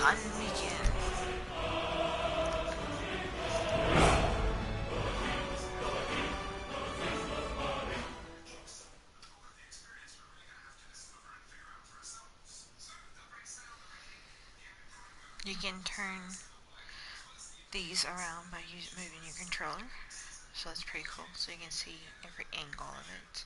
unbegin. You can turn these around by moving your controller, so that's pretty cool. So you can see every angle of it.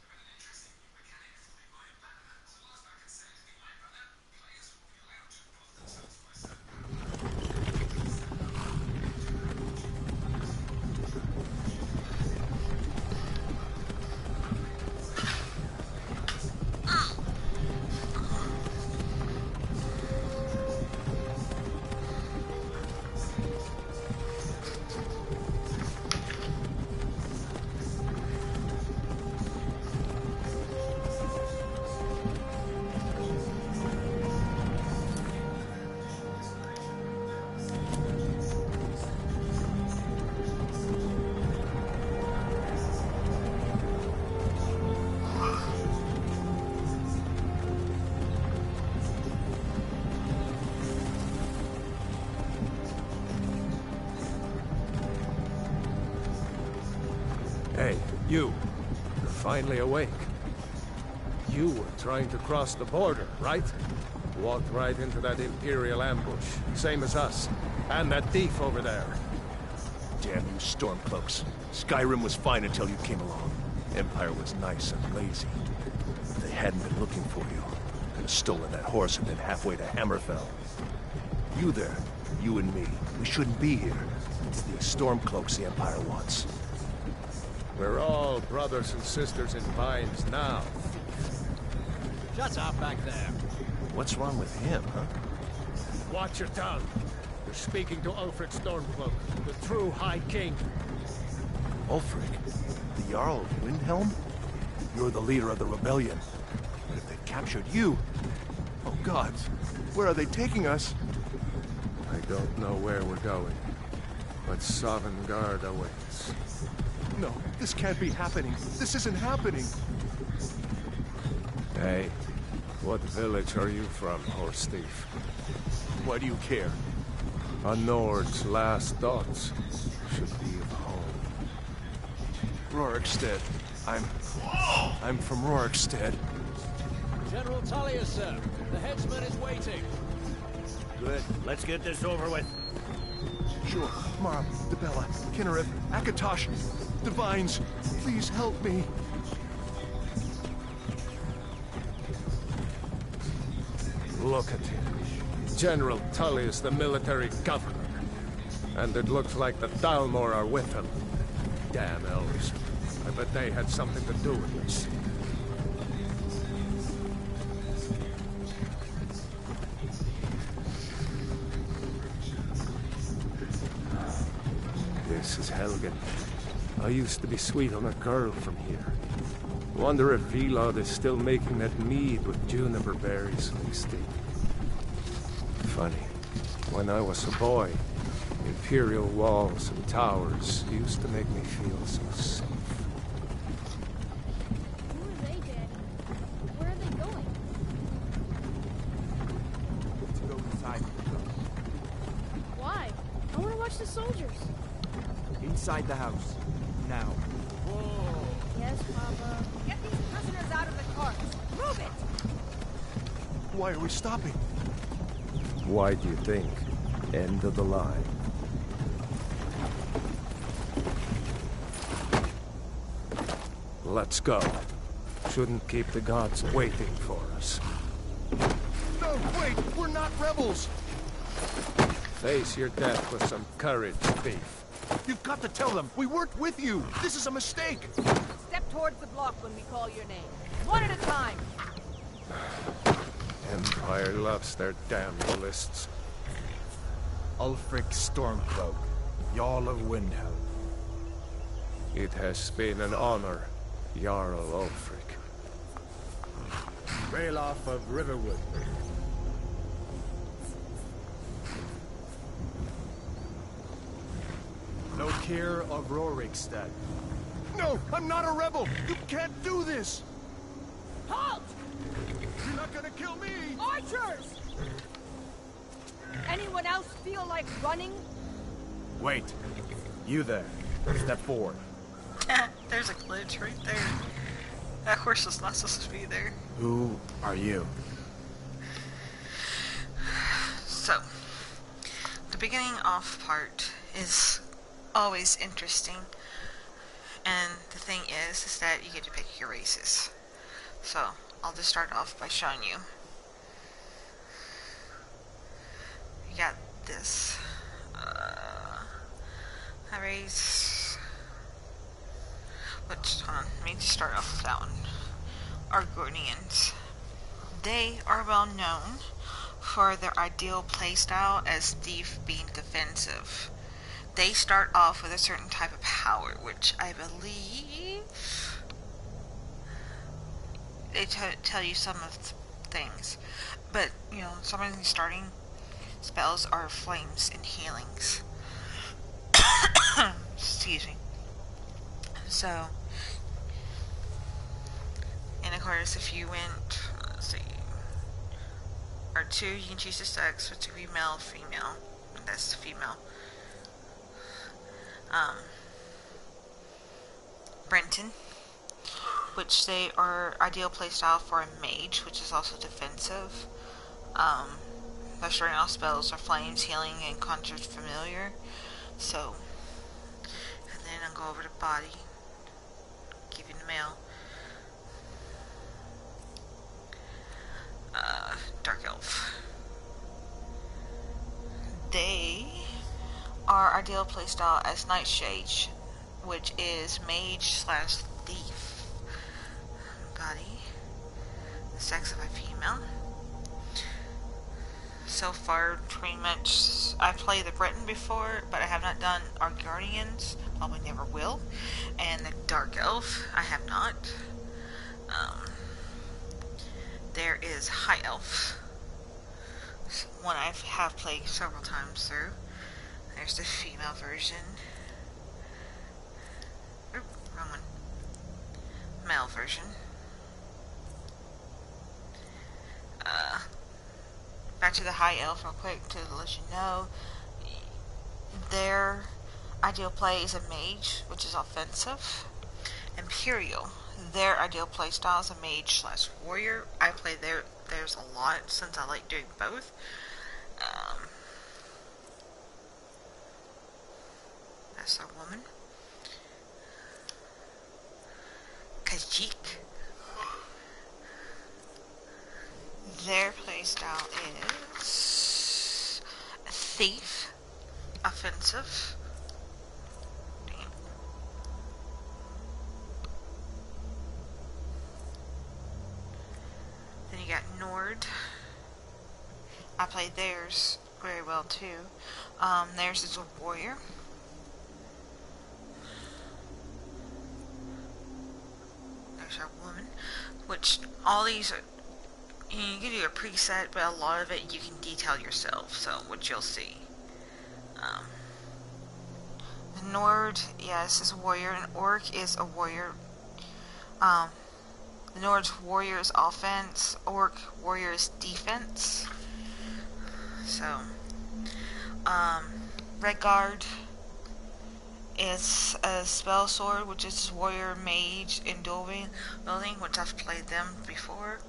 Hey, you. You're finally awake. You were trying to cross the border, right? Walked right into that Imperial ambush, same as us. And that thief over there. Damn you Stormcloaks. Skyrim was fine until you came along. Empire was nice and lazy. If they hadn't been looking for you, could have stolen that horse and been halfway to Hammerfell. You there, you and me, we shouldn't be here. It's these Stormcloaks the Empire wants. We're all brothers and sisters in vines now. Shut up back there. What's wrong with him, huh? Watch your tongue. You're speaking to Ulfric Stormcloak, the true High King. Ulfric? The Jarl of Windhelm? You're the leader of the rebellion. But if they captured you... Oh God, where are they taking us? I don't know where we're going, but Sovngarde awaits. No, this can't be happening. This isn't happening. Hey, what village are you from, horse thief? Why do you care? A Nord's last thoughts should be of home. Rorikstead. I'm from Rorikstead. General Tullius, sir. The headsman is waiting. Good. Let's get this over with. Sure. Marb, Debella, Kinnereth, Akatosh, Divines, please help me. Look at him. General Tullius, the military governor. And it looks like the Dalmor are with him. Damn elves. I bet they had something to do with this. This is Helgen. I used to be sweet on a girl from here. Wonder if Vilod is still making that mead with juniper berries mixed in. Funny. When I was a boy, Imperial walls and towers used to make me feel so safe. Who are they, Daddy? Where are they going? Let's go inside. Why? I want to watch the soldiers. Inside the house. Now. Whoa. Yes, Papa. Get these prisoners out of the cart. Move it! Why are we stopping? Why do you think? End of the line. Let's go. Shouldn't keep the gods waiting for us. No, wait! We're not rebels! Face your death with some courage, thief. You've got to tell them! We weren't with you! This is a mistake! Step towards the block when we call your name. One at a time. Empire loves their damn lists. Ulfric Stormcloak, Jarl of Windhelm. It has been an honor, Jarl Ulfric. Ralof of Riverwood. Lokir of Rorikstead. No! I'm not a rebel! You can't do this! Halt! You're not gonna kill me! Archers! Anyone else feel like running? Wait. You there. Step forward. There's a glitch right there. That horse was not supposed to be there. Who are you? So, the beginning off part is always interesting. And the thing is that you get to pick your races. So, I'll just start off by showing you. You got this. A race. Which, hold on, let me just start off with that one. Argonians. They are well known for their ideal playstyle as thief being defensive. They start off with a certain type of power, which I believe they tell you some of the things. But, you know, some of the starting spells are flames and healings. Excuse me. So, and of course, if you went, let's see, R2, you can choose the sex, which would be male, female. That's the female. Brenton, which they are ideal playstyle for a mage, which is also defensive. Their starting off spells are flames, healing, and conjured familiar. So, and then I'll go over to body, give you the male. Dark elf. They are ideal playstyle as Nightshade, which is mage / thief. Body. The sex of a female. So far, pretty much, I've played the Breton before, but I have not done our Guardians. Probably never will. And the Dark Elf, I have not. There is High Elf. One I have played several times through. There's the female version. Oop, wrong one. Male version. Back to the High Elf real quick to let you know. Their ideal play is a mage, which is offensive. Imperial. Their ideal play style is a mage / warrior. I play theirs a lot since I like doing both. That's our woman. Khajiit. Their playstyle is a thief, offensive. Damn. Then you got Nord. I played theirs very well too. Theirs is a warrior. There's our woman, which all these are. You can do a preset, but a lot of it you can detail yourself, so which you'll see. The Nord, yes, is a warrior. An Orc is a warrior. The Nord's warrior is offense. Orc warrior is defense. So, Redguard is a spell sword, which is warrior, mage, and building, which I've played them before.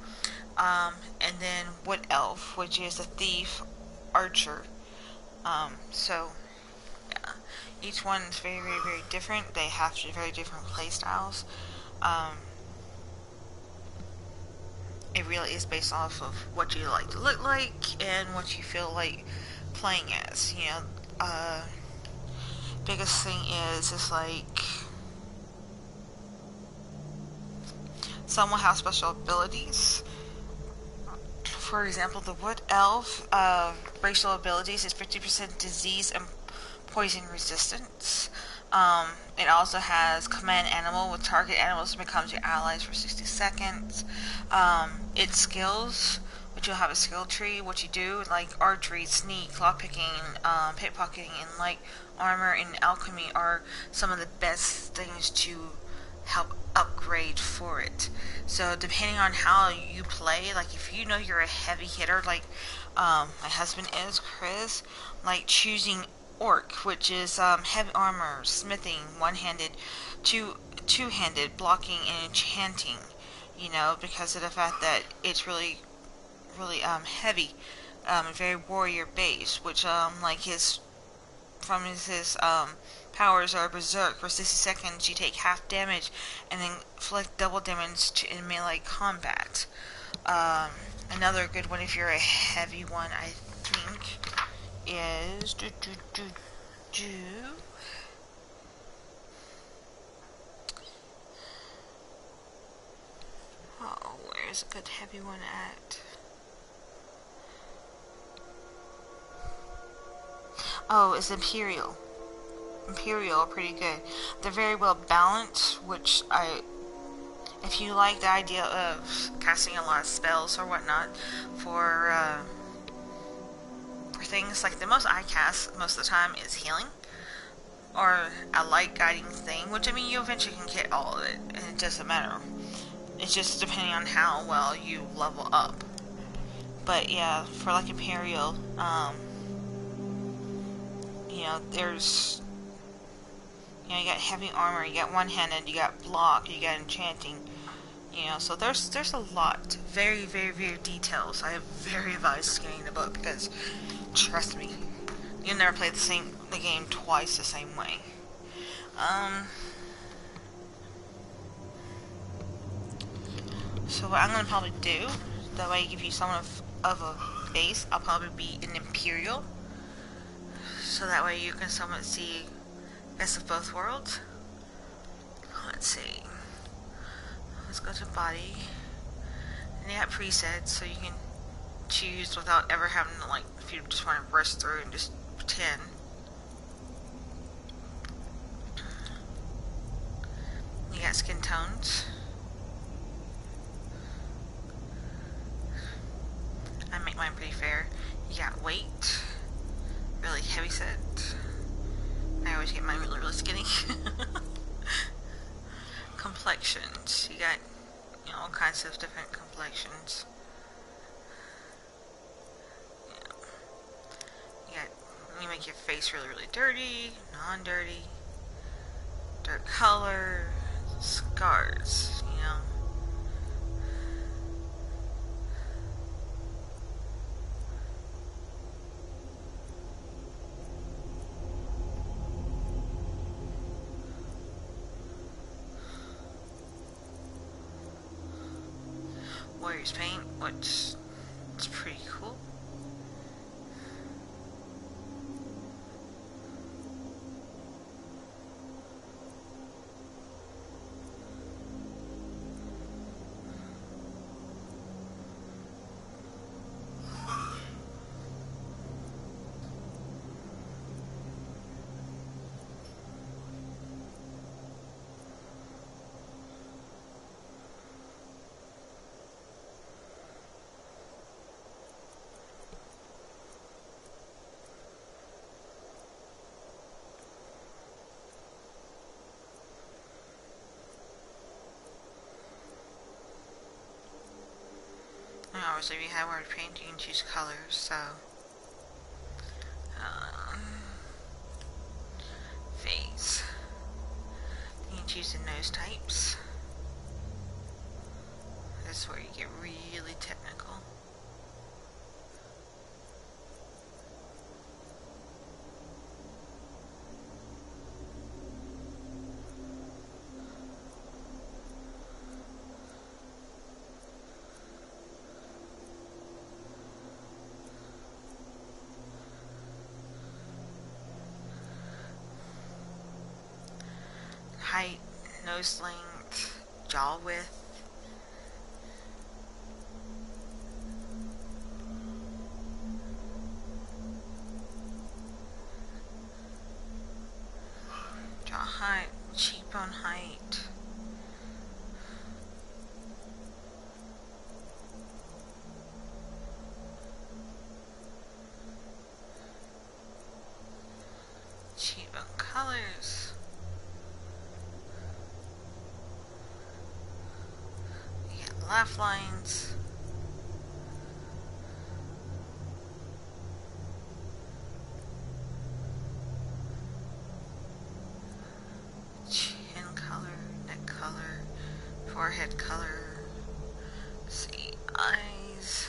And then Wood Elf, which is a thief, archer. So, yeah, each one is very, very, very different. They have very different play styles. It really is based off of what you like to look like and what you feel like playing as. You know, biggest thing is like some will have special abilities. For example, the Wood Elf racial abilities is 50% disease and poison resistance. It also has command animal with target animals becomes your allies for 60 seconds. Its skills, which you'll have a skill tree, what you do, like archery, sneak, lockpicking, pickpocketing, and like armor and alchemy are some of the best things to help upgrade for it. So depending on how you play, like if you know you're a heavy hitter, like my husband is Chris, like choosing orc, which is heavy armor, smithing, one-handed, two-handed, blocking, and enchanting. You know, because of the fact that it's really heavy, very warrior based, which like his powers are berserk. For 60 seconds, you take half damage, and then inflict double damage in melee combat. Another good one, if you're a heavy one, I think, is oh, where's a good heavy one at? Oh, it's Imperial. Imperial are pretty good. They're very well balanced, which if you like the idea of casting a lot of spells or whatnot for things, like the most I cast most of the time is healing, or a light guiding thing, which I mean you eventually can get all of it, and it doesn't matter. It's just depending on how well you level up. But yeah, for like Imperial, you know, there's, you know, you got heavy armor, you got one-handed, you got block, you got enchanting, you know, so there's a lot, very, very, very details. I have very advised getting the book, because trust me, you'll never play the game twice the same way. So what I'm gonna probably do, that way I give you somewhat of a base, I'll probably be an Imperial, so that way you can somewhat see best of both worlds. Let's see. Let's go to body. And they have presets, so you can choose without ever having to, like, if you just want to rush through and just pretend. You got skin tones. I make mine pretty fair. You got weight. Really heavy set. I always get mine really, really skinny. Complexions. You got, you know, all kinds of different complexions. You make your face really, really dirty, non-dirty, dark color, scars, you know. Warrior's paint, which is pretty cool. And obviously, if you have word paint, you can choose colors, so. Face. You can choose the nose types. This is where you get really technical. Height, nose length, jaw width. Jaw height, cheekbone height. Cheekbone colors. laugh lines. Chin color, neck color, forehead color. Let's see, eyes.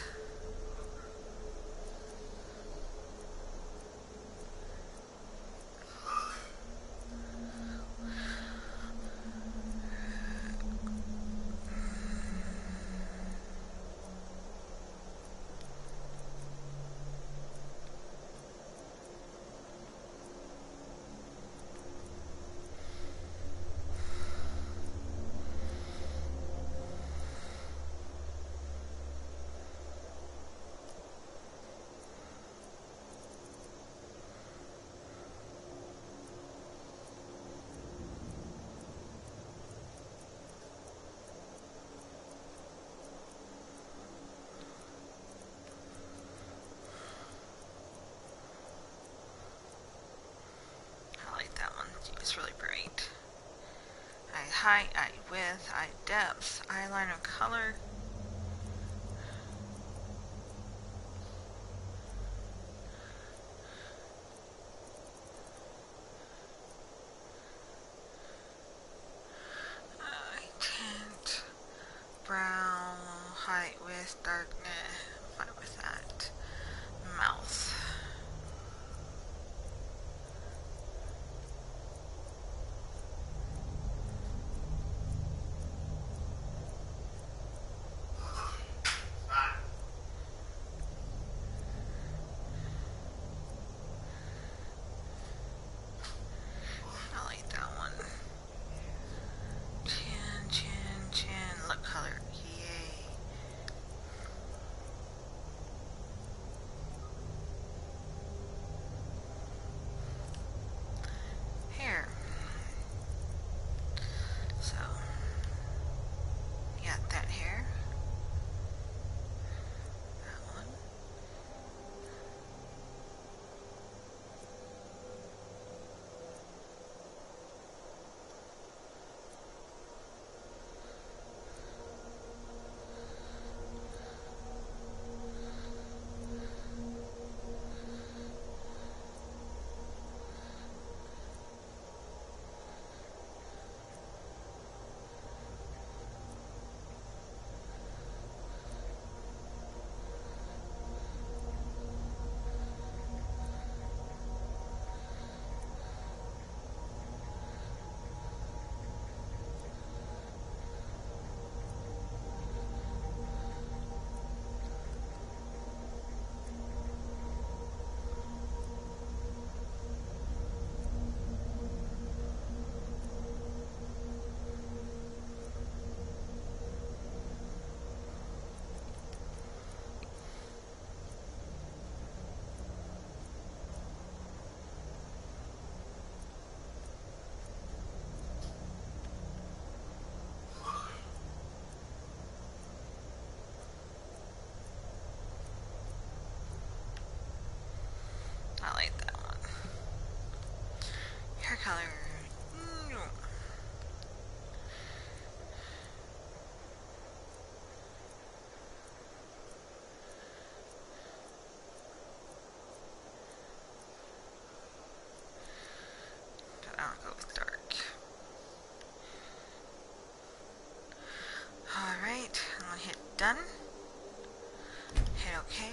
I like that one. It's really bright. Eye height, eye width, eye depth, eyeliner color. Eye tint, brow, height width, darkness. Fine with that. Mouth. I like that one. Chin, chin, chin. Lip color. Yay. Hair. So, got that hair. That one. I like that one. Hair color. I'll go with dark. Alright, I'm gonna hit done. Hit OK.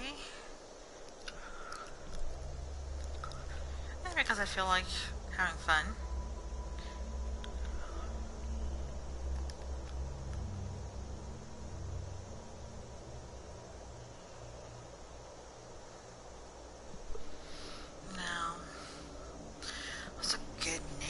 And because I feel like having fun. Now, what's a good name?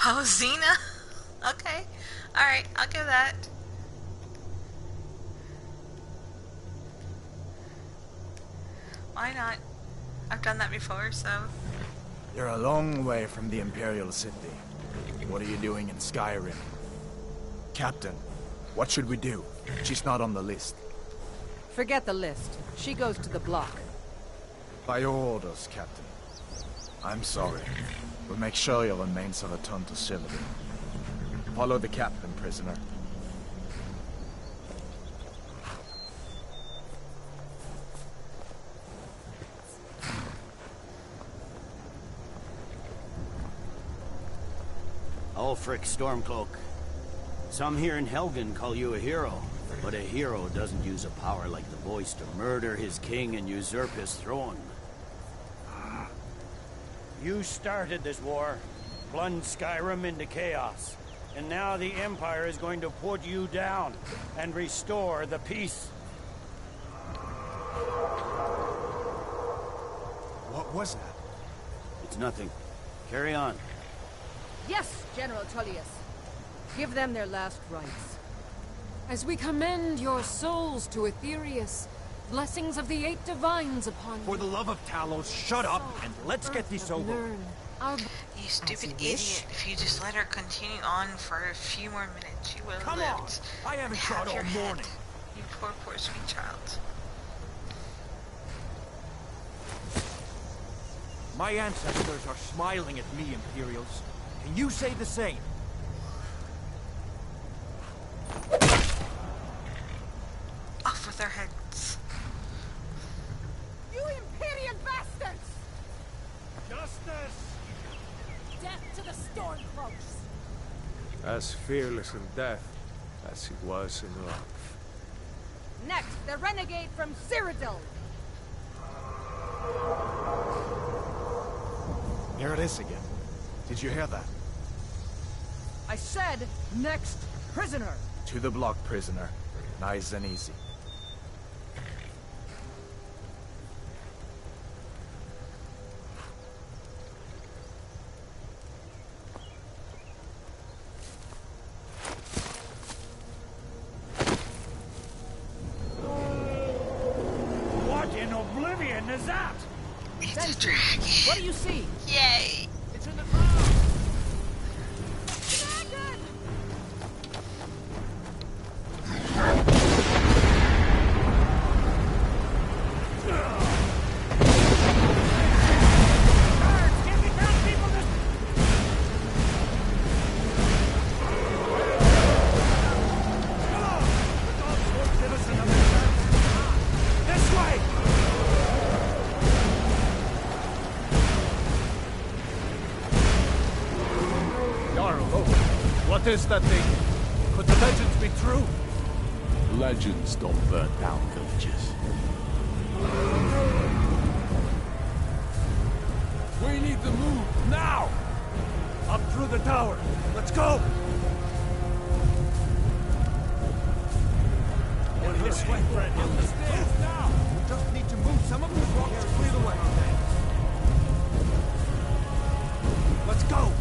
Oh, Xena? Okay. Alright, I'll give that. Why not? I've done that before, so... You're a long way from the Imperial City. What are you doing in Skyrim? Captain, what should we do? She's not on the list. Forget the list. She goes to the block. By your orders, Captain. I'm sorry. We'll make sure your remains are returned to Sylvie. Follow the captain, prisoner. Ulfric Stormcloak. Some here in Helgen call you a hero, but a hero doesn't use a power like the voice to murder his king and usurp his throne. You started this war, plunged Skyrim into chaos, and now the Empire is going to put you down and restore the peace. What was that? It's nothing. Carry on. Yes, General Tullius. Give them their last rites. As we commend your souls to Aetherius, blessings of the 8 divines upon you. For the love of Talos, shut up and let's get this over. Learn our... You stupid you wish. idiot. If you just let her continue on for a few more minutes, you will Come live. on! I haven't Have shot all your head. morning. You poor, poor sweet child. My ancestors are smiling at me, Imperials. Can you say the same? Off with their heads. You Imperial bastards! Justice! Death to the Stormcloaks! As fearless in death as he was in love. Next, the renegade from Cyrodiil! Here it is again. Did you hear that? I said, next prisoner! To the block, prisoner. Nice and easy. What in oblivion is that? It's a Sentry. dragon. What do you see? Yay! It's in the ground! Dragon! This way! Jarl, What is that thing? Could the legends be true? Legends don't burn down villages. We need to move now! Up through the tower. Let's go! This way, Fred. Up the stairs now! We just need to move some of these rocks to clear the way. Let's go!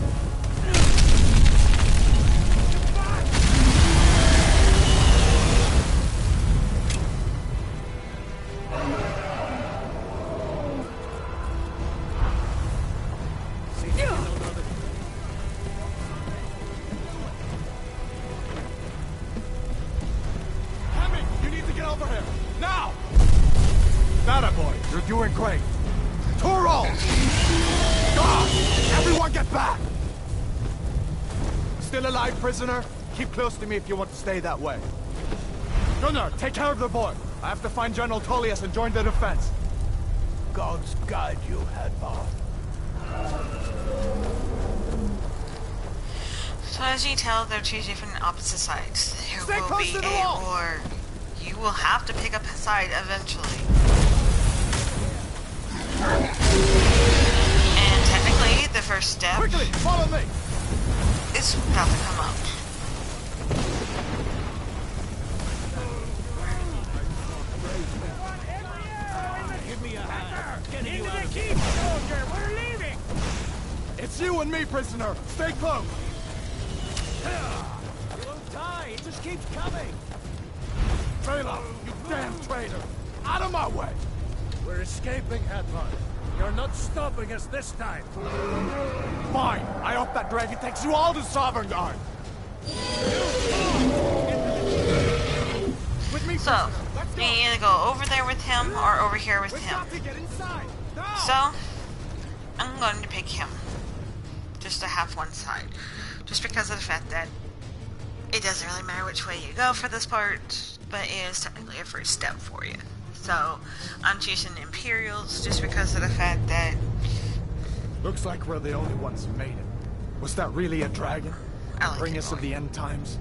Hemming, you need to get over here! Now! That boy, you're doing great. Two rolls! God! Everyone get back! Still alive, prisoner? Keep close to me if you want to stay that way. Gunnar, take care of the boy. I have to find General Tullius and join the defense. Gods guide you, Hadvar. So as you tell, they're two different opposite sides. There Stay will close be to the a wall. war. You will have to pick up a side eventually. And technically, the first step Quickly, follow me! is about to come up. Give me a hand. Get into the keep, soldier. We're leaving. It's you and me, prisoner. Stay close. keeps coming! Trailer, you damn traitor! Out of my way! We're escaping, Hetman. You're not stopping us this time. Fine! I hope that dragon takes you all to Sovereign Guard! With me, So, let's go! we either go over there with him or over here with We've him. got to get inside! Now! So, I'm going to pick him. Just to have one side. Just because of the fact that it doesn't really matter which way you go for this part, but it is technically a first step for you. So, I'm choosing Imperials just because of the fact that... Looks like we're the only ones who made it. Was that really a dragon? I like Bring it us to more. the end times?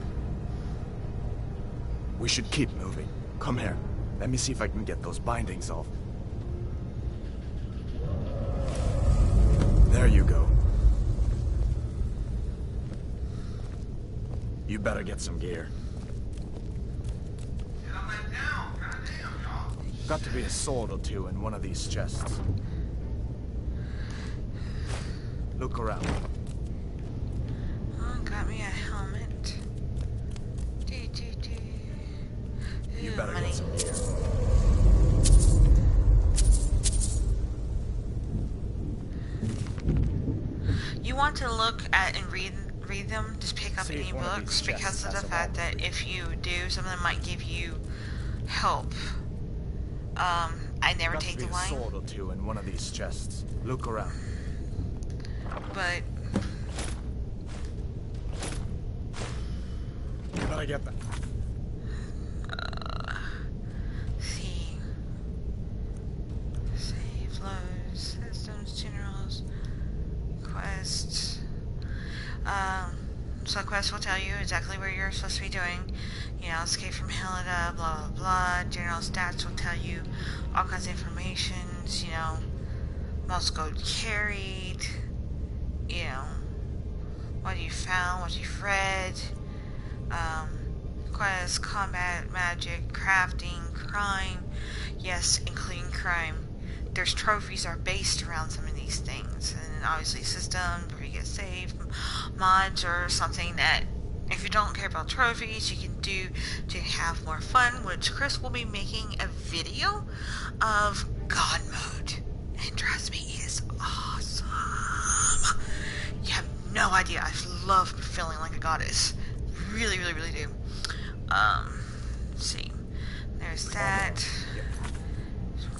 We should keep moving. Come here. Let me see if I can get those bindings off. There you go. You better get some gear. Got to be a sword or two in one of these chests. Look around. Oh, got me a helmet. You Ooh, better money. get some gear. You want to look at and read them, just pick up See any if one of books these chests because of has the a fact vault that for you. if you do, some of them might give you help. I never Got to take be the a wine, sword or two in one of these chests. Look around. but You better get that. see. Save loads, systems, generals, quests. So quests will tell you exactly where you're supposed to be doing. You know, escape from Helena, blah blah blah. General stats will tell you all kinds of information. You know, most gold carried. You know, what you found, what you've read. Quests, combat, magic, crafting, crime. Yes, including crime. There's trophies are based around some of these things, and obviously systems where you get saved, mods or something that if you don't care about trophies you can do to have more fun, which Chris will be making a video of God mode, and trust me, it is awesome. You have no idea. I love feeling like a goddess, really really really do. Let's see, there's that.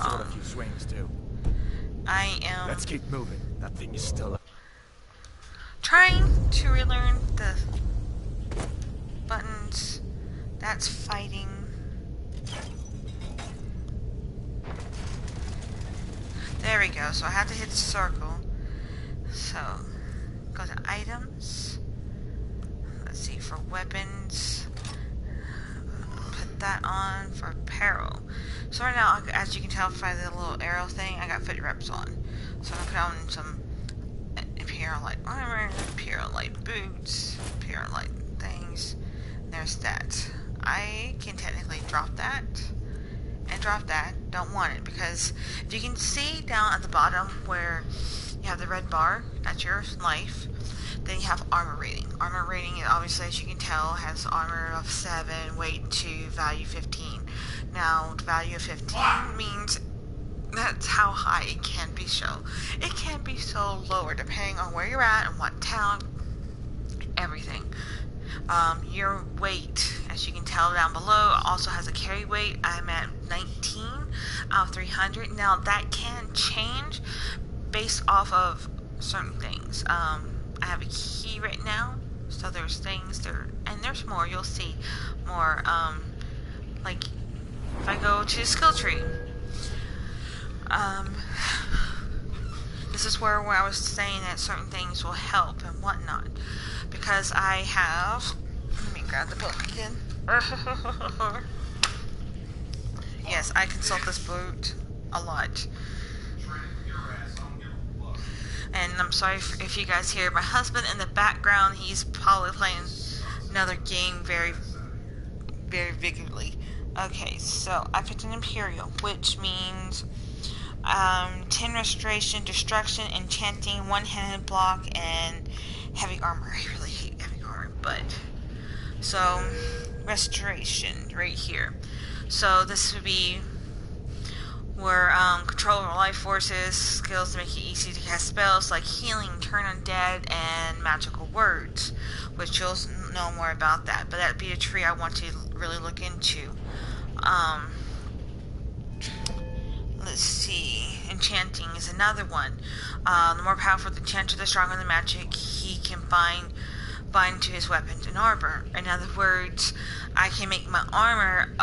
Sword a few swings too. I am Let's keep moving. That thing is still up. trying to relearn the buttons. That's fighting. There we go. So I have to hit circle. So go to items. Let's see, for weapons. Put that on for apparel. So right now, as you can tell by the little arrow thing, I got foot reps on. So I'm gonna put on some Imperial Light armor, Imperial Light boots, Imperial Light things. There's that. I can technically drop that and drop that. Don't want it because if you can see down at the bottom where you have the red bar, that's your life. Then you have armor rating. Armor rating, obviously, as you can tell, has armor of 7, weight 2, value 15. Now, the value of 15 means that's how high it can be shown. It can be so lower depending on where you're at and what town, everything. Your weight, as you can tell down below, also has a carry weight. I'm at 19 out of 300. Now, that can change based off of certain things. I have a key right now, so there's things there, and there's more. You'll see more. Like if I go to skill tree, this is where I was saying that certain things will help and whatnot, because I have. Let me grab the book again. Yes, I consult this book a lot. And I'm sorry if you guys hear my husband in the background. He's probably playing another game very, very vigorously. Okay, so I picked an Imperial, which means 10 restoration, destruction, enchanting, one-handed block, and heavy armor. I really hate heavy armor, but so restoration right here. So this would be where control over life forces, skills to make it easy to cast spells like healing, turn undead, and magical words, which you'll know more about that. But that'd be a tree I want to really look into. Let's see. Enchanting is another one. The more powerful the enchanter, the stronger the magic he can bind to his weapons and armor. In other words, I can make my armor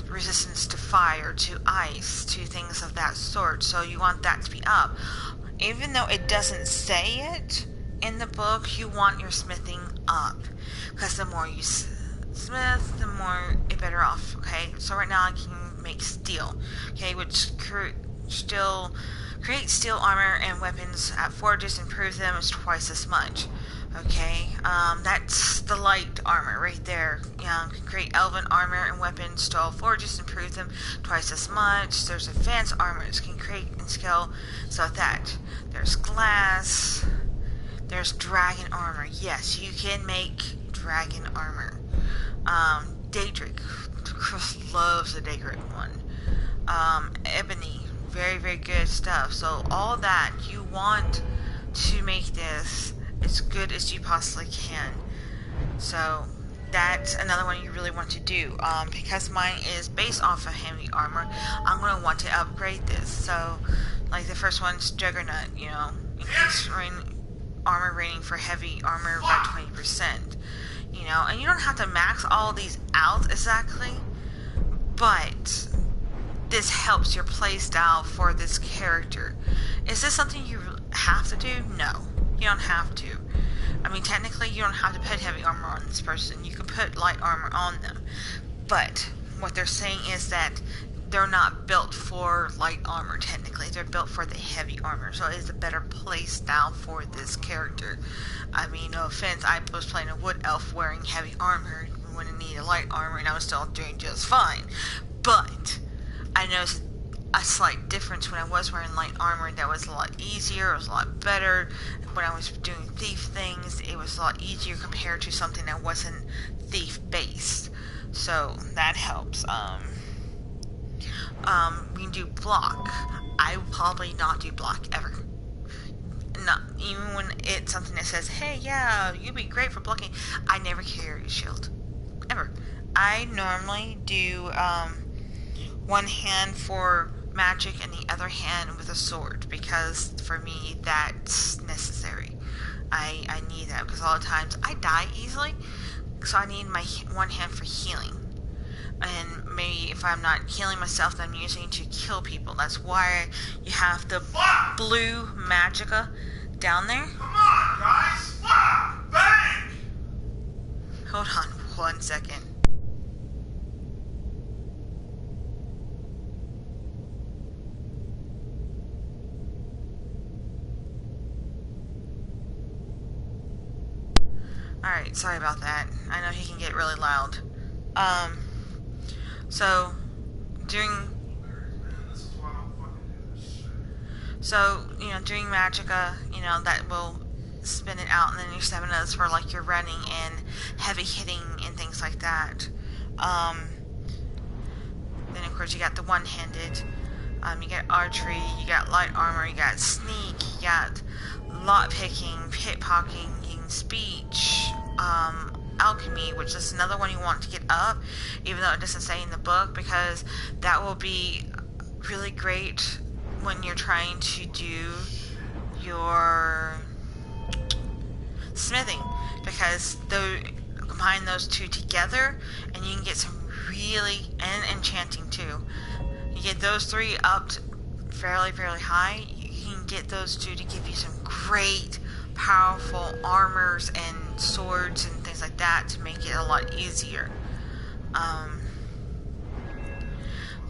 resistance to fire, to ice, to things of that sort. So you want that to be up. Even though it doesn't say it in the book, you want your smithing up. Because the more you smith, the more you're better off. Okay, so right now I can make steel. Okay, which create steel armor and weapons at forges, improve them is twice as much. Okay, that's the light armor right there. Can create elven armor and weapons, stall forges, improve them twice as much. There's advanced armors, can create and scale, so that. There's glass. There's dragon armor. Yes, you can make dragon armor. Daedric. Chris loves the Daedric one. Ebony. Very, very good stuff. So all that, you want to make this as good as you possibly can. So that's another one you really want to do. Because mine is based off of heavy armor, I'm going to want to upgrade this. So like the first one's Juggernaut, you know, increase armor rating for heavy armor by 20%. You know, and you don't have to max all these out exactly, but this helps your playstyle for this character. Is this something you have to do? No, you don't have to. I mean, technically, you don't have to put heavy armor on this person. You can put light armor on them. But what they're saying is that they're not built for light armor, technically. They're built for the heavy armor. So it's a better playstyle for this character. I mean, no offense, I was playing a wood elf wearing heavy armor when it needed light armor, and I was still doing just fine. But I noticed a slight difference when I was wearing light armor. That was a lot easier, it was a lot better. When I was doing thief things, it was a lot easier compared to something that wasn't thief based. So that helps. We can do block. I will probably not do block ever. Not even when it's something that says, hey, yeah, you'd be great for blocking. I never carry a shield. Ever. I normally do one hand for magic and the other hand with a sword, because for me that's necessary. I need that because a lot of times I die easily, so I need my one hand for healing. And maybe if I'm not healing myself, then I'm using it to kill people. That's why you have the blue magicka down there. Come on, guys! Bang! Hold on 1 second. Alright, sorry about that. I know he can get really loud. So during magicka, you know, that will spin it out, and then your staminas for like your running and heavy hitting and things like that. Then of course you got the one-handed. You got archery, you got light armor, you got sneak, you got lot picking, pickpocketing, speech, alchemy, which is another one you want to get up, even though it doesn't say in the book, because that will be really great when you're trying to do your smithing, because combine those two together and you can get some really, and enchanting too, you get those three up fairly high, you can get those two to give you some great powerful armors and swords and things like that to make it a lot easier.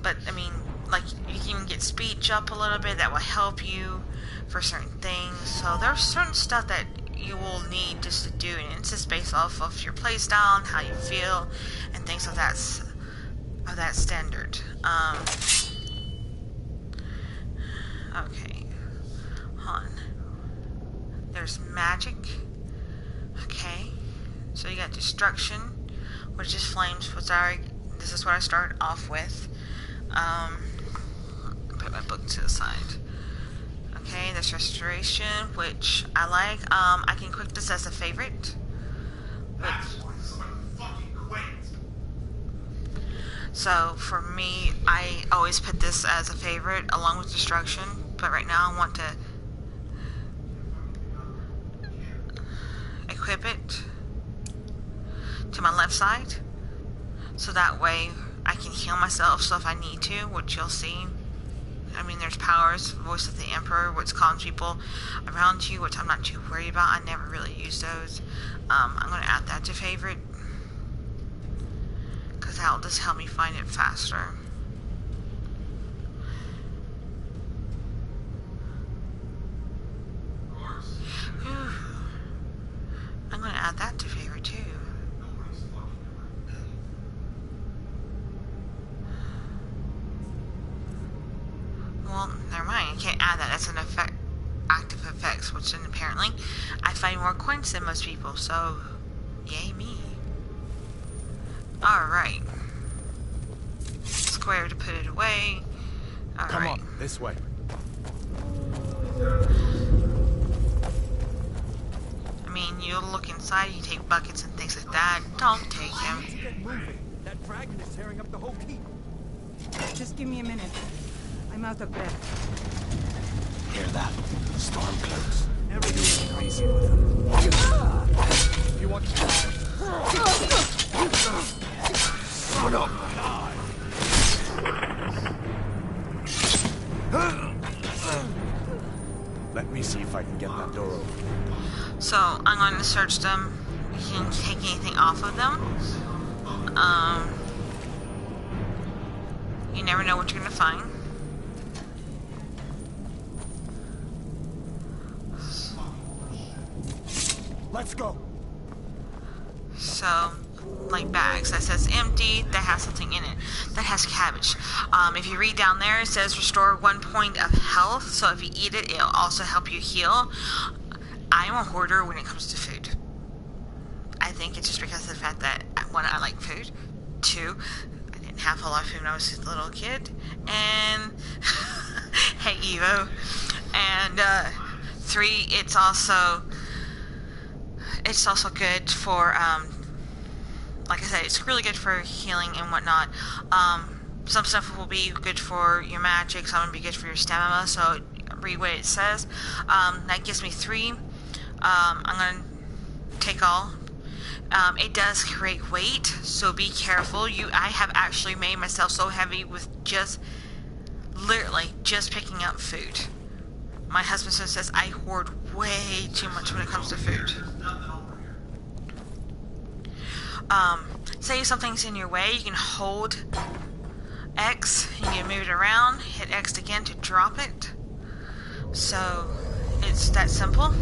But I mean, like, you can get speech up a little bit, that will help you for certain things. So there's certain stuff that you will need just to do, and it's just based off of your playstyle and how you feel and things of that standard. Okay, hold on. There's magic. Okay, so you got destruction, which is flames, this is what I started off with. Put my book to the side. Okay, there's restoration, which I like. I can click this as a favorite. So for me, I always put this as a favorite along with destruction, but right now I want to equip it to my left side, so that way I can heal myself, so if I need to, which you'll see. I mean, there's powers, Voice of the Emperor, which calms people around you, which I'm not too worried about. I never really use those. I'm going to add that to favorite, because that'll just help me find it faster. Whew. I'm going to add that to favorite too. Well, never mind. I can't add that. That's an effect, active effects, which then apparently I find more coins than most people. So, yay me. Alright. Square to put it away. Alright. Come on, this way. I mean, you look inside, you take buckets and things like that. Don't take him. Get moving. That dragon is tearing up the whole keep. Just give me a minute. I'm out of breath. Hear that? Stormcloaks. Everything's crazy with them. If you want to Shut up! Let me see if I can get that door open. So, I'm going to search them. You can take anything off of them. You never know what you're going to find. Let's go! So, like bags, that says empty, that has something in it. That has cabbage. If you read down there, it says restore 1 point of health, so if you eat it, it'll also help you heal. I'm a hoarder when it comes to food. I think it's just because of the fact that, one, I like food. Two, I didn't have a lot of food when I was a little kid. And, hey Evo. And, three, it's also good for, like I said, it's really good for healing and whatnot. Some stuff will be good for your magic, some will be good for your stamina, so read what it says. That gives me 3. I'm going to take all. It does create weight, so be careful. I have actually made myself so heavy with literally just picking up food. My husband says I hoard way too much when it comes to food. Say something's in your way, you can hold X, you can move it around, hit X again to drop it. So, it's that simple.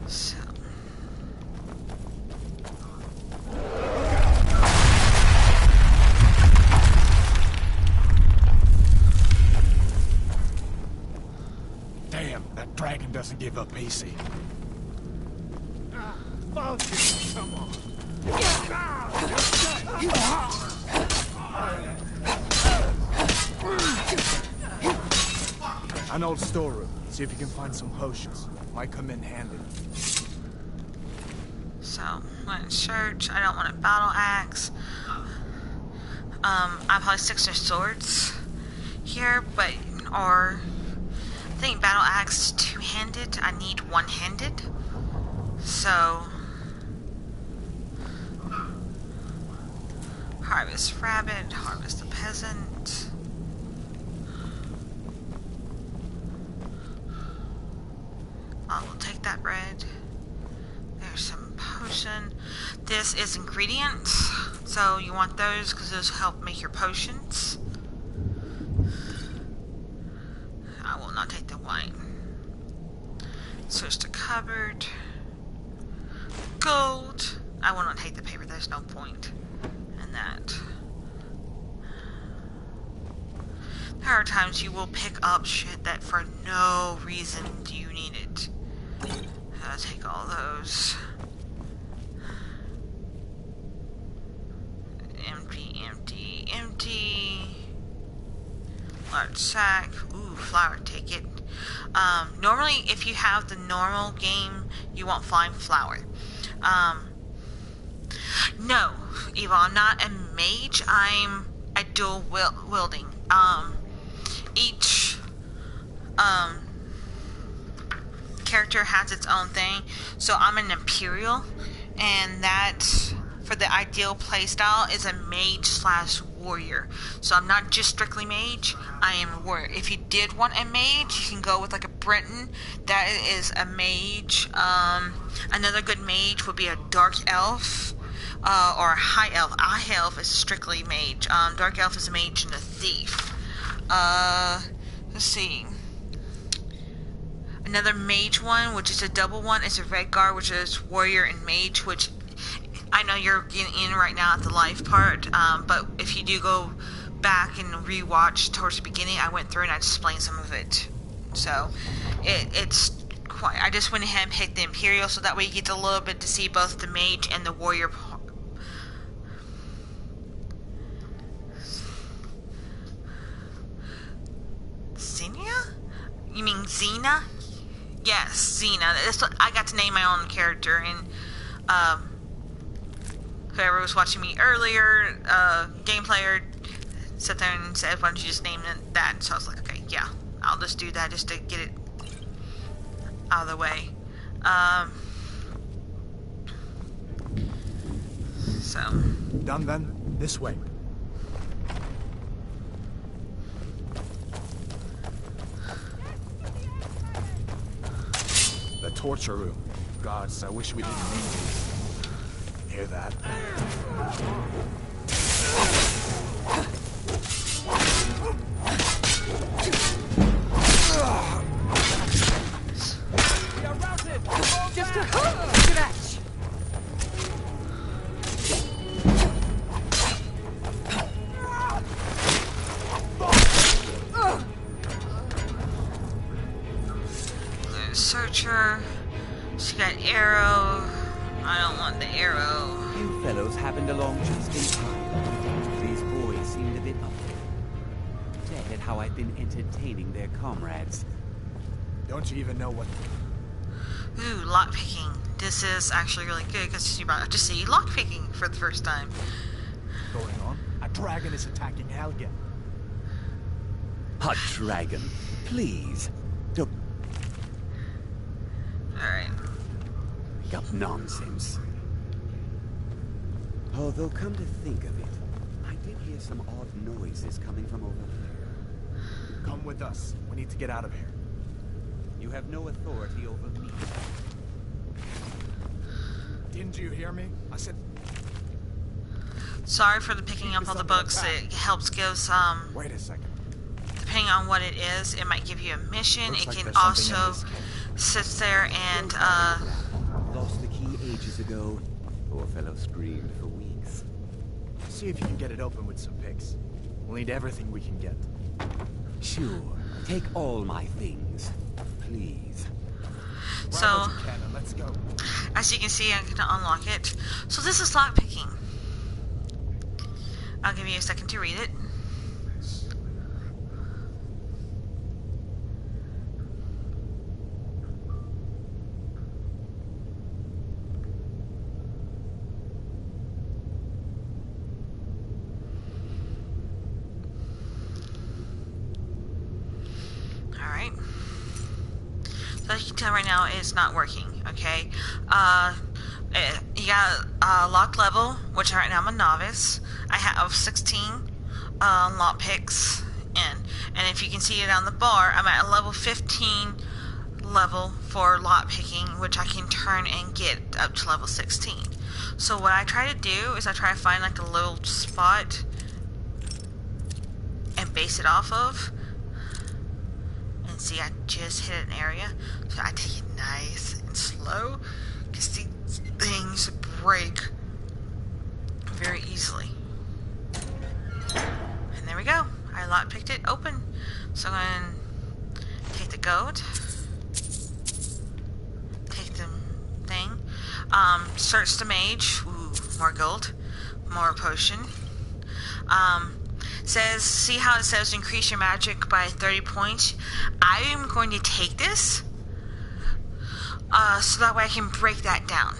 So. Damn, that dragon doesn't give up easy. Found you. Come on. An old storeroom. See if you can find some potions. Might come in handy. So, I'm going to search. I don't want a battle axe. I probably stick to swords here, but, or, I think battle axe is 2-handed. I need 1-handed. So, harvest rabbit, harvest the peasant. I will take that bread. There's some potion. This is ingredients, so you want those because those help make your potions. I will not take the wine. Switch to cupboard. Gold. I will not take the paper. There's no point in that. There are times you will pick up shit that for no reason do you need it. I'll take all those. Empty. Empty. Large sack. Ooh, flour. Take it. Normally, if you have the normal game, you won't find flour. No, Eva, I'm not a mage. I'm a dual wielding. Each character has its own thing. So I'm an Imperial, and that for the ideal playstyle is a mage slash warrior. So I'm not just strictly mage, I am a warrior. If you did want a mage, you can go with like a Breton. That is a mage. Another good mage would be a dark elf. Or a high elf. A high elf is strictly mage. Dark elf is a mage and a thief. Let's see. Another mage one, which is a double one, is a Redguard, which is warrior and mage, which I know you're getting in right now at the life part, but if you do go back and rewatch towards the beginning, I went through and I explained some of it. So, it's quite... I just went ahead and picked the Imperial, so that way you get a little bit to see both the mage and the warrior part. Xenia? You mean Xena? Yes, Xena. That's what I got to name my own character, and whoever was watching me earlier, game player, sat there and said, "Why don't you just name it that?" So I was like, "Okay, yeah, I'll just do that just to get it out of the way." So done then. This way. The torture room. Gods, I wish we didn't need these. Hear that? We are routed! Just a scratch! Searcher. She got arrow. I don't want the arrow. You fellows happened along just in time. These boys seemed a bit up there. Dead at how I've been entertaining their comrades. Don't you even know what... Ooh, lockpicking. This is actually really good because you're about to see lockpicking for the first time. going on? A dragon is attacking Helgen. A dragon? Please. Don't... Alright. Up nonsense. Although, come to think of it, I did hear some odd noises coming from over here. Come with us. We need to get out of here. You have no authority over me. Didn't you hear me? I said... Sorry for the picking up all the books. It helps give Wait a second. Depending on what it is, it might give you a mission. Looks it like can there's something in also this sit there and Lost the key ages ago. Poor fellow screamed for weeks. See if you can get it open with some picks. We'll need everything we can get. Sure. Take all my things. Please. so Let's go. as you can see, I'm going to unlock it. So this is lockpicking. I'll give you a second to read it. Alright. So as you can tell right now, it's not working, okay? You got lock level, which right now I'm a novice. I have 16 lock picks in. And if you can see it on the bar, I'm at a level 15 level for lock picking, which I can turn and get up to level 16. So what I try to do is I try to find like a little spot and base it off of. And see, I just hit an area. So I take it nice and slow, because these things break very easily. And there we go. I lock picked it open. So I'm going to take the gold. Take the thing. Search the mage. Ooh, more gold. More potion. Says, see how it says increase your magic by 30 points? I am going to take this, so that way I can break that down.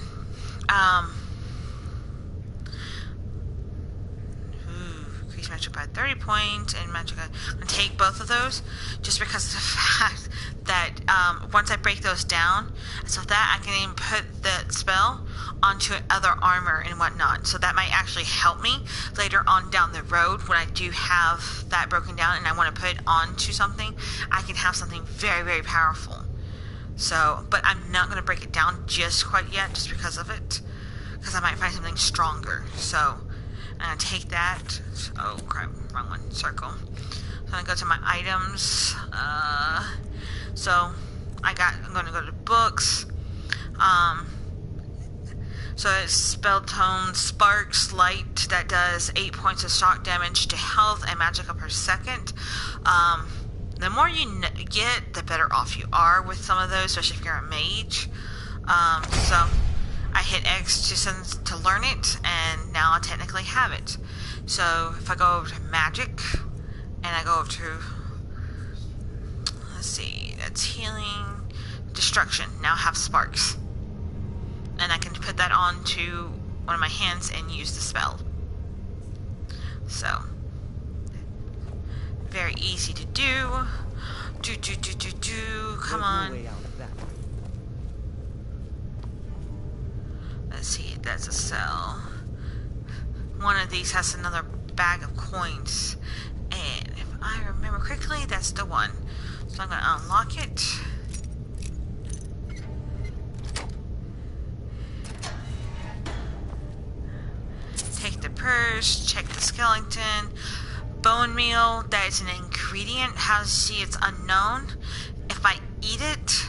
Increase magic by 30 points, and magic, I'm going to take both of those, just because of the fact that, once I break those down, so that I can even put the spell onto other armor and whatnot, so that might actually help me later on down the road when I do have that broken down and I want to put it onto something. I can have something very, very powerful. So, but I'm not going to break it down just quite yet, just because of it, because I might find something stronger. So I'm going to take that. Oh crap, wrong one. Circle. So I'm going to go to my items. So I'm going to go to books. So it's Spell Tone Sparks Light that does 8 points of shock damage to health and magicka per second. The more you get, the better off you are with some of those, especially if you're a mage. So I hit X to learn it, and now I technically have it. So if I go over to magic, and I go over to, let's see, that's healing, destruction. Now I have sparks. And I can put that onto one of my hands and use the spell. So, very easy to do. Come on. Let's see, that's a cell. One of these has another bag of coins. And if I remember correctly, that's the one. So I'm going to unlock it. Take the purse, check the skeleton. Bone meal, that is an ingredient. How to see it's unknown. If I eat it,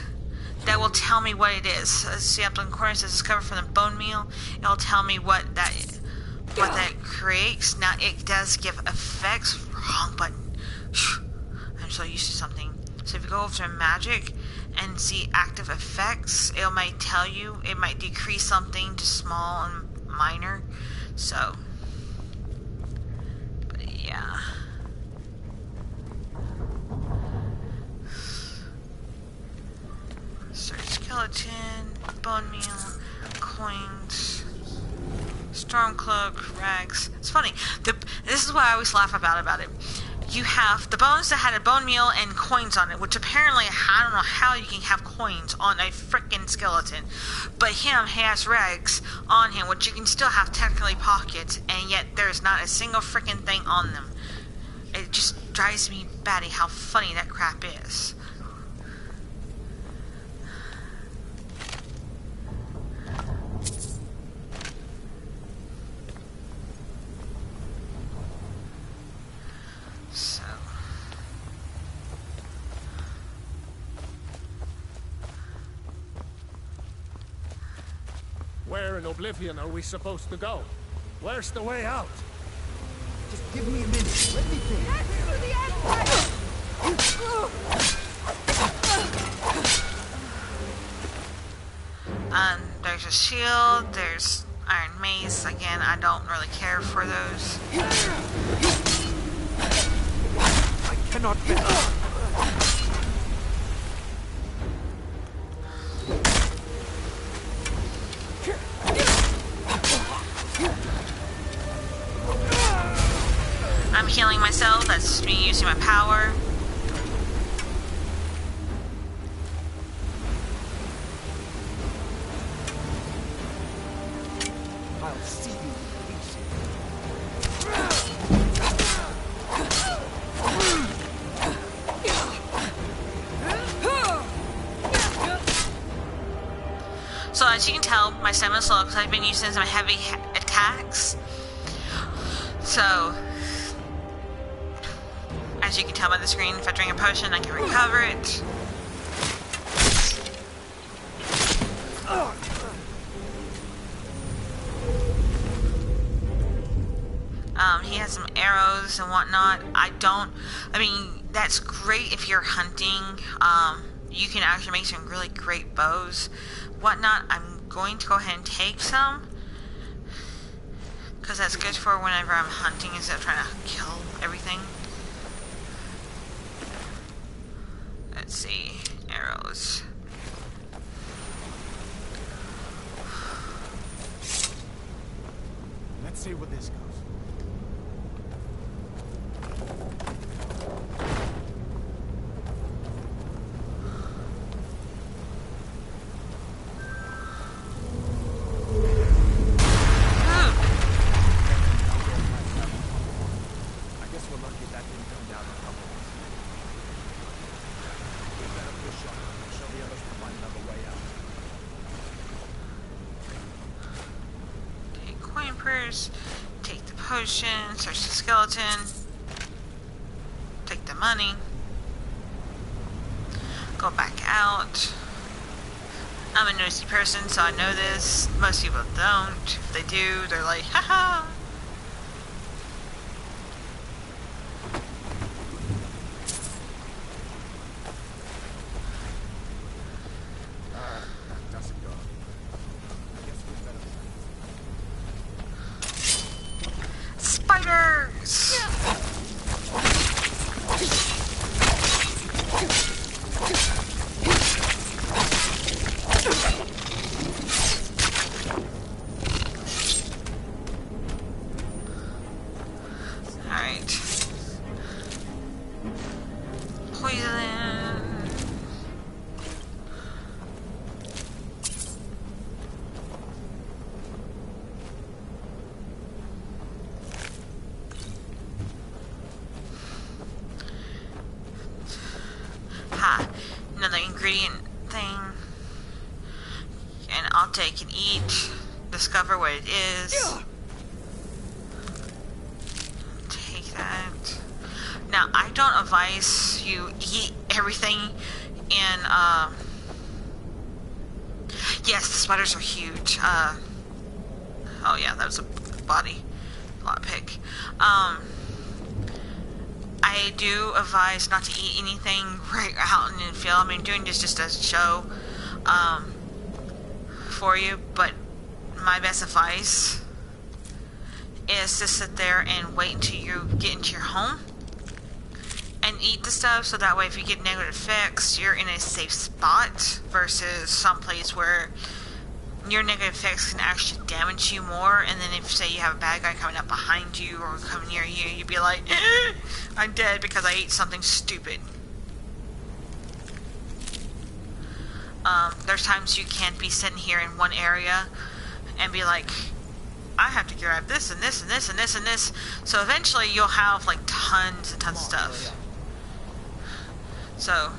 that will tell me what it is. See up in the corner, it says discover from the bone meal. It'll tell me what that creates. Now it does give effects. Wrong button. I'm so used to something. So if you go over to magic and see active effects, it might tell you. It might decrease something to small and minor. So, but yeah. Search skeleton, bone meal, coins, storm cloak, rags. It's funny. This is what I always laugh about it. You have the bones that had a bone meal and coins on it, which apparently, I don't know how you can have coins on a freaking skeleton. But he has rags on him, which you can still have technically pockets, and yet there's not a single freaking thing on them. It just drives me batty how funny that crap is. So. Where in Oblivion are we supposed to go? Where's the way out? Just give me a minute. Let me think. There's a shield, there's iron mace. Again, I don't really care for those. I cannot get up. I'm healing myself. That's me using my power. I'll see you in pieces. So as you can tell, my stamina's low because I've been using some heavy attacks. So, as you can tell by the screen, if I drink a potion, I can recover it. He has some arrows and whatnot. I mean, that's great if you're hunting. You can actually make some really great bows, whatnot. I'm going to go ahead and take some, because that's good for whenever I'm hunting instead of trying to kill everything. Let's see, arrows. Let's see where this goes. Take the potion, search the skeleton, take the money, go back out. I'm a nosy person, so I know this. Most people don't. If they do, they're like, haha. Another ingredient thing, and I'll take and eat, discover what it is. Take that. Now, I don't advise you eat everything in, yes, the spiders are huge. Oh yeah, that was a body lockpick. I do advise not to eat anything right out in the field. I mean, doing this just as a show for you, but my best advice is to sit there and wait until you get into your home and eat the stuff, so that way if you get negative effects, you're in a safe spot versus someplace where your negative effects can actually damage you more, and then if, say, you have a bad guy coming up behind you or coming near you, you'd be like, I'm dead because I ate something stupid. There's times you can't be sitting here in one area and be like, I have to grab this and this and this and this and this. So eventually you'll have like tons and tons of stuff. So,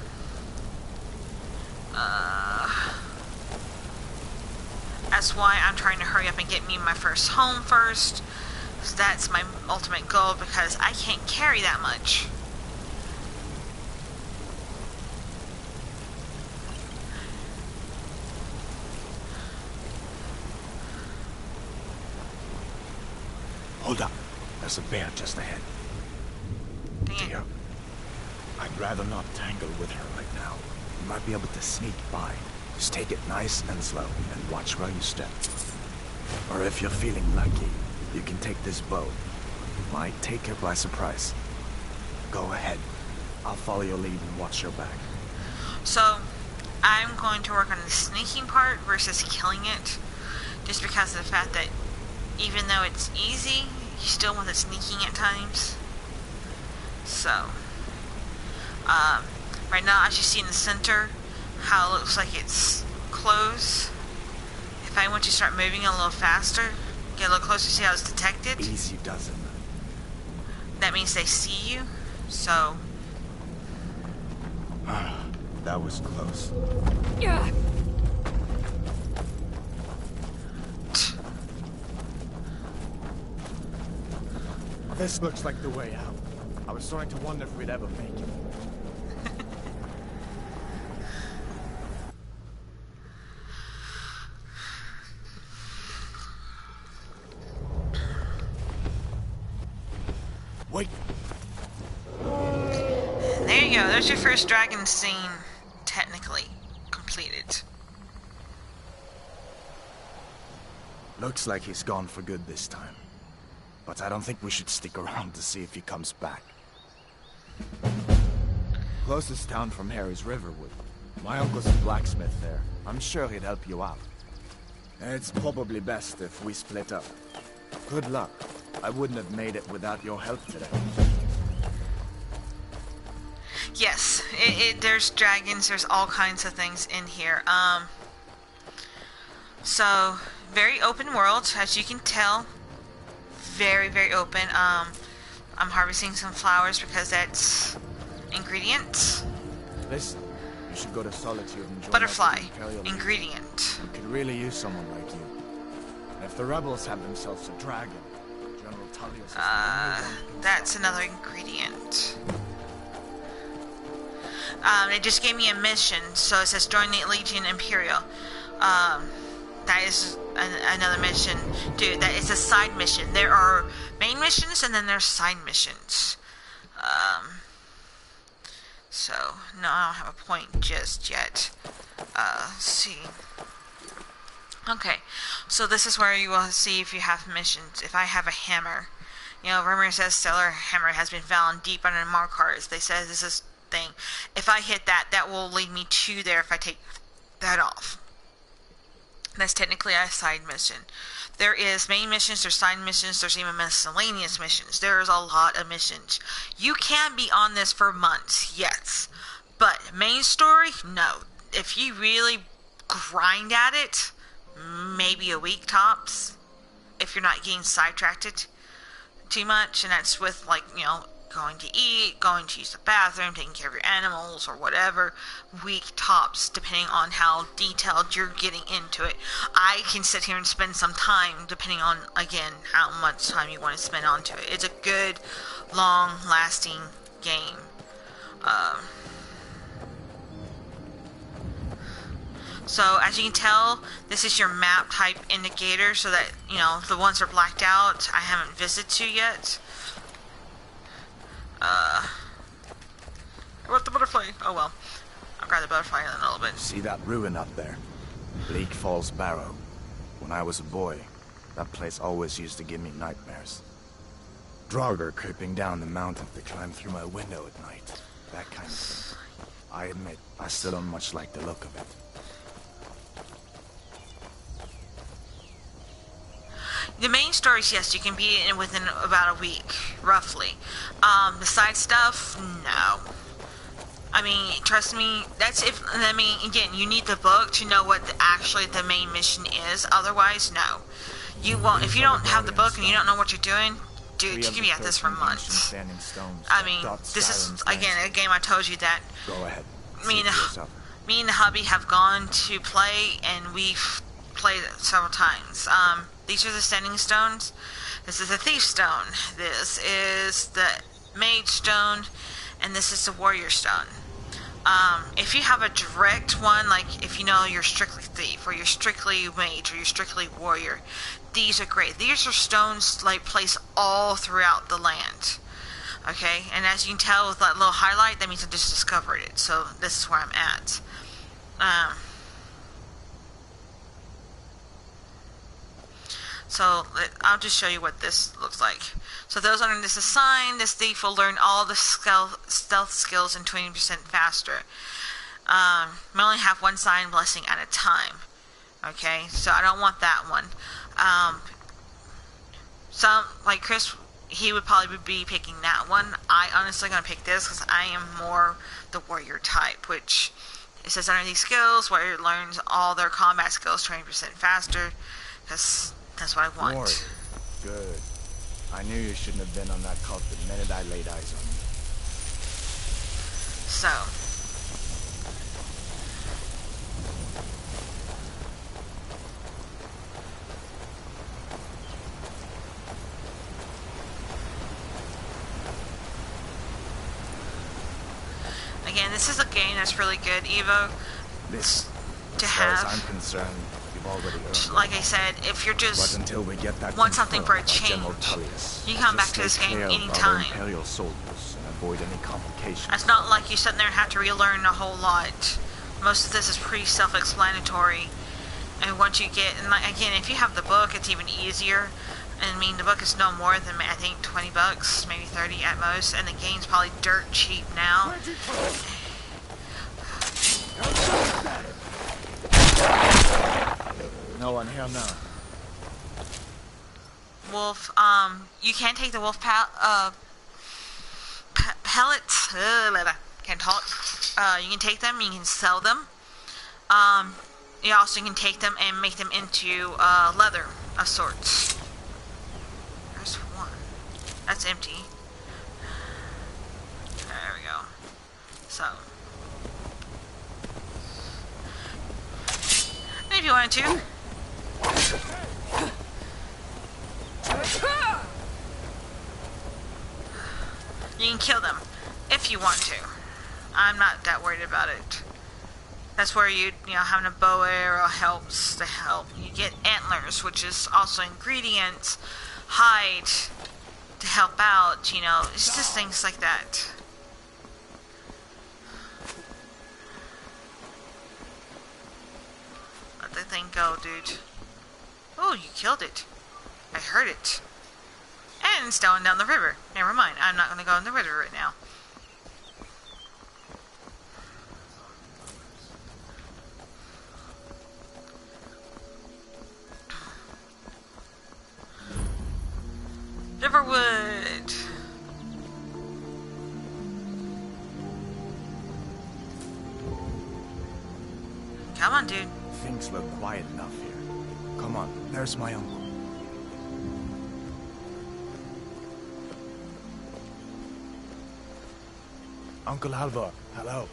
that's why I'm trying to hurry up and get me my first home first. So that's my ultimate goal, because I can't carry that much. Hold up. There's a bear just ahead. Dear, I'd rather not tangle with her right now. You might be able to sneak by. Just take it nice and slow, and watch where you step. Or if you're feeling lucky, you can take this bow. Might take her by surprise. Go ahead. I'll follow your lead and watch your back. So, I'm going to work on the sneaking part versus killing it. Just because of the fact that even though it's easy, you still want the sneaking at times. So, right now, as you see in the center, how it looks like it's closed. If I want you to start moving a little faster, get a little closer, see how it's detected. Easy doesn't. That means they see you, so. That was close. Yeah. This looks like the way out. I was starting to wonder if we'd ever make it. Wait. There you go. There's your first dragon scene, technically completed. Looks like he's gone for good this time. but I don't think we should stick around to see if he comes back. Closest town from here is Riverwood. My uncle's a blacksmith there. I'm sure he'd help you out. It's probably best if we split up. Good luck. I wouldn't have made it without your help today. Yes, there's dragons, there's all kinds of things in here. So, very open world, as you can tell. Very, very open. I'm harvesting some flowers because that's ingredients. Listen, you should go to Solitude and join Butterfly, up with the Imperial ingredient. We could really use someone like you. And if the rebels have themselves a dragon, General Tullius is the only one who can That's stop another ingredient. It just gave me a mission, so it says join the Legion Imperial. That is another mission. Dude, that is a side mission. There are main missions and then there's side missions. So, no, I don't have a point just yet. Let's see. Okay, so this is where you will see if you have missions. If I have a hammer. You know, rumor says stellar hammer has been found deep under Markars. They said this is thing. If I hit that, that will lead me to there if I take that off. That's technically a side mission. There is main missions, there's side missions, there's even miscellaneous missions. There's a lot of missions. You can be on this for months, yes. But main story, no. If you really grind at it, maybe a week tops. If you're not getting sidetracked too much, and that's with, like, you know, going to eat, going to use the bathroom, taking care of your animals, or whatever, week tops, depending on how detailed you're getting into it. I can sit here and spend some time, depending on, again, how much time you want to spend onto it. It's a good, long-lasting game. So, as you can tell, this is your map type indicator, so that, you know, the ones that are blacked out, I haven't visited to yet. What the butterfly? Oh well. I'll grab the butterfly in a little bit. See that ruin up there? Bleak Falls Barrow. When I was a boy, that place always used to give me nightmares. Draugr creeping down the mountain to climb through my window at night. That kind of thing. I admit, I still don't much like the look of it. The main stories, yes, you can beat it within about a week, roughly. The side stuff, no. I mean, trust me, that's if, I mean, again, you need the book to know what actually the main mission is. Otherwise, no. You won't, if you don't have the book and you don't know what you're doing, dude, you can be at this for months. I mean, this is, again, a game I told you that Go ahead. me and the hubby have gone to play, and we've played it several times. These are the standing stones. This is the thief stone. This is the mage stone, and this is the warrior stone. If you have a direct one, like if you know you're strictly thief, or you're strictly mage, or you're strictly warrior, these are great. These are stones like placed all throughout the land. Okay, and as you can tell with that little highlight, that means I just discovered it. So this is where I'm at. So I'll just show you what this looks like. So those under this assign, this thief will learn all the stealth skills and 20% faster. We only have one sign blessing at a time. Okay, so I don't want that one. Some, like Chris, he would probably be picking that one. I honestly gonna pick this because I am more the warrior type, which it says under these skills, warrior learns all their combat skills 20% faster. Because that's what I want. Warrior. Good. I knew you shouldn't have been on that cult the minute I laid eyes on you. So. Again, this is a game that's really good, Evo. This, to as far have. as I'm concerned, you've already earned Like I said, if you're just but until we get that want something for a confirmed by change, General Tullius, you can come back just to this stay game clear of anytime. other Imperial soldiers and avoid any complications. It's not like you sit there and have to relearn a whole lot. Most of this is pretty self-explanatory. And once you get, and like, again, if you have the book, it's even easier. I mean, the book is no more than, I think, 20 bucks, maybe 30 at most, and the game's probably dirt cheap now. No one here now. Wolf, you can take the wolf pellets. Can't talk. You can take them, you can sell them. You also can take them and make them into leather of sorts. There's one. That's empty. There we go. So. And if you wanted to. You can kill them if you want to. I'm not that worried about it. That's where you know, having a bow arrow helps to help. You get antlers, which is also ingredients, hide to help out, you know, it's just things like that. Let the thing go, dude. Oh, you killed it. I heard it. And it's going down the river. Never mind, I'm not going to go in the river right now. Riverwood. Come on, dude. Things look quiet enough here. Come on, there's my uncle. Uncle Halvor, hello.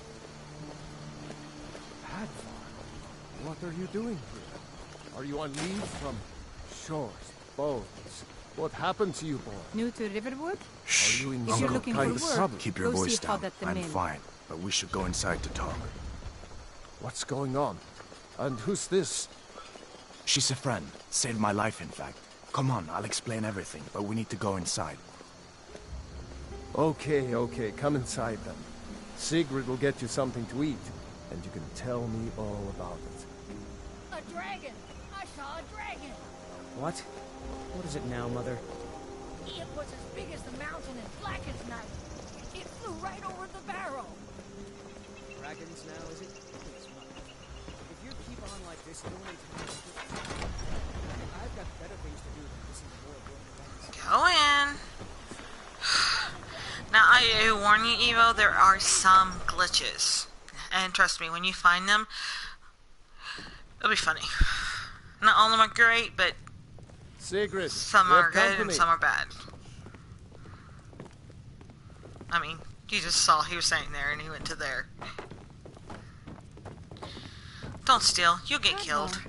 Hadvar, what are you doing here? Are you on leave from shores, boats? What happened to you, boy? New to Riverwood? Are you in If you're some looking kind for of work, trouble? Keep your go voice see how down. that the I'm men. fine, but we should go inside to talk. What's going on? And who's this? She's a friend. Saved my life, in fact. Come on, I'll explain everything, but we need to go inside. Okay, come inside then. Sigrid will get you something to eat, and you can tell me all about it. A dragon! I saw a dragon! What? What is it now, Mother? It was as big as the mountain and black as night. It flew right over the barrel. Dragons now, is it? Please, Mother. If you keep on like this, you'll only time. I've got better things to do than listen to more broken things. Go in. Now, I warn you, Evo, there are some glitches. And trust me, when you find them, it'll be funny. Not all of them are great, but Sigrid, some are good and some are bad. I mean, you just saw he was standing there and he went to there. Don't steal, you'll get killed.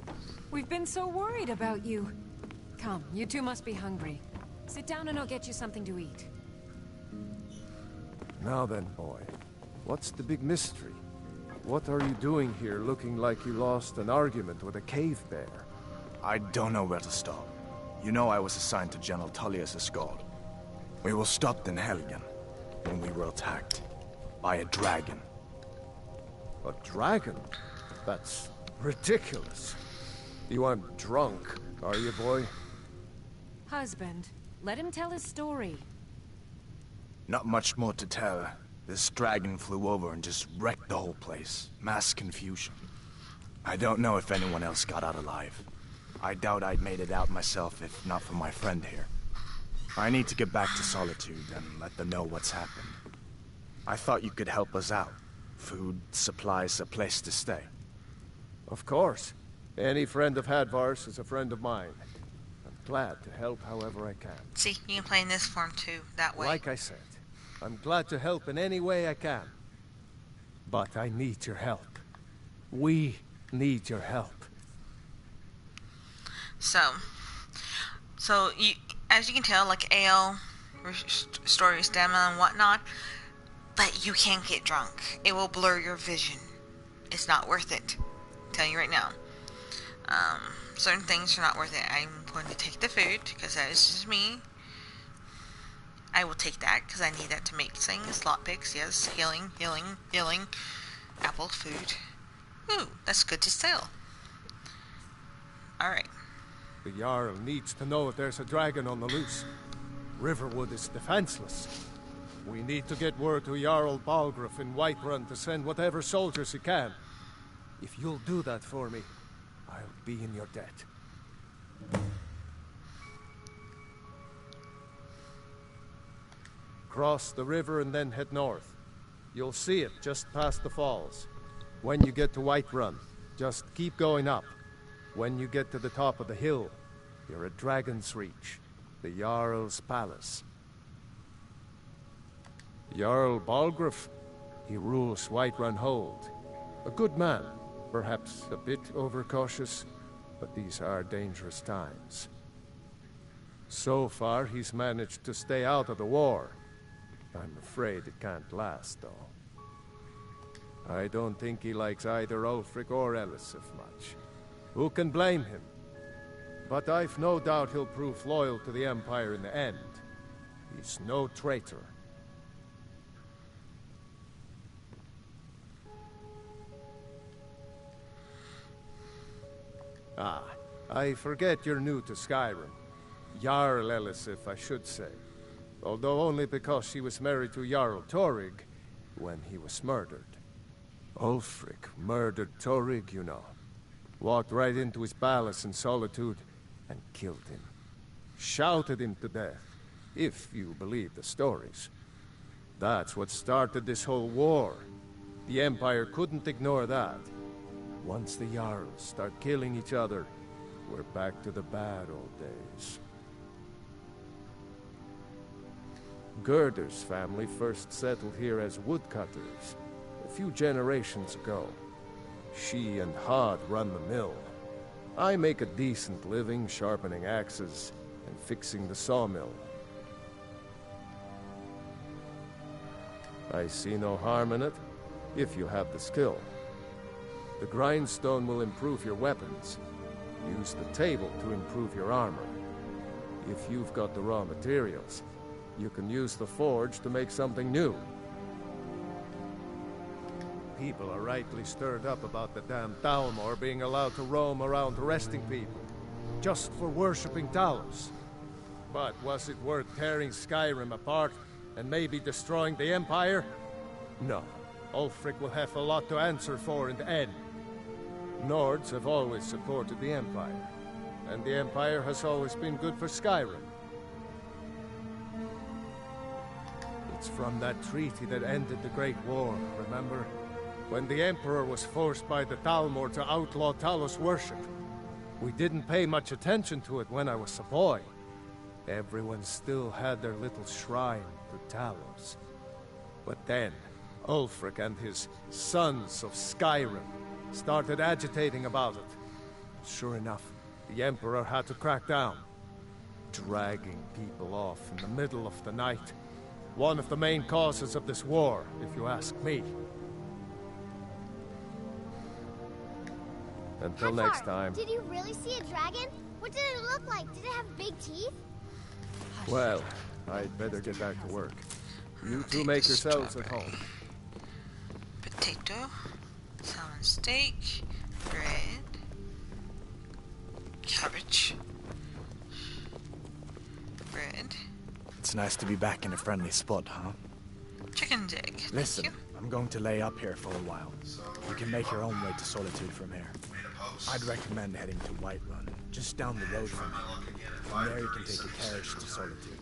We've been so worried about you. Come, you two must be hungry. Sit down and I'll get you something to eat. Now then, boy, what's the big mystery? What are you doing here looking like you lost an argument with a cave bear? I don't know where to start. You know I was assigned to General Tullius' guard. We were stopped in Helgen when we were attacked by a dragon. A dragon? That's ridiculous. You aren't drunk, are you, boy? Husband, let him tell his story. Not much more to tell. This dragon flew over and just wrecked the whole place. Mass confusion. I don't know if anyone else got out alive. I doubt I'd made it out myself if not for my friend here. I need to get back to Solitude and let them know what's happened. I thought you could help us out. Food, supplies, a place to stay. Of course. Any friend of Hadvar's is a friend of mine. I'm glad to help however I can. See, you can play in this form too, that way. Like I said, I'm glad to help in any way I can. But I need your help. We need your help. So you, as you can tell, like ale, restore stamina and whatnot, but you can't get drunk. It will blur your vision. It's not worth it. I'm telling you right now. Certain things are not worth it. I'm going to take the food, because that is just me. I will take that, because I need that to make things. Lockpicks, yes. Healing. Apple, food. Ooh, that's good to sell. Alright. The Jarl needs to know if there's a dragon on the loose. Riverwood is defenseless. We need to get word to Jarl Balgruuf in Whiterun to send whatever soldiers he can. If you'll do that for me, I'll be in your debt. Cross the river and then head north. You'll see it just past the falls. When you get to Whiterun, just keep going up. When you get to the top of the hill, you're at Dragon's Reach, the Jarl's palace. Jarl Balgruuf, he rules Whiterun Hold. A good man, perhaps a bit overcautious, but these are dangerous times. So far, he's managed to stay out of the war. I'm afraid it can't last, though. I don't think he likes either Ulfric or Elisif much. Who can blame him? But I've no doubt he'll prove loyal to the Empire in the end. He's no traitor. Ah, I forget you're new to Skyrim. Jarl Elisif, I should say. Although only because she was married to Jarl Torygg when he was murdered. Ulfric murdered Torygg, you know. Walked right into his palace in Solitude and killed him. Shouted him to death, if you believe the stories. That's what started this whole war. The Empire couldn't ignore that. Once the Jarls start killing each other, we're back to the bad old days. Gerder's family first settled here as woodcutters a few generations ago. She and Hod run the mill. I make a decent living sharpening axes and fixing the sawmill. I see no harm in it, if you have the skill. The grindstone will improve your weapons. Use the table to improve your armor. If you've got the raw materials, you can use the forge to make something new. People are rightly stirred up about the damn Thalmor being allowed to roam around arresting people, just for worshipping Talos. But was it worth tearing Skyrim apart and maybe destroying the Empire? No. Ulfric will have a lot to answer for in the end. Nords have always supported the Empire, and the Empire has always been good for Skyrim. It's from that treaty that ended the Great War, remember? When the Emperor was forced by the Thalmor to outlaw Talos worship. We didn't pay much attention to it when I was a boy. Everyone still had their little shrine to Talos. But then, Ulfric and his sons of Skyrim started agitating about it. Sure enough, the Emperor had to crack down. Dragging people off in the middle of the night. One of the main causes of this war, if you ask me. Until next time. Did you really see a dragon? What did it look like? Did it have big teeth? Well, I'd better get back to work. You two make yourselves at home. Potato, salmon steak, bread, cabbage, bread. It's nice to be back in a friendly spot, huh? Chicken's egg. Listen, I'm going to lay up here for a while. You can make your own way to Solitude from here. I'd recommend heading to Whiterun, just down the road from here. From there you can take a carriage to Solitude.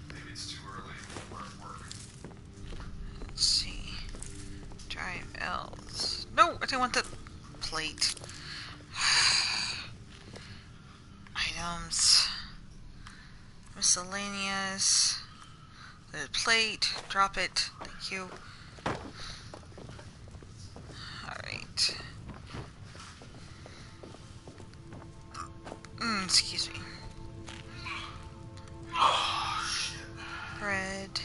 Maybe it's too early. We're at work. Let's see. Drive L's. No, I didn't want the plate. Items. Miscellaneous. The plate. Drop it. Thank you. Alright. Excuse me. Oh, shit. Bread.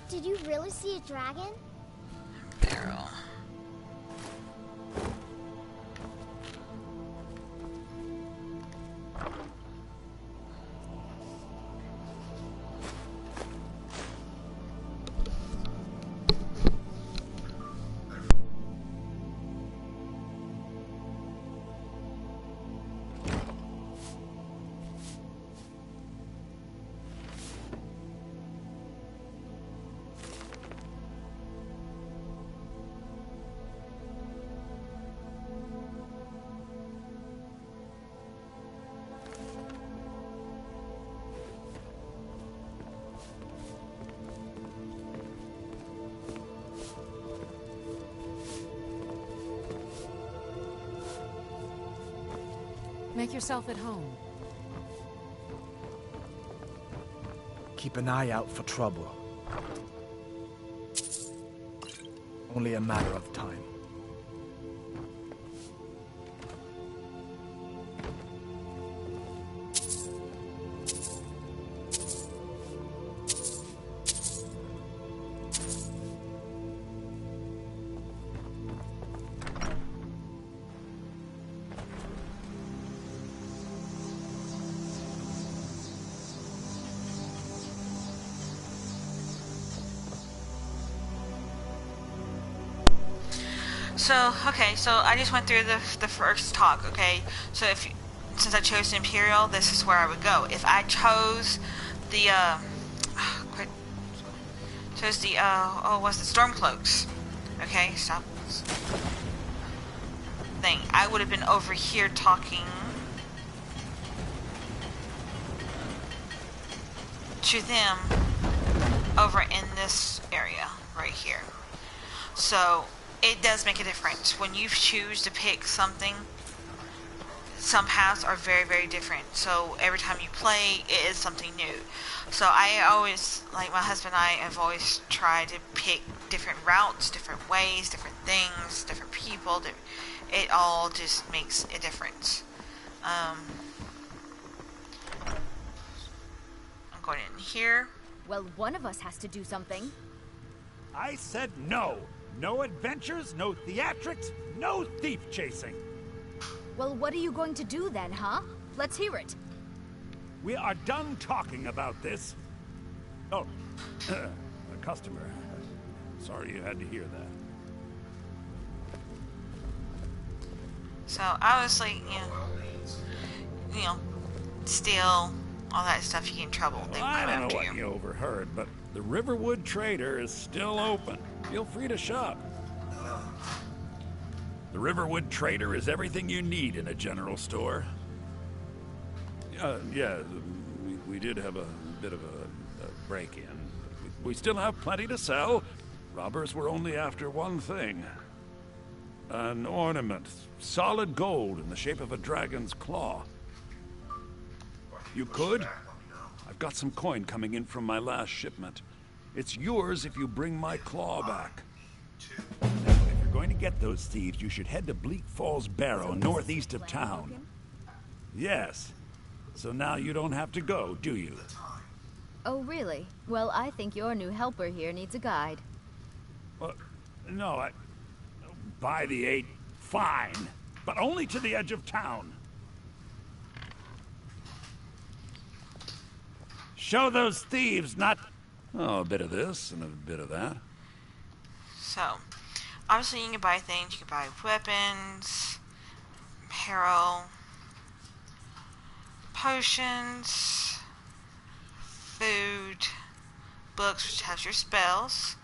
Did you really see a dragon? Barrel. Make yourself at home. Keep an eye out for trouble. Only a matter of time. So, okay, so I just went through the first talk, okay? So since I chose the Imperial, this is where I would go. If I chose the, what's the Stormcloaks? Okay, stop. Thing. I would have been over here talking to them over in this area right here. So it does make a difference when you choose to pick something. Some paths are very, very different. So every time you play, it is something new. So I always, like my husband and I have always tried to pick different routes, different ways, different things, different people. It all just makes a difference. I'm going in here. Well, one of us has to do something. I said no. No adventures, no theatrics, no thief chasing. Well, what are you going to do then, huh? Let's hear it. We are done talking about this. Oh, a customer. Sorry you had to hear that. So obviously, you know, steal, all that stuff, you get in trouble. They Well, I come don't after know what you overheard, but the Riverwood Trader is still open. Feel free to shop. The Riverwood Trader is everything you need in a general store. Yeah, we did have a bit of a break-in. We still have plenty to sell. Robbers were only after one thing. An ornament, solid gold in the shape of a dragon's claw. You could? I've got some coin coming in from my last shipment. It's yours if you bring my claw back. Now, if you're going to get those thieves, you should head to Bleak Falls Barrow, northeast of town. Yes. So now you don't have to go, do you? Oh, really? Well, I think your new helper here needs a guide. No, by the 8, fine. But only to the edge of town. Show those thieves not... Oh, a bit of this and a bit of that. So, obviously you can buy things. You can buy weapons, apparel, potions, food, books, which has your spells.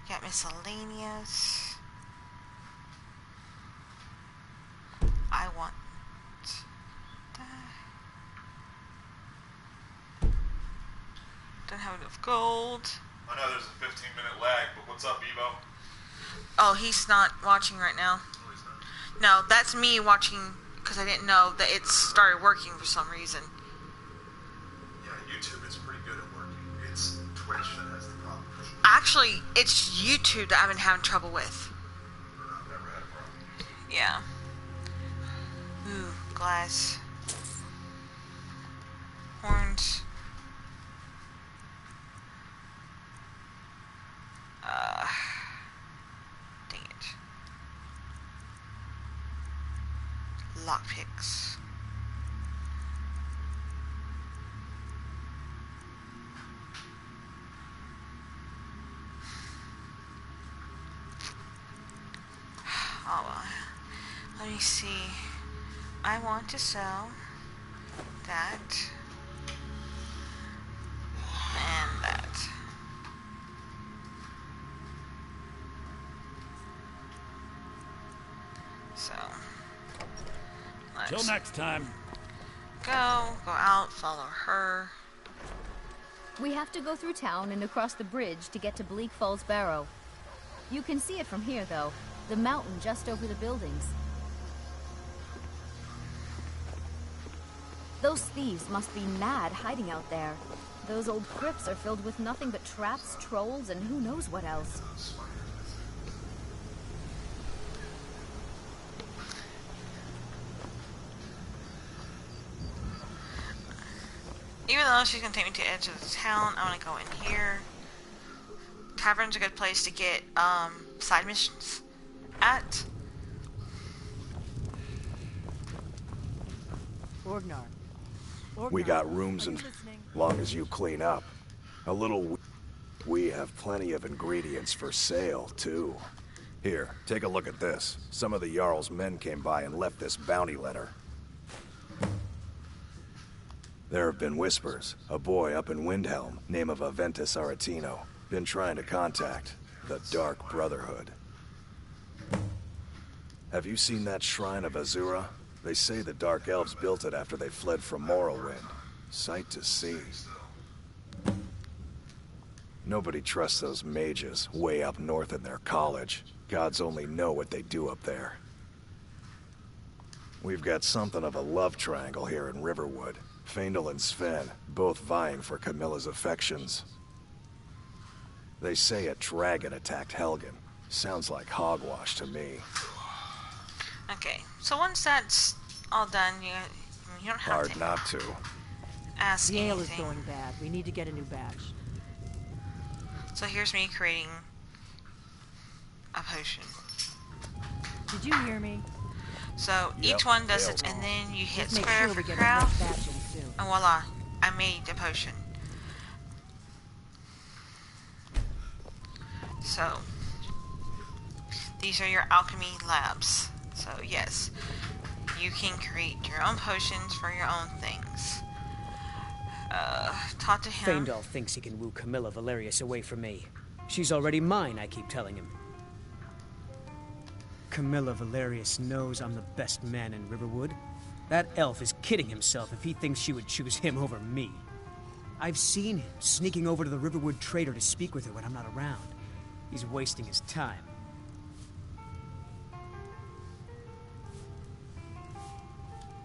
Got miscellaneous. I want that. Don't have enough gold. I know there's a 15-minute lag, but what's up, Evo? Oh, he's not watching right now. Oh, he's not? No, that's me watching because I didn't know that it started working for some reason. Yeah, YouTube is pretty good at working. It's Twitch that has the problem. Actually, it's YouTube that I've been having trouble with. I've never had a problem. Yeah. Ooh, glass. Horns. Dang it. Lockpicks. Oh, well. Let me see. I want to sell that and that. So, Till next time. Go out, follow her. We have to go through town and across the bridge to get to Bleak Falls Barrow. You can see it from here, though. The mountain just over the buildings. Those thieves must be mad hiding out there. Those old crypts are filled with nothing but traps, trolls, and who knows what else. Even though she's gonna take me to the edge of the town, I wanna go in here. Tavern's a good place to get side missions at. Orgnar. We got rooms and long as you clean up. A little. We have plenty of ingredients for sale, too. Here, take a look at this. Some of the Jarl's men came by and left this bounty letter. There have been whispers. A boy up in Windhelm, name of Aventus Aretino, been trying to contact the Dark Brotherhood. Have you seen that shrine of Azura? They say the Dark Elves built it after they fled from Morrowind. Sight to see. Nobody trusts those mages way up north in their college. Gods only know what they do up there. We've got something of a love triangle here in Riverwood. Faendal and Sven, both vying for Camilla's affections. They say a dragon attacked Helgen. Sounds like hogwash to me. Okay, so once that's all done, you don't have Hard to not to. ask The ale is anything. going bad. We need to get a new batch. So here's me creating a potion. Did you hear me? So each one does it, and then you hit Just make square sure for we get a craft, fresh batch in soon. and voila, I made a potion. So these are your alchemy labs. So yes, you can create your own potions for your own things. Talk to him. Faendal thinks he can woo Camilla Valerius away from me. She's already mine, I keep telling him. Camilla Valerius knows I'm the best man in Riverwood. That elf is kidding himself if he thinks she would choose him over me. I've seen him sneaking over to the Riverwood trader to speak with her when I'm not around. He's wasting his time.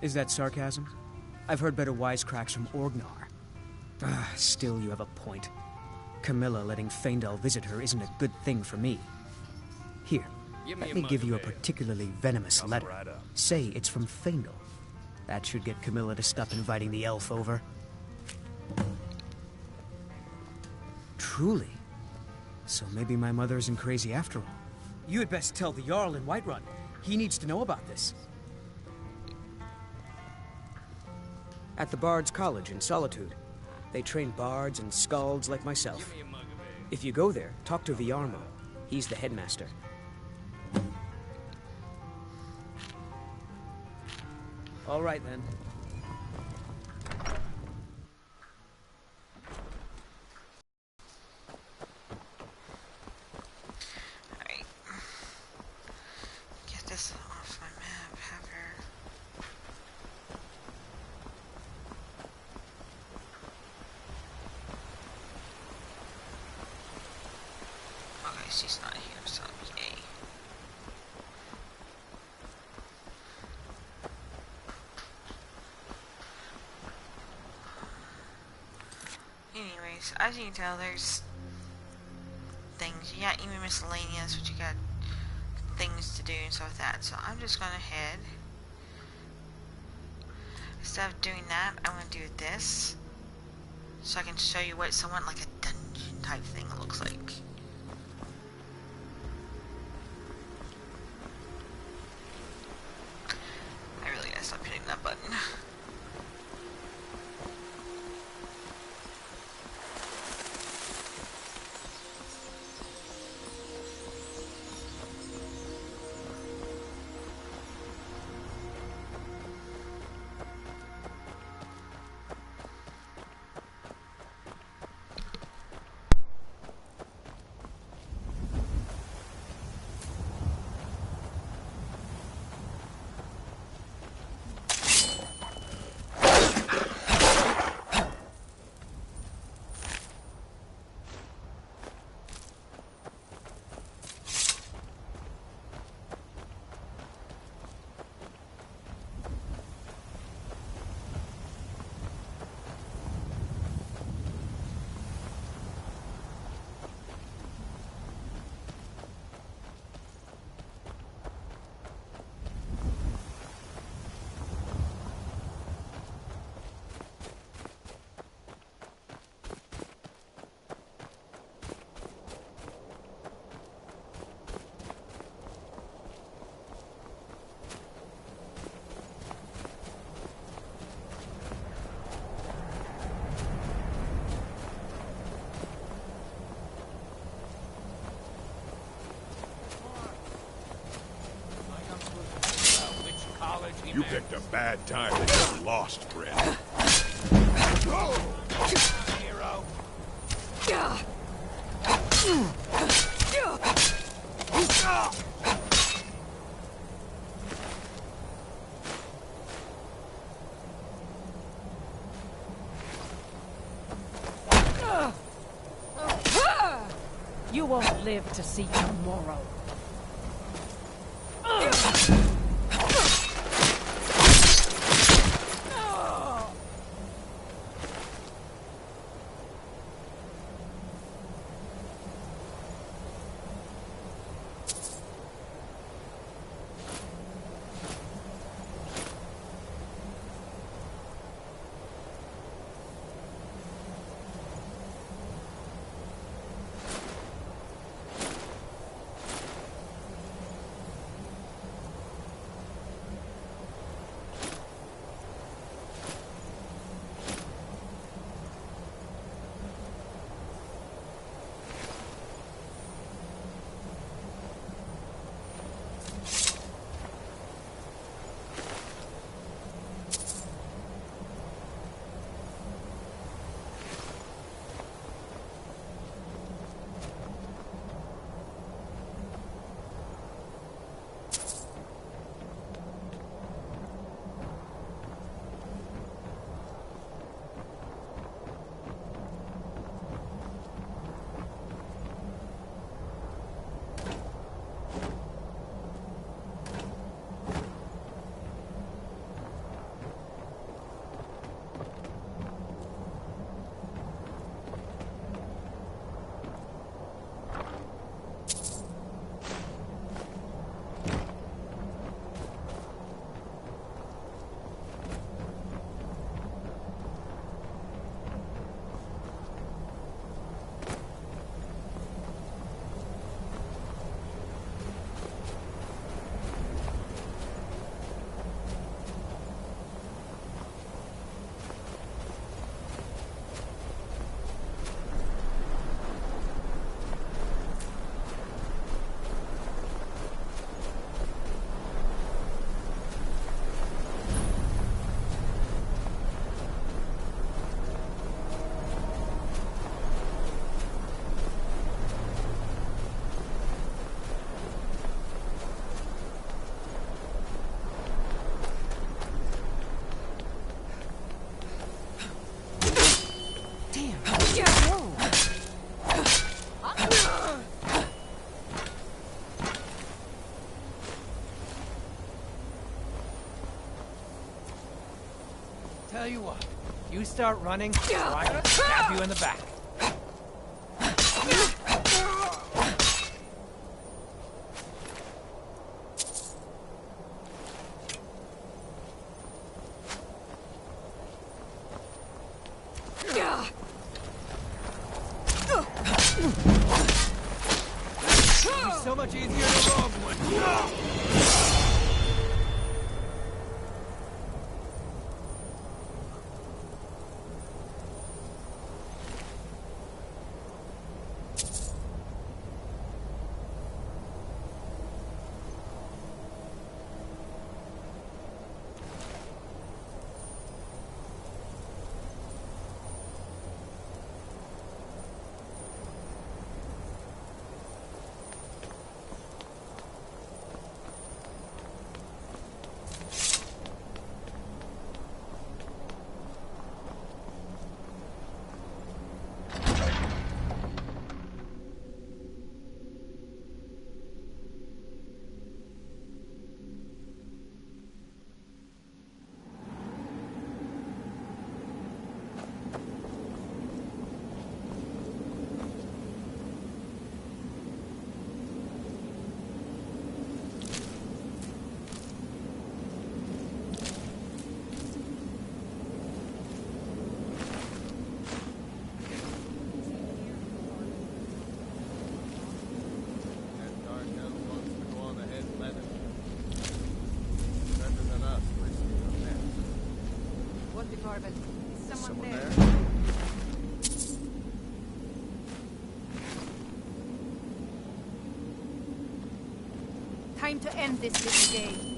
Is that sarcasm? I've heard better wisecracks from Orgnar. Still, you have a point. Camilla letting Faendal visit her isn't a good thing for me. Here, let me give you a particularly venomous letter. Say it's from Faendal. That should get Camilla to stop inviting the elf over. Truly? So maybe my mother isn't crazy after all. You had best tell the Jarl in Whiterun. He needs to know about this. At the Bard's College in Solitude. They train bards and skalds like myself. If you go there, talk to Viarmo. He's the headmaster. All right, then. Alright. Get this off my map, have her. Okay, she's not here, so yay. Anyways, as you can tell, there's things. You got even miscellaneous, but you got things to do and stuff like that. So I'm just gonna head. Instead of doing that, I'm gonna do this, so I can show you what someone like a dungeon type thing looks like. I really gotta stop hitting that button. You picked a bad time to get lost, Brett. Hero. You won't live to see tomorrow. Tell you what, you start running, or I can stab you in the back. It's so much easier to rob one. Is someone there? Time to end this little game.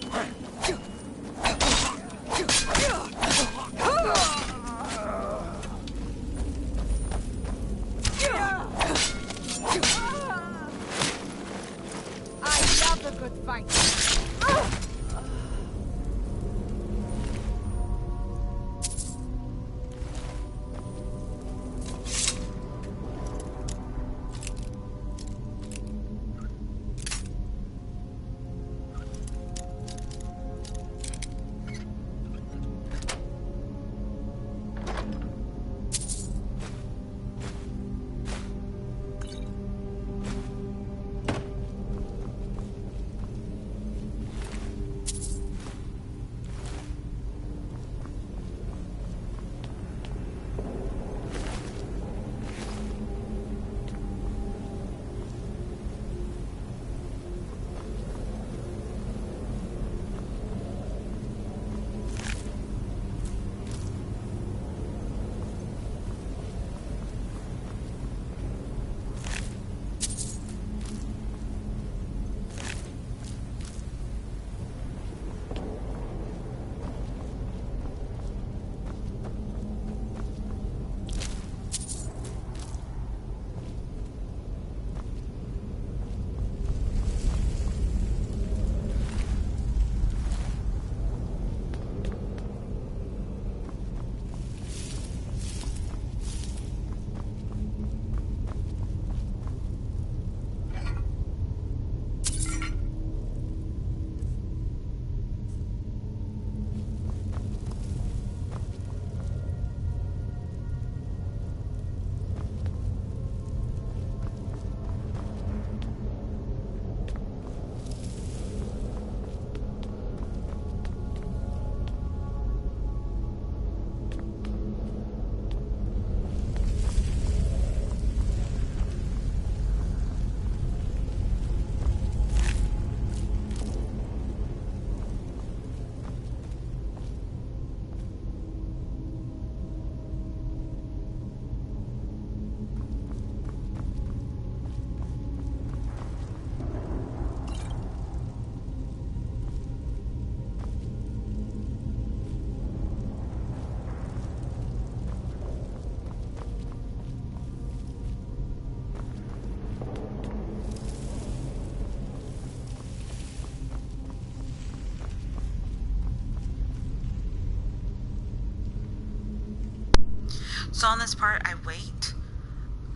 So on this part, I wait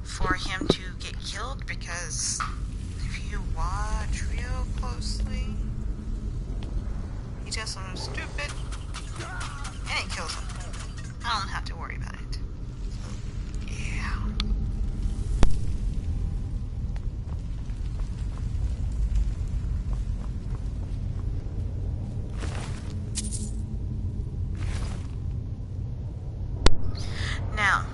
for him to get killed because if you watch real closely, he does something stupid and it kills him. I don't have to worry about it. Yeah. Now,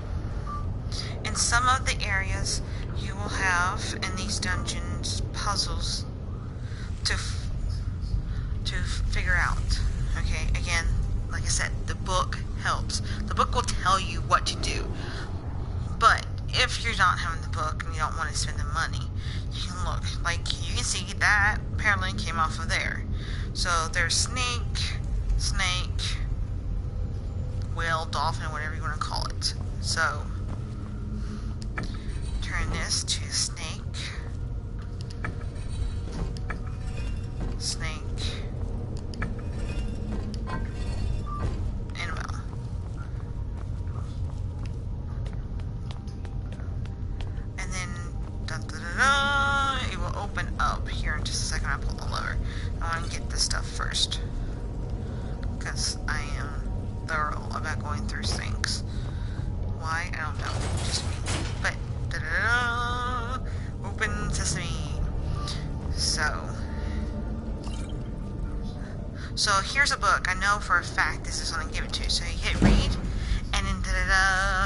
in some of the areas, you will have in these dungeons puzzles to figure out. Okay, again, like I said, the book helps. The book will tell you what to do. But if you're not having the book and you don't want to spend the money, you can look. Like, you can see that paralink came off of there. So there's snake, whale, dolphin, whatever you want to call it. So turn this to snake, and whale. And then it will open up here in just a second. I'll pull the lever. I want to get this stuff first because I am thorough about going through things. Why? I don't know. Just me. But open sesame. So here's a book. I know for a fact this is going to give it to you. So you hit read, and then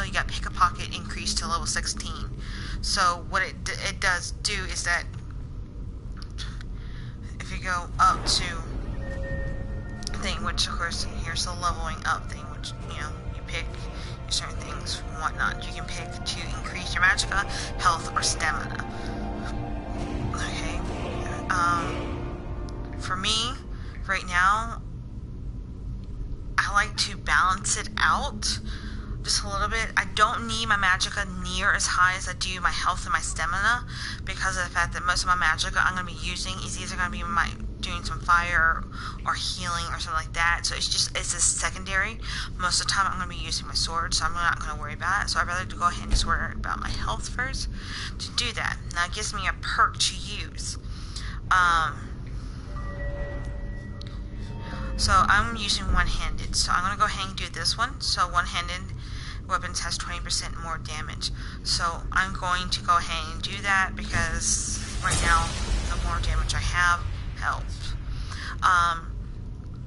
you got pick a pocket increased to level 16. So what it does do is that if you go up to thing, which of course here's the leveling up thing, which you pick certain things and whatnot. You can pick to increase your magicka, health, or stamina. Okay. For me, right now, I like to balance it out just a little bit. I don't need my magicka near as high as I do my health and my stamina because of the fact that most of my magicka I'm going to be using is either going to be doing some fire or healing or something like that. So it's a secondary. Most of the time I'm going to be using my sword, so I'm not going to worry about it. So I'd rather go ahead and just worry about my health first to do that. Now it gives me a perk to use. So I'm using one-handed. So I'm going to go ahead and do this one. So one-handed weapons has 20% more damage. So I'm going to go ahead and do that because right now the more damage I have helps.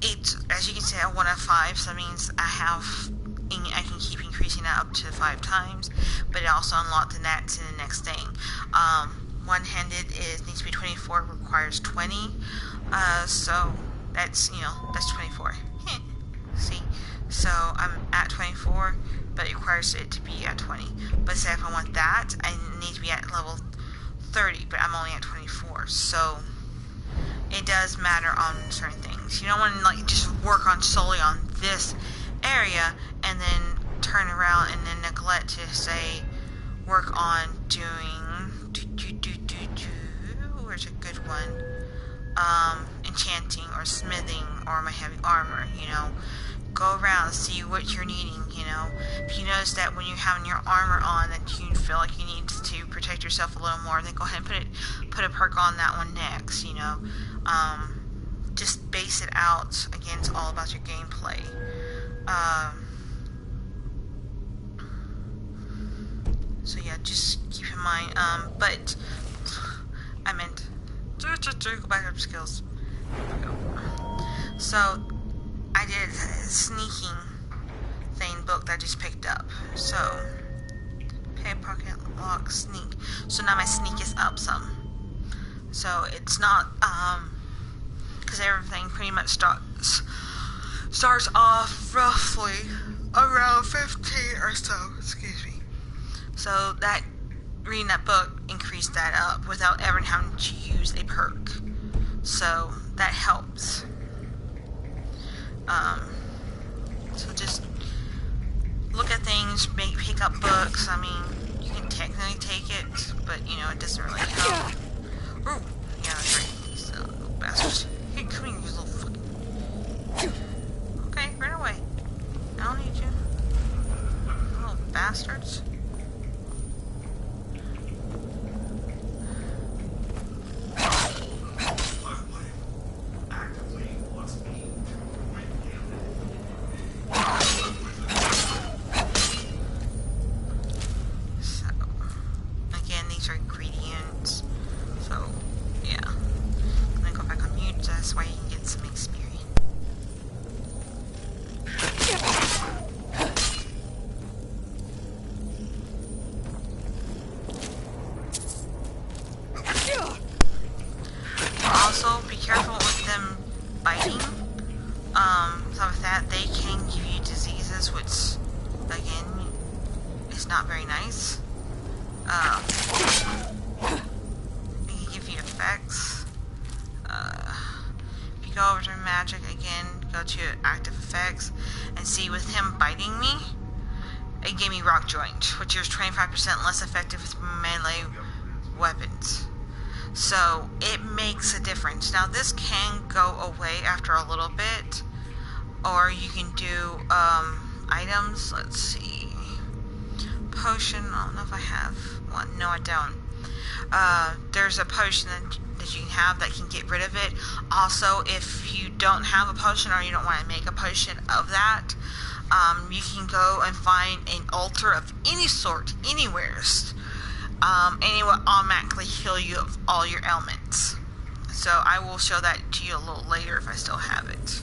It's, as you can see, a 1 out of 5, so that means I can keep increasing that up to 5 times, but it also unlocks the nats in the next thing. One-handed needs to be 24, requires 20, so that's 24. See, so I'm at 24, but it requires it to be at 20. But say if I want that, I need to be at level 30, but I'm only at 24, so it does matter on certain things. You don't want to just work on solely on this area and then turn around and then neglect to say work on doing where's a good one? Enchanting or smithing or my heavy armor, Go around, see what you're needing, If you notice that when you're having your armor on that you feel like you need to protect yourself a little more, then go ahead and put a perk on that one next, Just base it out. Again, it's all about your gameplay. So yeah, just keep in mind, but I meant go back up skills. There we go. So I did a sneaking thing book that I just picked up. So pay pocket lock sneak. So now my sneak is up some. So it's not because everything pretty much starts off roughly around 15 or so. Excuse me. So that reading that book increased that up without ever having to use a perk. So that helps. So just look at things, pick up books. I mean, you can technically take it, but it doesn't really help. Ooh, yeah, that's right. These little bastards. Hey, come here, you little fucking. Okay, run away. I don't need you. Little bastard. bastards. Also, be careful with them biting. So with that, they can give you diseases, which, again, is not very nice. They can give you effects. If you go over to magic again, go to active effects, and see with him biting me, it gave me rock joint, which is 25% less effective with melee weapons. So it makes a difference. Now this can go away after a little bit, or you can do items. Let's see, potion. I don't know if I have one. No, I don't. There's a potion that you can have that can get rid of it. Also, if you don't have a potion or you don't want to make a potion of that, you can go and find an altar of any sort, anywheres. And it will automatically heal you of all your ailments. So I will show that to you a little later if I still have it.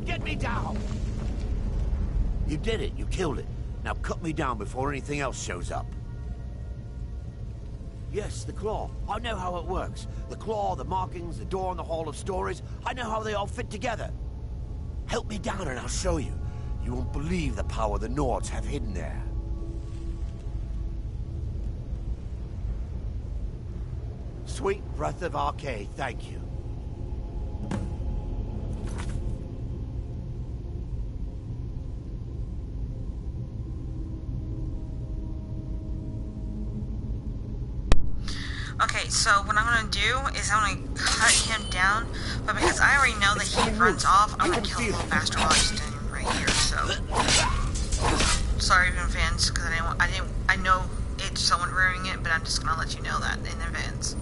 Get me down! You did it. You killed it. Now cut me down before anything else shows up. Yes, the claw. I know how it works. The claw, the markings, the door in the Hall of Stories. I know how they all fit together. Help me down and I'll show you. You won't believe the power the Nords have hidden there. Sweet breath of Arcade, thank you. Okay, so what I'm going to do is I'm going to cut him down, but because I already know that he runs off, I'm going to kill the little bastard while he's standing right here, so... Sorry, fans, because I know it's someone ruining it, but I'm just going to let you know that in advance.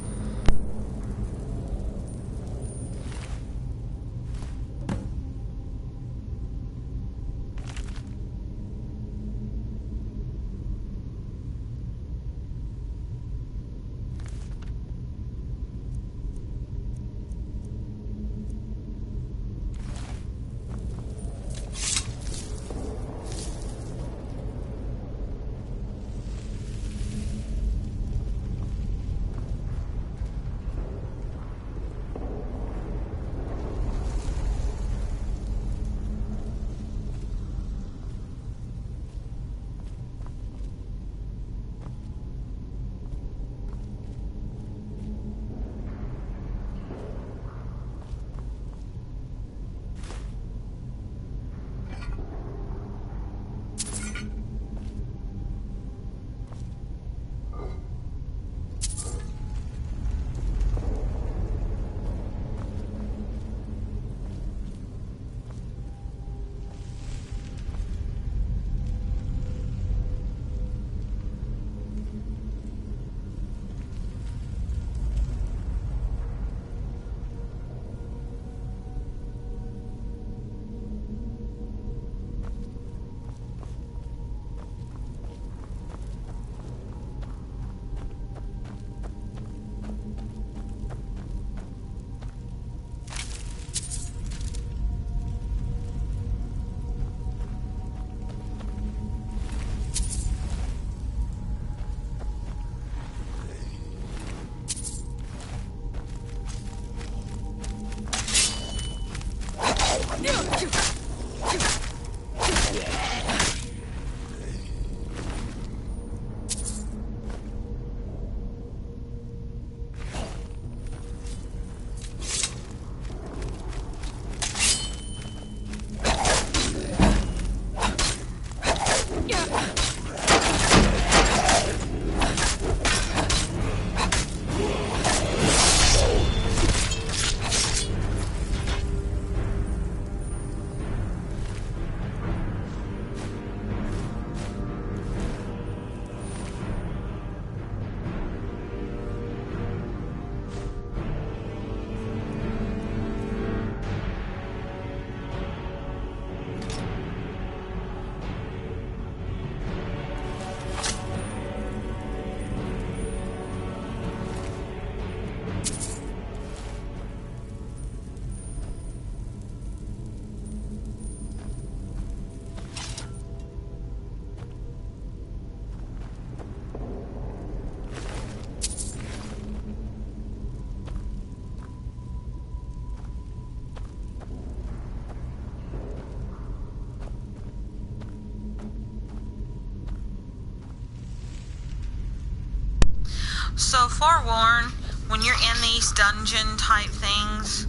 So forewarn, when you're in these dungeon type things,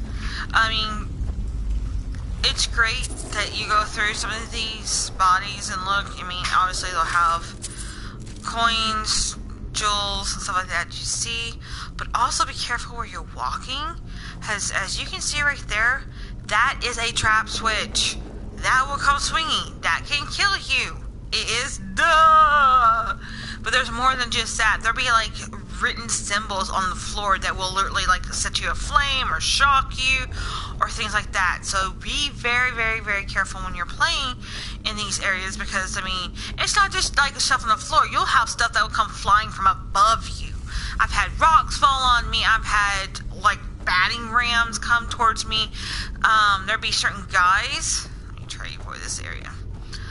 I mean, it's great that you go through some of these bodies and look. I mean, obviously they'll have coins, jewels, and stuff like that you see, but also be careful where you're walking, as you can see right there, that is a trap switch. That will come swinging. That can kill you. It is duh. But there's more than just that. There'll be like written symbols on the floor that will literally like set you aflame or shock you or things like that. So be very, very, very careful when you're playing in these areas, because I mean, it's not just like stuff on the floor. You'll have stuff that will come flying from above you. I've had rocks fall on me. I've had like batting rams come towards me. There'll be certain guys. Let me try to avoid this area.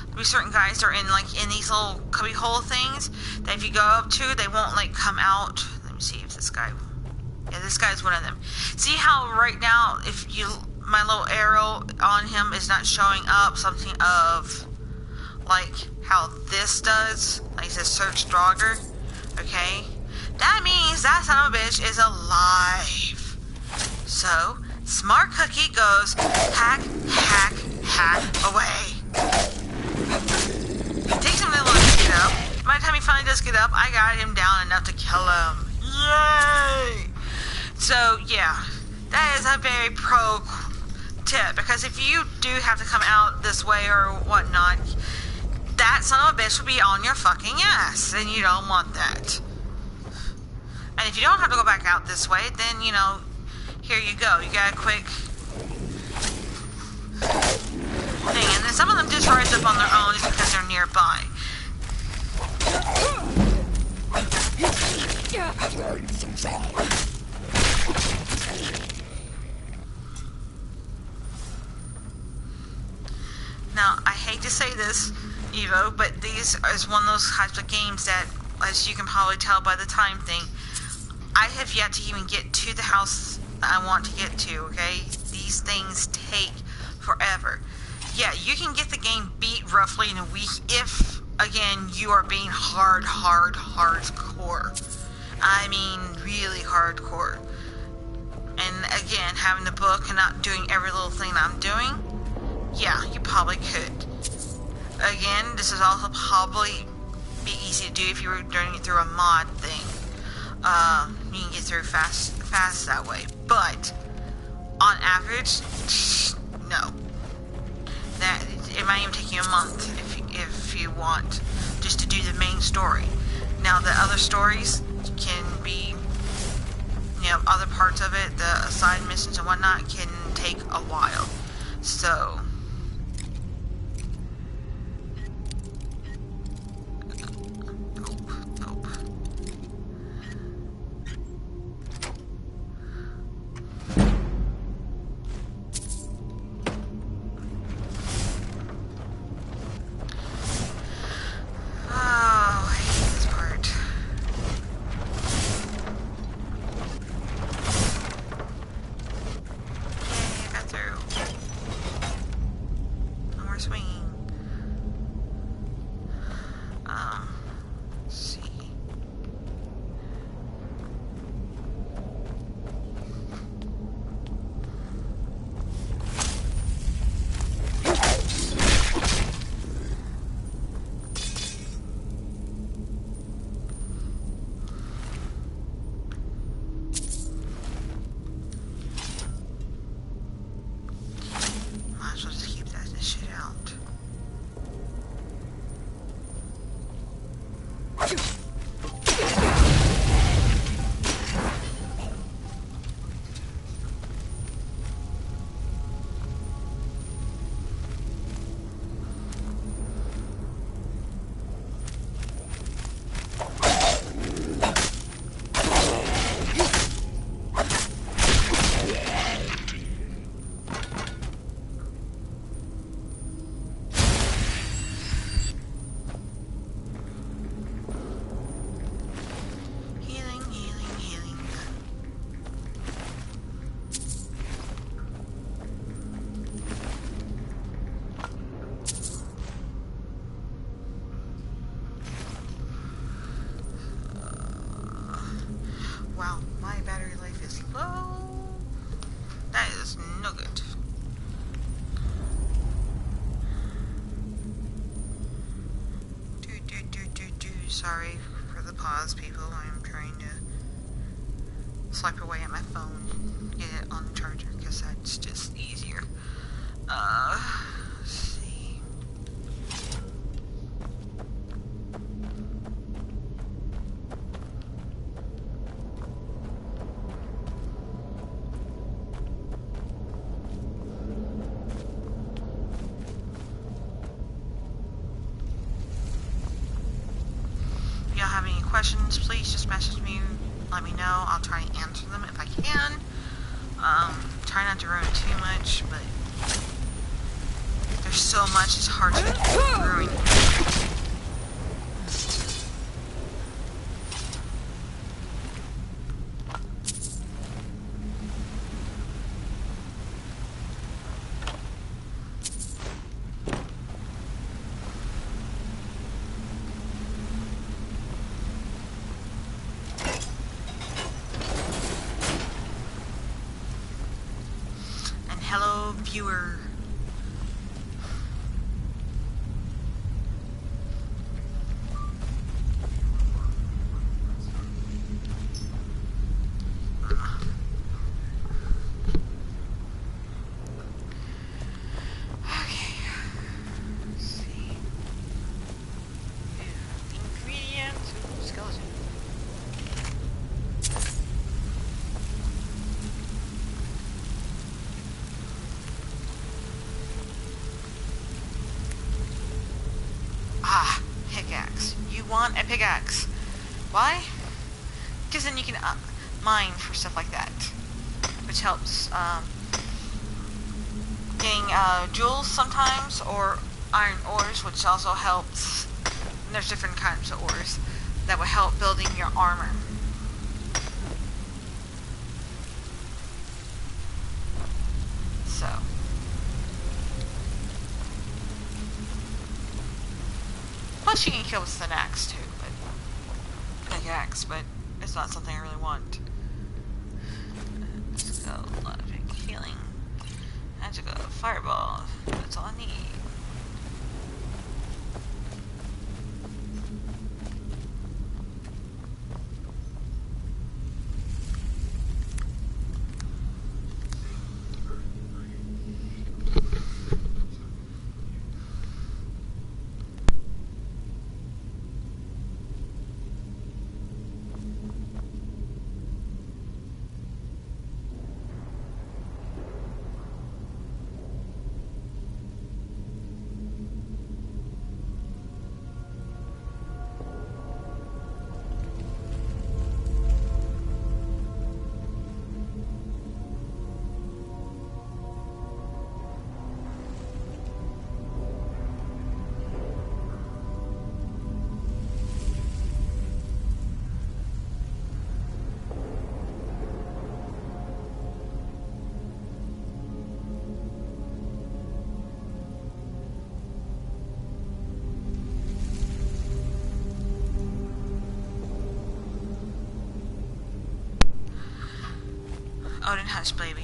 There'll be certain guys that are in these little cubby hole things that if you go up to, they won't like come out. Let me see if this guy. Yeah, this guy's one of them. See how right now, if you, my little arrow on him is not showing up something of like how this does. Like it says search Draugr. Okay, that means that son of a bitch is alive. So Smart Cookie goes hack, hack, hack away. It takes him a little to get up. By the time he finally does get up, I got him down enough to kill him. Yay! So yeah, that is a very pro tip, because if you do have to come out this way or whatnot, that son of a bitch will be on your fucking ass, and you don't want that. And if you don't have to go back out this way, then, you know, here you go. You got a quick thing. And then some of them just rise up on their own just because they're nearby. Now, I hate to say this, Evo, but these is one of those types of games that, as you can probably tell by the time thing, I have yet to even get to the house I want to get to, okay? These things take forever. Yeah, you can get the game beat roughly in a week if, again, you are being hardcore. I mean, really hardcore. And again, having the book and not doing every little thing that I'm doing, yeah, you probably could. Again, this is also probably be easy to do if you were doing it through a mod thing. You can get through fast that way. But on average, no. That it might even take you a month if you want just to do the main story. Now the other stories can be, you know, other parts of it, the side missions and whatnot can take a while. So. wow, my battery life is low. That is no good. Sorry for the pause, people. I'm trying to swipe away at my phone, get it on the charger, because that's just easier. Let's see. If y'all have any questions, please just message me, let me know. I'll try and answer them if I can. Try not to ruin too much, but there's so much, it's hard to ruin. Hello, viewer. Okay. Let's see. Ingredients. Ooh, skeleton. Ah, pickaxe. You want a pickaxe. Why? Because then you can mine for stuff like that. Which helps getting jewels sometimes, or iron ores, which also helps. And there's different kinds of ores that will help building your armor. So. Plus you can kill with an axe too, but pickaxe, but it's not something I really want. Let's go logic, healing, magical, fireball. That's all I need. Odin Hush, baby.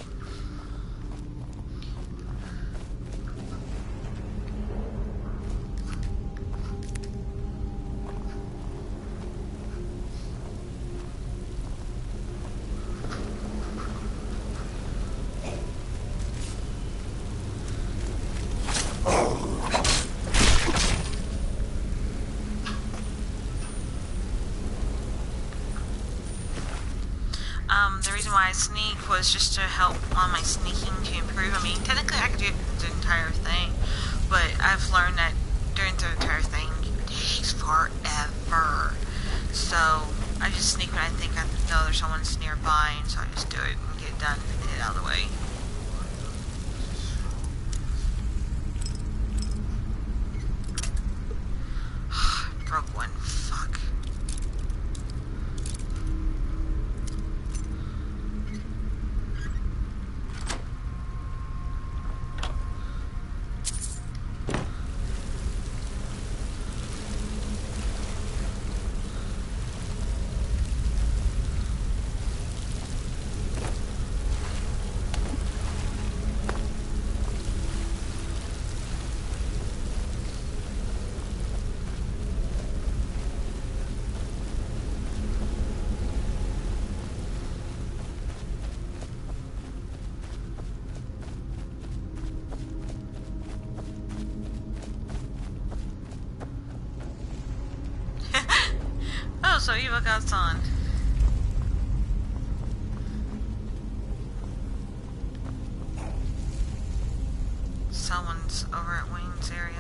The reason why I sneak was just to help on my sneaking to improve. I mean, technically I could do the entire thing, but I've learned that doing the entire thing takes forever. So I just sneak when I think I know there's someone nearby, and so I just do it and get it done and get it out of the way. Broke one. Fuck. Also, Eva got on. Someone's over at Wayne's area.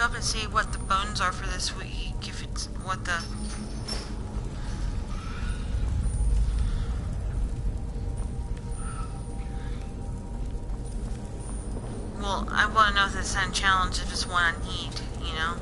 Up and see what the bones are for this week. If it's what the well, I want to know if it's a challenge, if it's one I need, you know.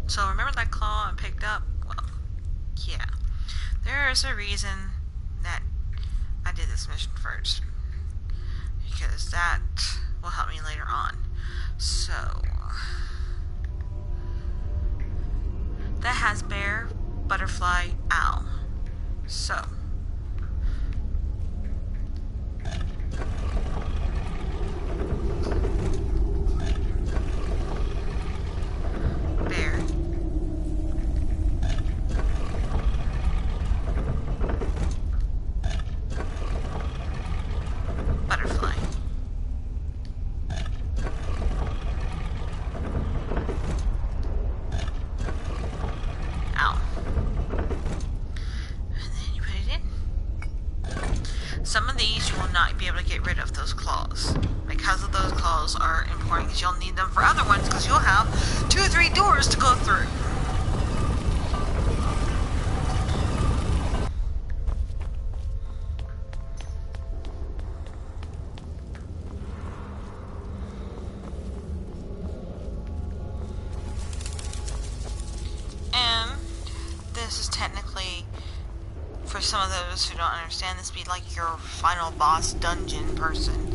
So remember that claw I picked up? Well, yeah. There's a reason that I did this mission first. Because that will help me later on. So that has bear, butterfly, owl. So bear, butterfly, owl. And then you put it in. Some of these you will not be able to get rid of those claws. Because of those claws are important because you'll need them for other ones because you'll have 2 or 3 doors to go through. And this is technically, for some of those who don't understand, this be like your final boss dungeon person.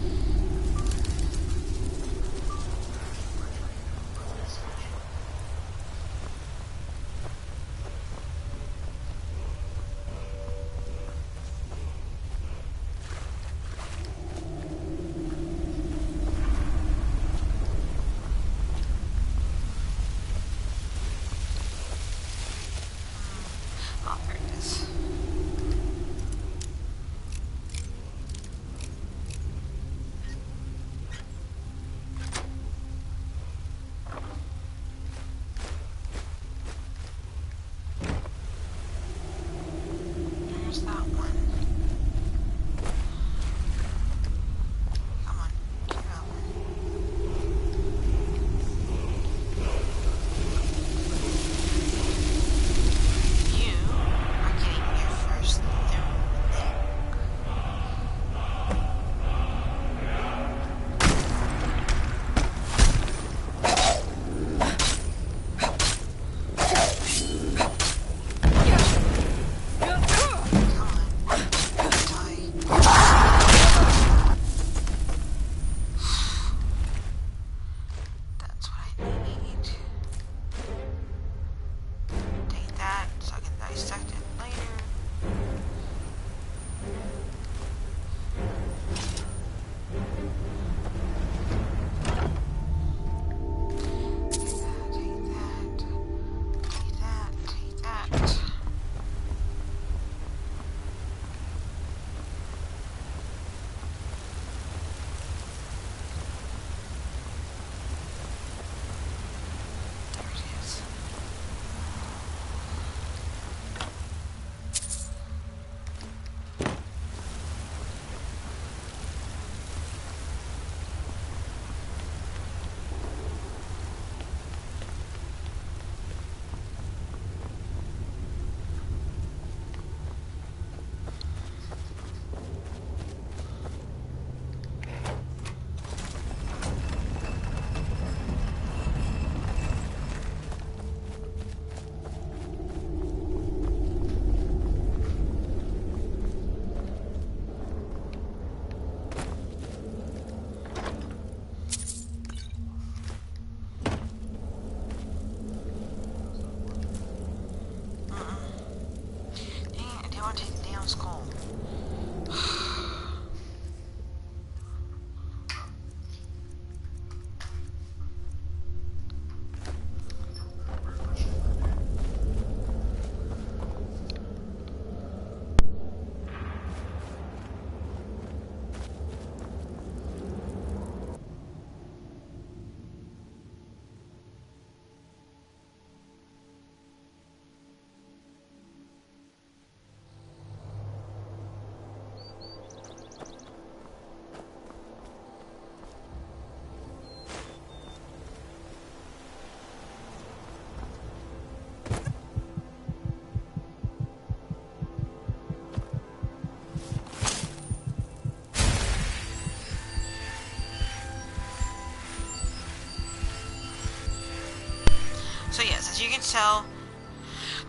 So yes, as you can tell,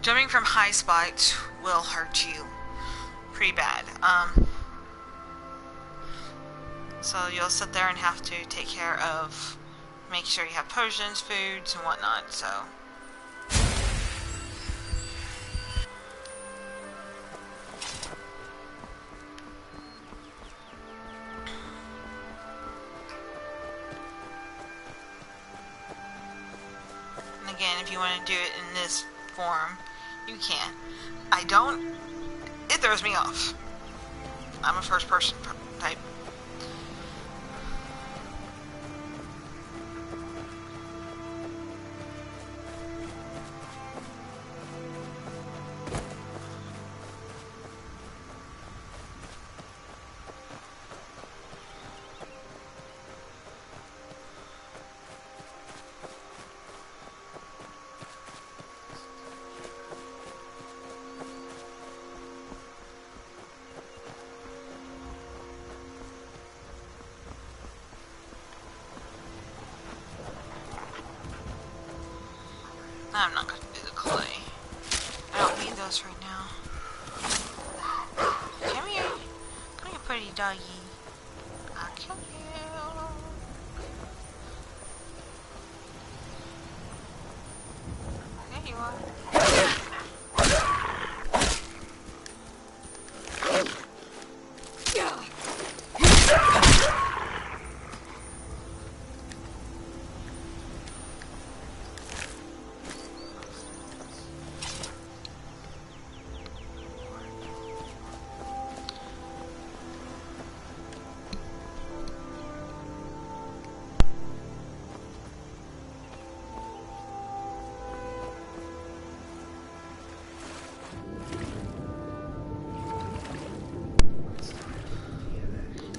jumping from high spots will hurt you pretty bad. So you'll sit there and have to take care of, make sure you have potions, foods, and whatnot. So. And again, if you want to do it in this form, you can. I don't. It throws me off. I'm a first person type. I'm not going to do the clay. I don't need those right now. Come here. Come here, pretty doggy. I'll kill you. There you are.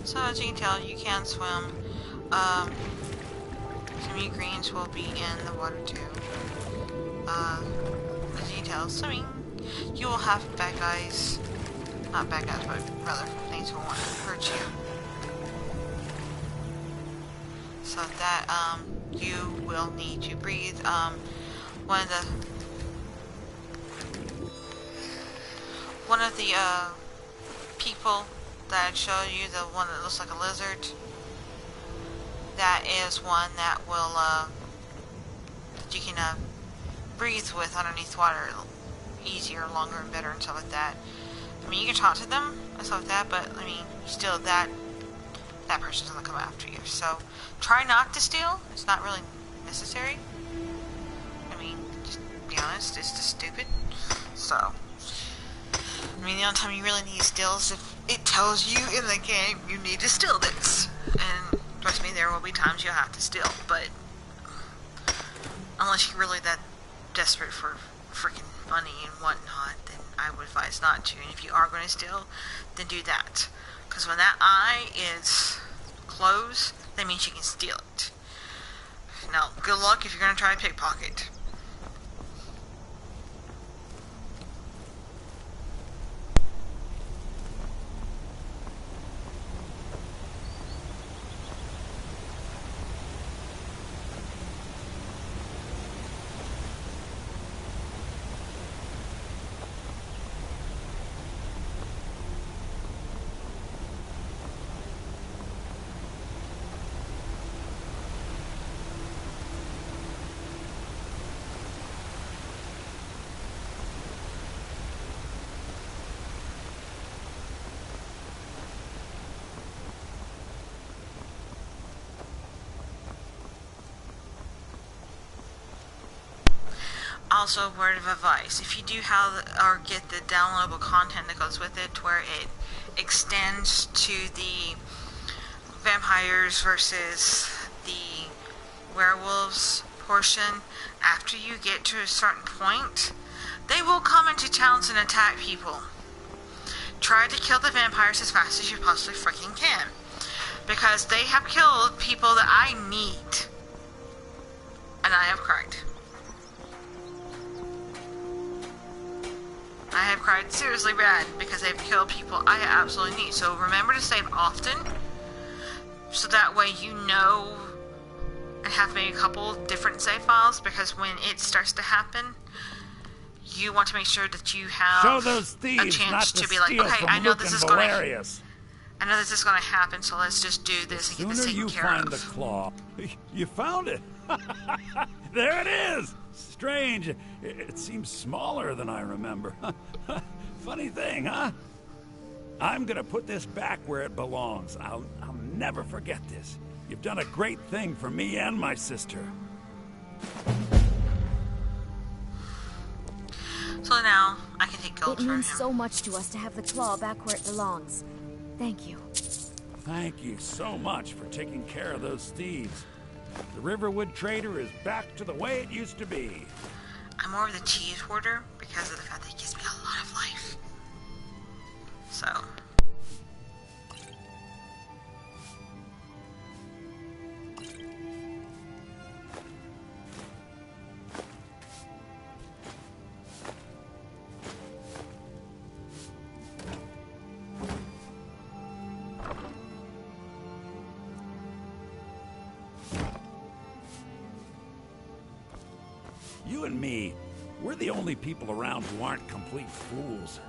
So as you can tell, you can swim. Some of you greens will be in the water too. As you can tell, swimming, you will have bad guys. Not bad guys, but rather things will want to hurt you. So that you will need to breathe. One of the people that I'd show you, the one that looks like a lizard, that is one that will that you can breathe with underneath water easier, longer, and better, and stuff like that. I mean, you can talk to them and stuff like that, but I mean, still that person's gonna come after you. So try not to steal. It's not really necessary. I mean, just be honest, it's just stupid. So I mean, the only time you really need to steal is if it tells you in the game you need to steal this. And trust me, there will be times you'll have to steal, but unless you're really that desperate for freaking money and whatnot, then I would advise not to. And if you are going to steal, then do that. Because when that eye is closed, that means you can steal it. Now, good luck if you're going to try to pickpocket. Also, word of advice, if you do have or get the downloadable content that goes with it, where it extends to the vampires versus the werewolves portion, after you get to a certain point, they will come into towns and attack people. Try to kill the vampires as fast as you possibly freaking can, because they have killed people that I need, and I have cried. I have cried seriously bad because they've killed people I absolutely need. So remember to save often, so that way you know and have maybe a couple different save files, because when it starts to happen, you want to make sure that you have Show those a thieves chance not to to be like, steal okay, from I know Luke this and is going to, Valerius. I know this is going to happen, so let's just do this and get this Sooner taken you care find of. the claw. You found it. There it is. Strange. It seems smaller than I remember. Funny thing, huh? I'm gonna put this back where it belongs. I'll never forget this. You've done a great thing for me and my sister. So now I can take gold It from him. means so much to us to have the claw back where it belongs. Thank you. Thank you so much for taking care of those thieves. The Riverwood Trader is back to the way it used to be. I'm more of the cheese hoarder because of the fact that it gives me a lot of life. So. You and me, we're the only people around who aren't complete fools.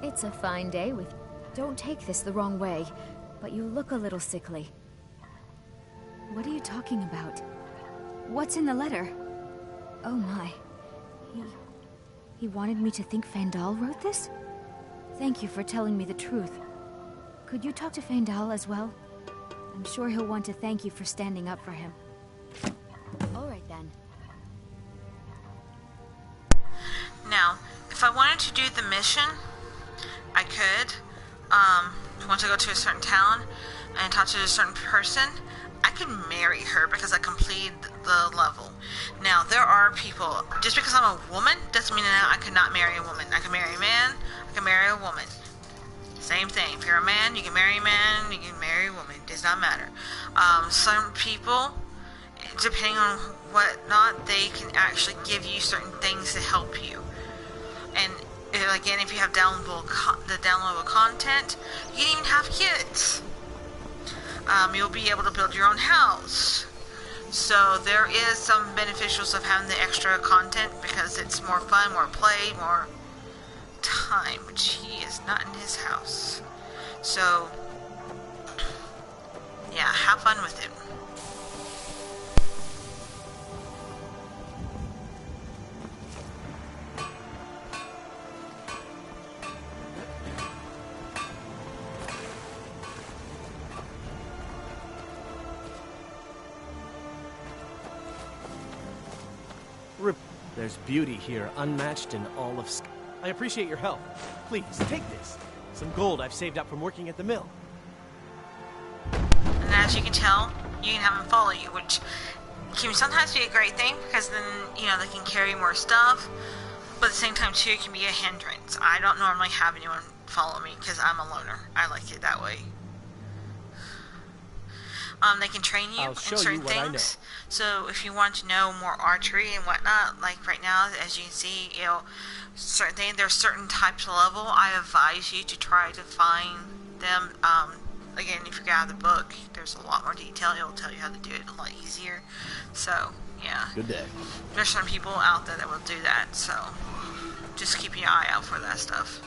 It's a fine day with... Don't take this the wrong way, but you look a little sickly. What are you talking about? What's in the letter? Oh my. He wanted me to think Fandal wrote this? Thank you for telling me the truth. Could you talk to Fandal as well? I'm sure he'll want to thank you for standing up for him. All right then. Now, if I wanted to do the mission, I could. Once I go to a certain town and talk to a certain person, I could marry her because I completed the level. Now, there are people, just because I'm a woman, doesn't mean that I could not marry a woman. I can marry a man, I can marry a woman. Same thing. If you're a man, you can marry a man, you can marry a woman. It does not matter. Some people, depending on whatnot, they can actually give you certain things to help you. And again, if you have downloadable content, you can even have kids. You'll be able to build your own house. So there is some beneficials of having the extra content because it's more fun, more play, more time, which he is not in his house. So, yeah, have fun with it. There's beauty here, unmatched in all of Skyrim. I appreciate your help. Please, take this. Some gold I've saved up from working at the mill. And as you can tell, you can have them follow you, which can sometimes be a great thing, because then, you know, they can carry more stuff, but at the same time, too, it can be a hindrance. I don't normally have anyone follow me, because I'm a loner. I like it that way. They can train you in certain things. So if you want to know more archery and whatnot, like right now, as you can see, you know, certain things, there's certain types of level. I advise you to try to find them. Again, if you got the book, there's a lot more detail. It'll tell you how to do it a lot easier. So, yeah. Good day. There's some people out there that will do that, so just keep your eye out for that stuff.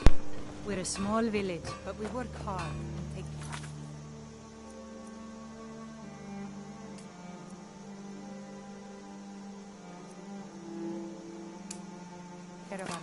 We're a small village, but we work hard. Take care of our own.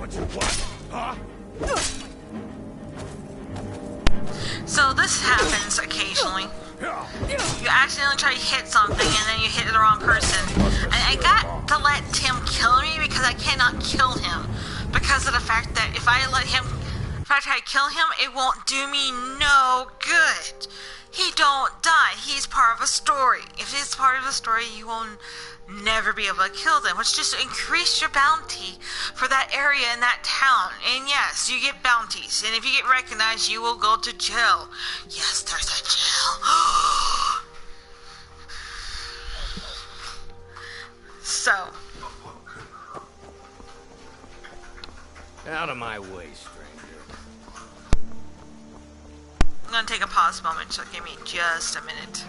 what you want, huh? So this happens occasionally. You accidentally try to hit something and then you hit the wrong person. And I got to let Tim kill me because I cannot kill him. Because of the fact that if I try to kill him, it won't do me no good. He don't die. He's part of a story. If he's part of a story, you will never be able to kill them, which just increase your bounty for that area in that town. And yes, you get bounties. And if you get recognized, you will go to jail. Yes, there's a jail. So. Out of my way, stranger. I'm gonna take a pause moment, so give me just a minute.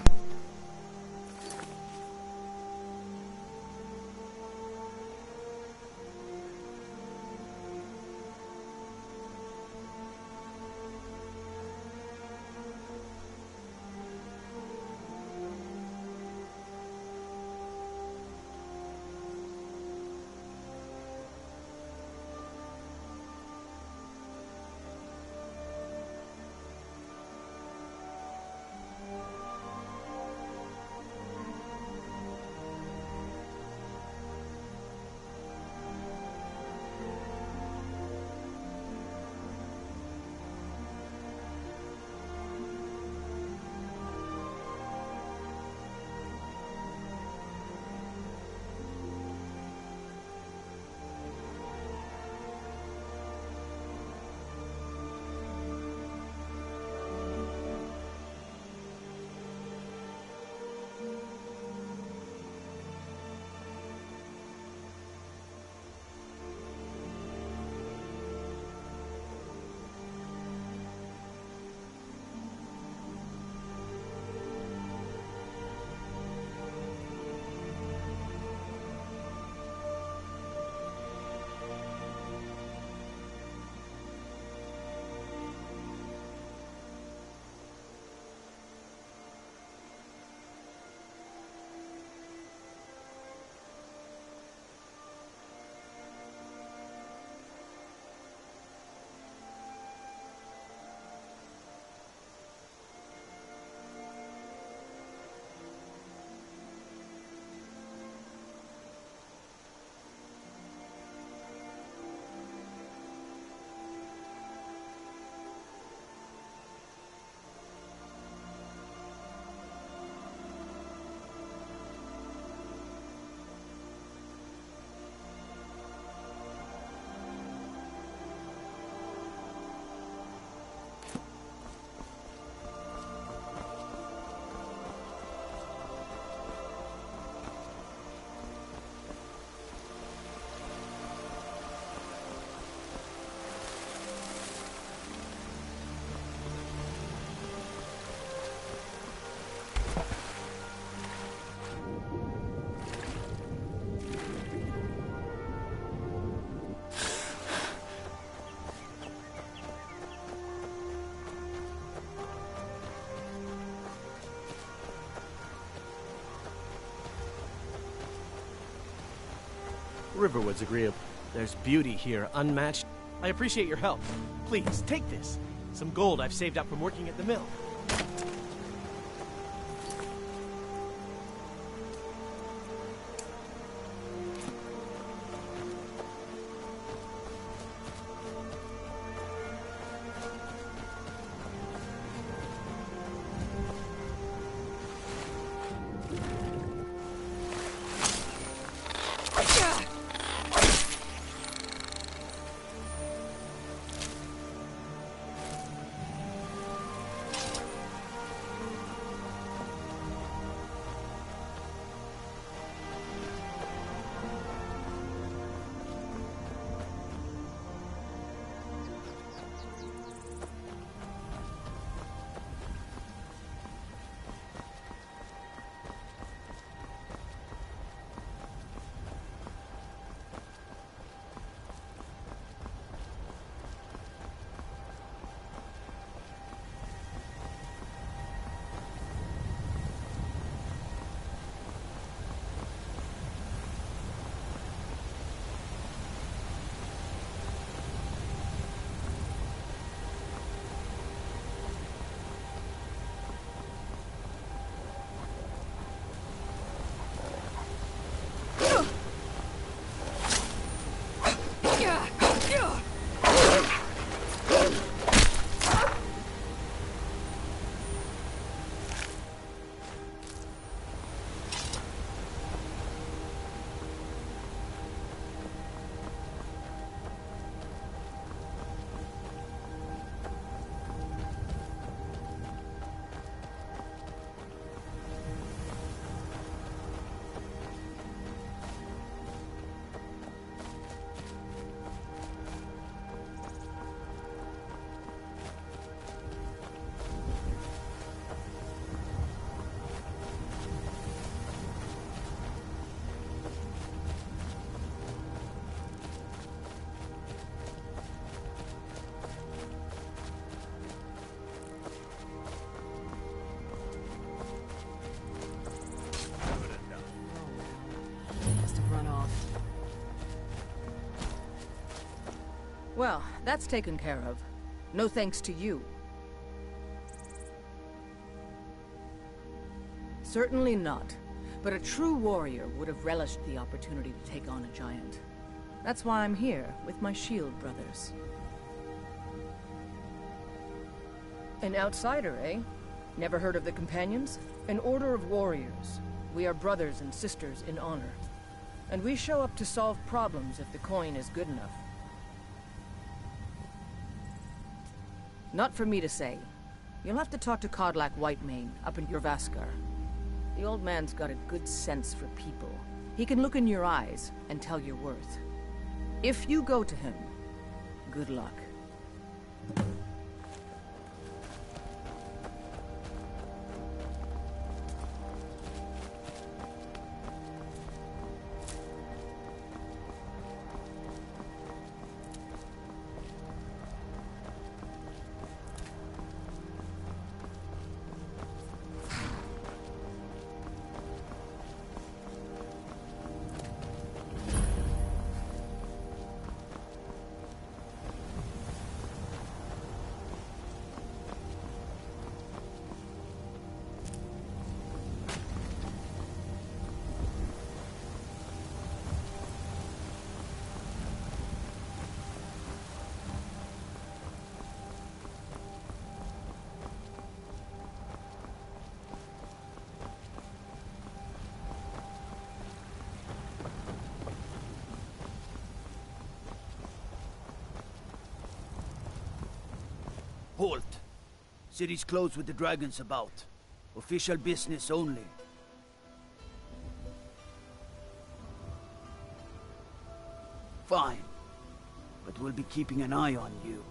Riverwood's agreeable. There's beauty here, unmatched. I appreciate your help. Please, take this. Some gold I've saved up from working at the mill. Well, that's taken care of. No thanks to you. Certainly not. But a true warrior would have relished the opportunity to take on a giant. That's why I'm here, with my shield brothers. An outsider, eh? Never heard of the Companions? An order of warriors. We are brothers and sisters in honor. And we show up to solve problems if the coin is good enough. Not for me to say. You'll have to talk to Kodlak Whitemane up in Jorvaskar. The old man's got a good sense for people. He can look in your eyes and tell your worth. If you go to him, good luck. Halt! City's closed with the dragons about. Official business only. Fine. But we'll be keeping an eye on you.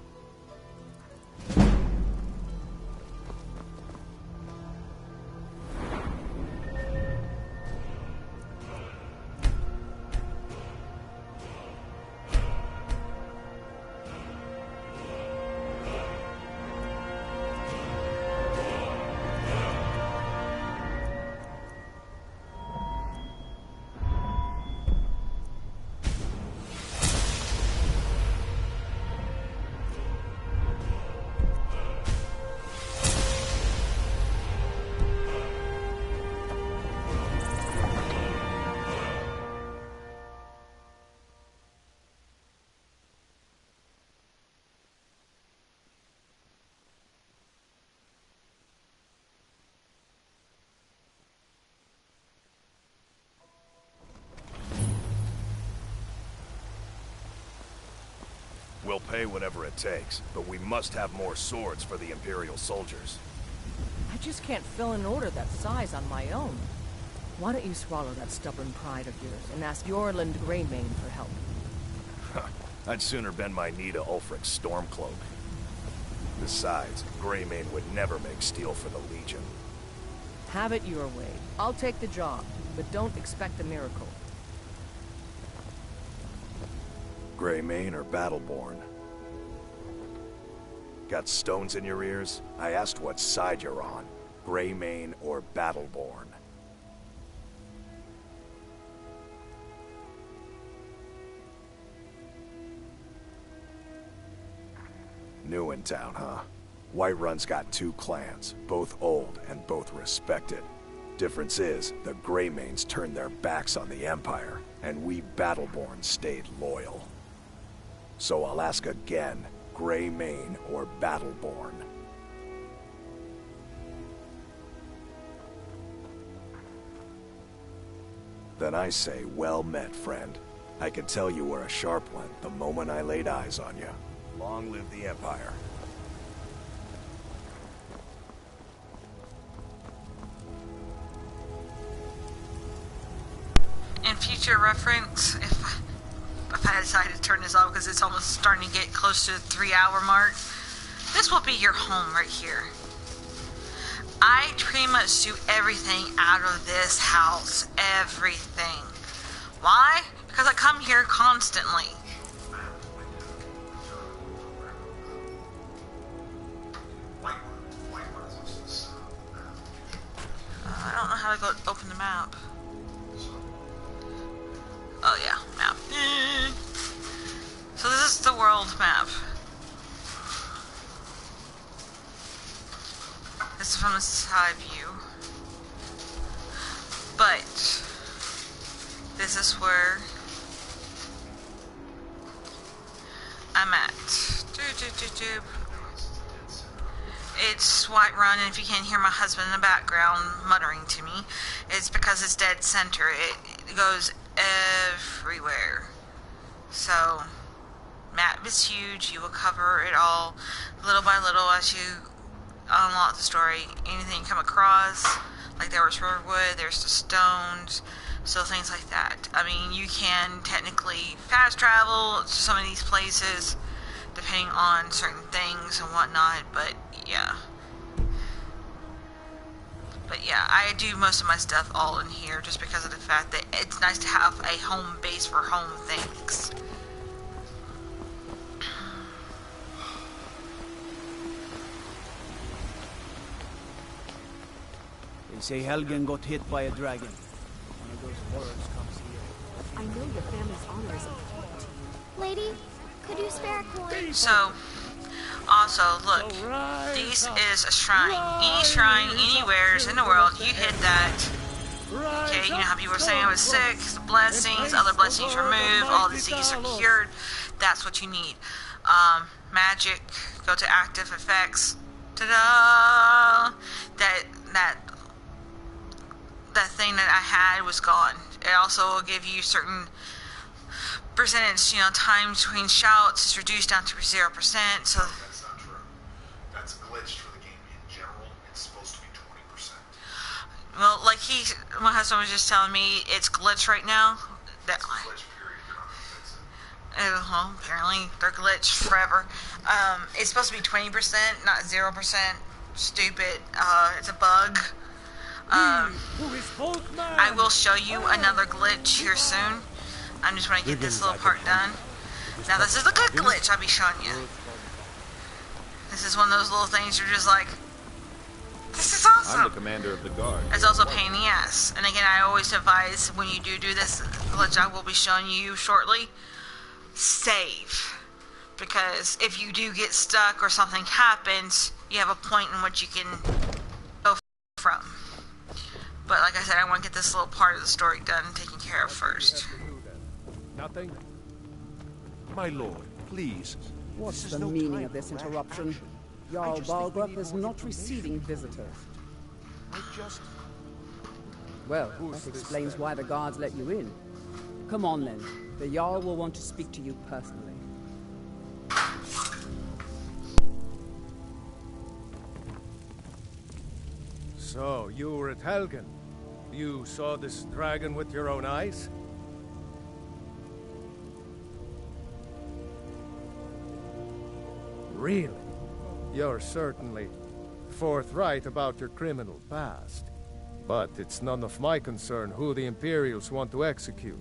We'll pay whatever it takes, but we must have more swords for the Imperial soldiers. I just can't fill an order that size on my own. Why don't you swallow that stubborn pride of yours and ask Yorland Greymane for help? I'd sooner bend my knee to Ulfric's Stormcloak. Besides, Greymane would never make steel for the Legion. Have it your way. I'll take the job, but don't expect a miracle. Greymane or Battleborn? Got stones in your ears? I asked what side you're on. Greymane or Battleborn? New in town, huh? Whiterun's got two clans, both old and both respected. Difference is, the Greymanes turned their backs on the Empire, and we Battleborn stayed loyal. So I'll ask again, Greymane or Battleborn? Then I say, well met, friend. I could tell you were a sharp one the moment I laid eyes on you. Long live the Empire. In future reference, if I decide to turn this off because it's almost starting to get close to the 3-hour mark, this will be your home right here. I pretty much do everything out of this house. Everything. Why? Because I come here constantly. I don't know how to go open the map. Oh yeah, map. So this is the world map. This is from the side view. But this is where I'm at. It's Whiterun, and if you can't hear my husband in the background muttering to me, it's because it's dead center. It goes everywhere. So, map is huge. You will cover it all little by little as you unlock the story. Anything you come across, like there was Riverwood, there's the stones, so things like that. I mean, you can technically fast travel to some of these places depending on certain things and whatnot, but yeah. But yeah, I do most of my stuff all in here just because of the fact that it's nice to have a home base for home things. They say Helgen got hit by a dragon. One of those horrors comes here. I know your family's honor is important to you. Lady, could you spare a coin? So, also, look, this is a shrine. Any shrine, anywhere in the world, you hit that. Okay, you know how people were saying I was sick, blessings, other blessings removed, all diseases are cured. That's what you need. Magic, go to active effects. Ta-da! That thing that I had was gone. It also will give you certain percentage, time between shouts is reduced down to 0%, so... That's not true. That's glitched for the game in general. It's supposed to be 20%. Well, like my husband was just telling me, it's glitched right now. That, Glitch period. You're not gonna fix it. well, apparently they're glitched forever. It's supposed to be 20%, not 0%. Stupid. It's a bug. I will show you another glitch here soon. I'm just going to get this little part done. Now this is a good glitch I'll be showing you. This is one of those little things you're just like, this is awesome. I'm the commander of the guard. It's also a pain in the ass. And again, I always advise when you do this glitch I will be showing you shortly, save. Because if you do get stuck or something happens, you have a point in which you can go from. But like I said, I want to get this little part of the story done and taken care of first. Nothing? My lord, please. What's the meaning of this interruption? Jarl Balgruuf is not receiving visitors. Well, that explains why the guards let you in. Come on then. The Jarl will want to speak to you personally. So, you were at Helgen. You saw this dragon with your own eyes? Really? You're certainly forthright about your criminal past. But it's none of my concern who the Imperials want to execute,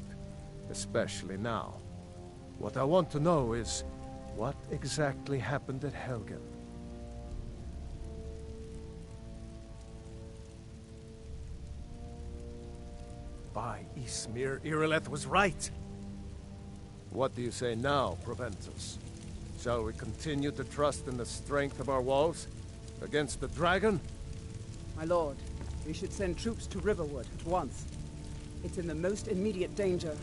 especially now. What I want to know is, what exactly happened at Helgen? By Ysmir, Irileth was right. What do you say now, Proventus? Shall we continue to trust in the strength of our walls against the dragon? My lord, we should send troops to Riverwood at once. It's in the most immediate danger.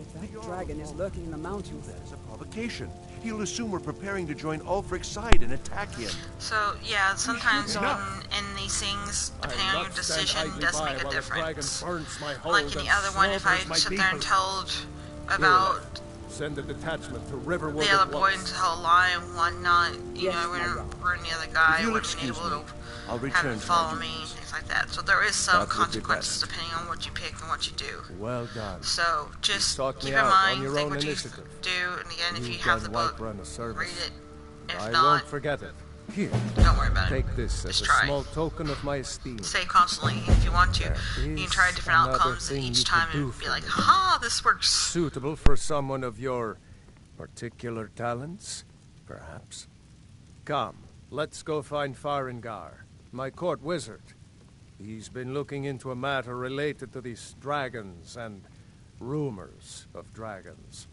If that dragon is lurking in the mountains... That is a provocation. He'll assume we're preparing to join Ulfric's side and attack him. So, yeah, sometimes in these things, depending on your decision, does make a difference. Like in the other one, if I sit there and told about send a detachment to Riverwood the other boy and tell a lie and whatnot, you know, we're the other guy wasn't able to have him follow me and things like that. So there is some consequences depending on what you pick and what you do. Well done. So just keep in mind, think what you do, and again, if you have the book, read it. If I not, won't forget it. Here, don't worry about take it. this as a small token of my esteem. Say constantly, if you want to. You can try different outcomes each time and be like, ha, this works. Suitable for someone of your particular talents, perhaps. Come, let's go find Farengar, my court wizard. He's been looking into a matter related to these dragons and rumors of dragons.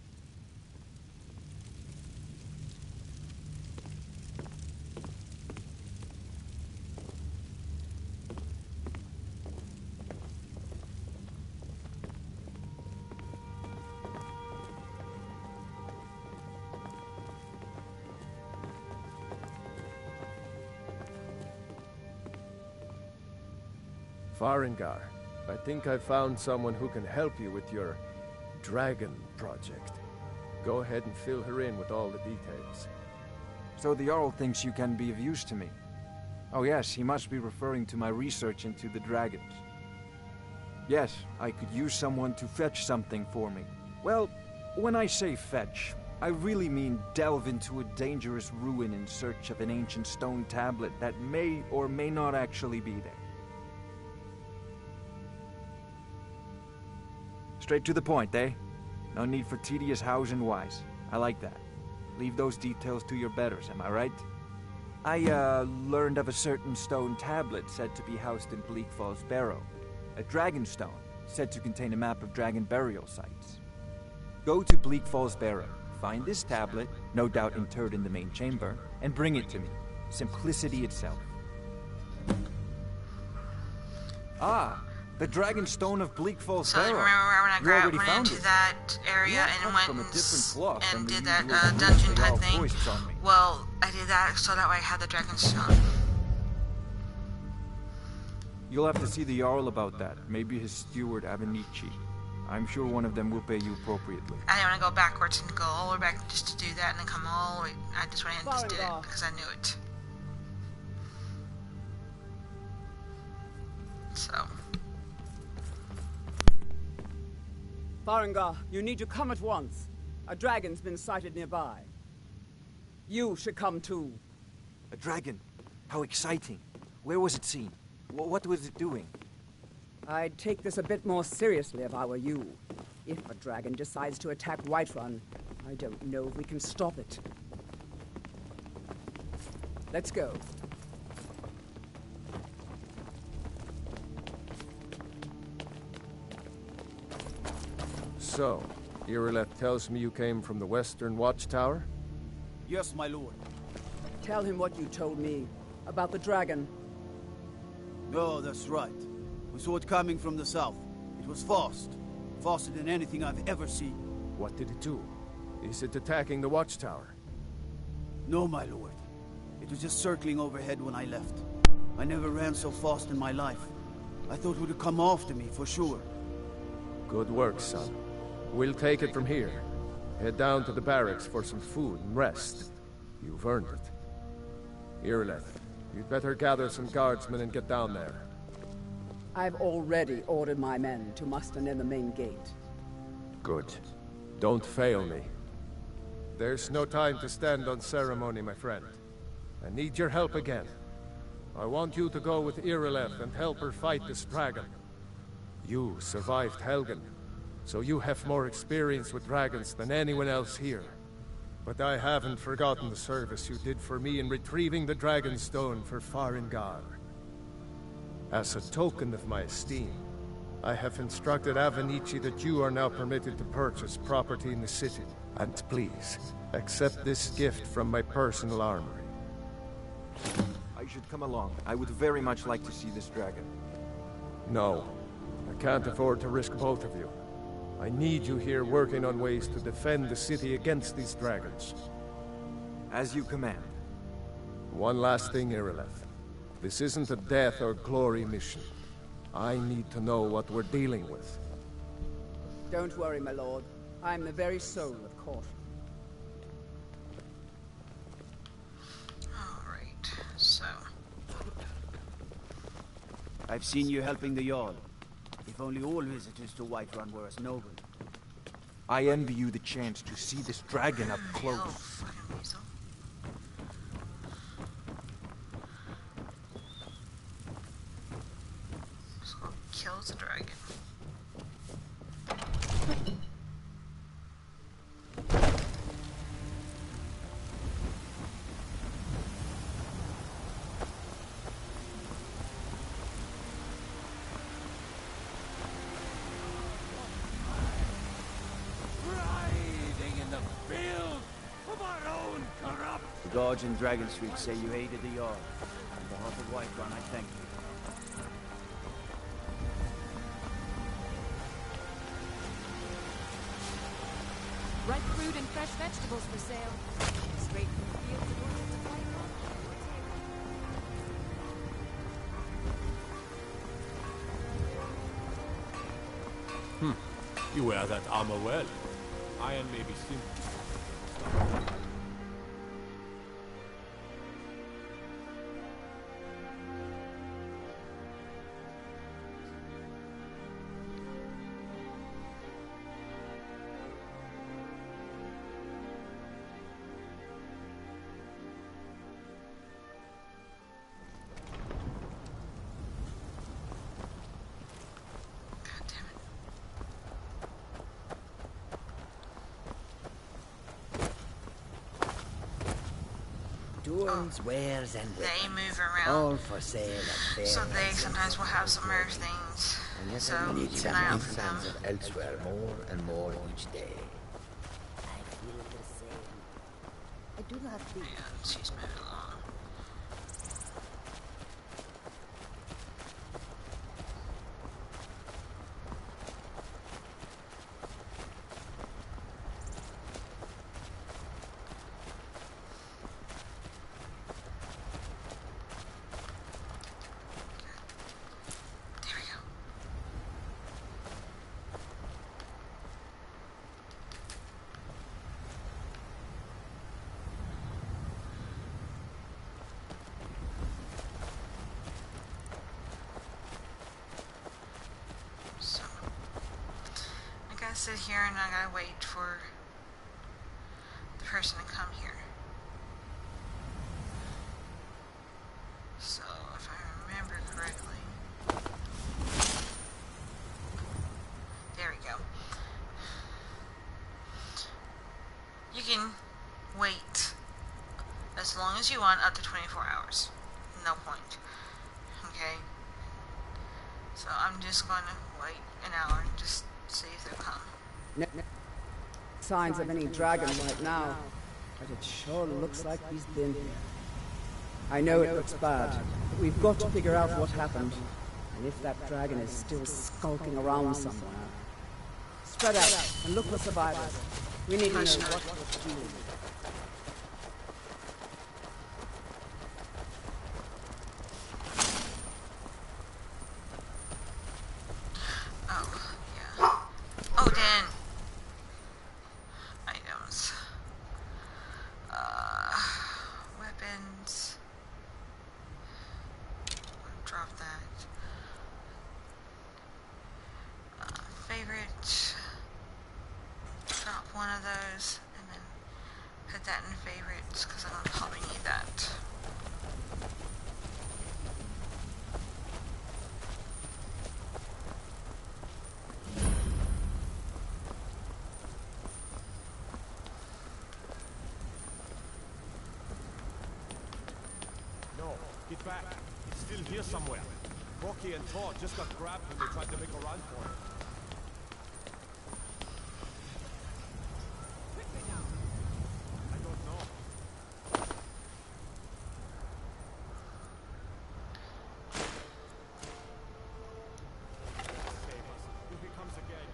Farengar, I think I've found someone who can help you with your dragon project. Go ahead and fill her in with all the details. So the Jarl thinks you can be of use to me. Oh yes, he must be referring to my research into the dragons. Yes, I could use someone to fetch something for me. Well, when I say fetch, I really mean delve into a dangerous ruin in search of an ancient stone tablet that may or may not actually be there. Straight to the point, eh? No need for tedious hows and whys. I like that. Leave those details to your betters, am I right? I, learned of a certain stone tablet said to be housed in Bleak Falls Barrow. A dragon stone, said to contain a map of dragon burial sites. Go to Bleak Falls Barrow, find this tablet, no doubt interred in the main chamber, and bring it to me. Simplicity itself. Ah! The Dragon Stone of Bleak Falls Barrow. So remember when I went into that area and went and did that dungeon type thing? Well, I did that so that way I had the Dragon Stone. You'll have to see the Jarl about that. Maybe his steward, Avenici. I'm sure one of them will pay you appropriately. I didn't want to go backwards and go all the way back just to do that and then come all the way. I just went and just did it because I knew it. So... Farengar, you need to come at once. A dragon's been sighted nearby. You should come too. A dragon? How exciting. Where was it seen? What was it doing? I'd take this a bit more seriously if I were you. If a dragon decides to attack Whiterun, I don't know if we can stop it. Let's go. So, Irileth tells me you came from the Western Watchtower? Yes, my lord. Tell him what you told me about the dragon. No, that's right. We saw it coming from the south. It was fast. Faster than anything I've ever seen. What did it do? Is it attacking the Watchtower? No, my lord. It was just circling overhead when I left. I never ran so fast in my life. I thought it would come after me, for sure. Good work, son. We'll take it from here. Head down to the barracks for some food and rest. You've earned it. Irileth, you'd better gather some guardsmen and get down there. I've already ordered my men to muster near the main gate. Good. Don't fail me. There's no time to stand on ceremony, my friend. I need your help again. I want you to go with Irileth and help her fight this dragon. You survived Helgen, so you have more experience with dragons than anyone else here. But I haven't forgotten the service you did for me in retrieving the Dragon Stone for Farengar. As a token of my esteem, I have instructed Avenici that you are now permitted to purchase property in the city. And please, accept this gift from my personal armory. I should come along. I would very much like to see this dragon. No. I can't afford to risk both of you. I need you here working on ways to defend the city against these dragons. As you command. One last thing, Irileth. This isn't a death or glory mission. I need to know what we're dealing with. Don't worry, my lord. I'm the very soul of caution. Alright, so... I've seen you helping the Jarl. If only all visitors to Whiterun were as noble. I envy you the chance to see this dragon up close. Kills the dragon. The guards in Dragon Street say you aided the Jarl. On behalf of Whiterun, I thank you. Ripe fruit and fresh vegetables for sale. Straight from the fields of orchards of Whiterun. You wear that armor well. Iron may be simple. Tools, wares, and they move around. all for sale at fair. So they sometimes will have some rare things. And yet So I keep an eye out for them. signs of elsewhere more and more each day. I feel the same. I do not feel. Yeah, she's moving along. Sit here and I gotta wait for the person to come here. So, if I remember correctly, there we go. You can wait as long as you want, up to 24 hours. No point. Okay? So I'm just going to wait an hour and just see if they'll come. Signs of any dragon right now, but it sure looks like he's been here. I know it looks bad, but we've got to figure out what happened, and if that dragon is still skulking around somewhere. Spread out and look for survivors. We need to know what we're doing. Get back. It's still here somewhere. Rocky and Thor just got grabbed when they tried to make a run for it. I don't know. Save us. If he comes again.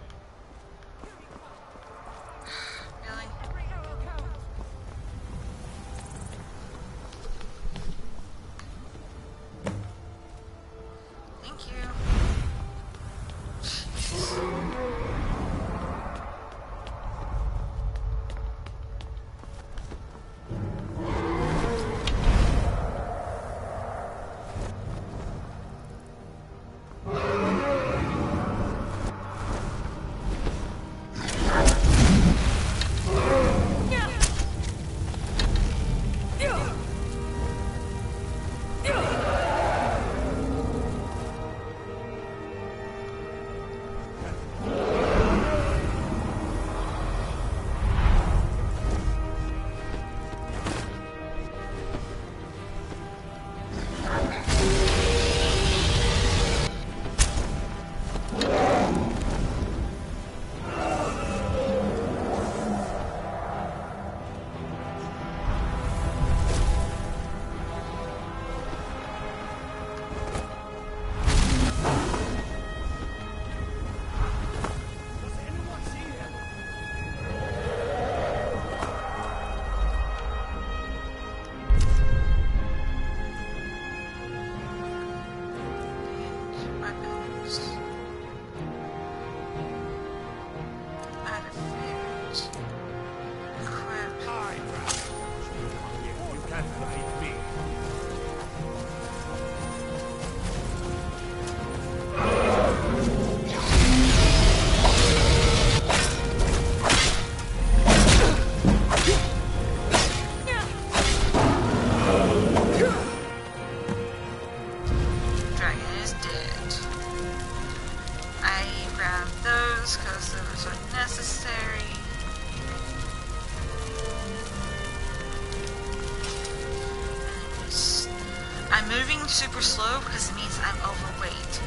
moving super slow because it means I'm overweight.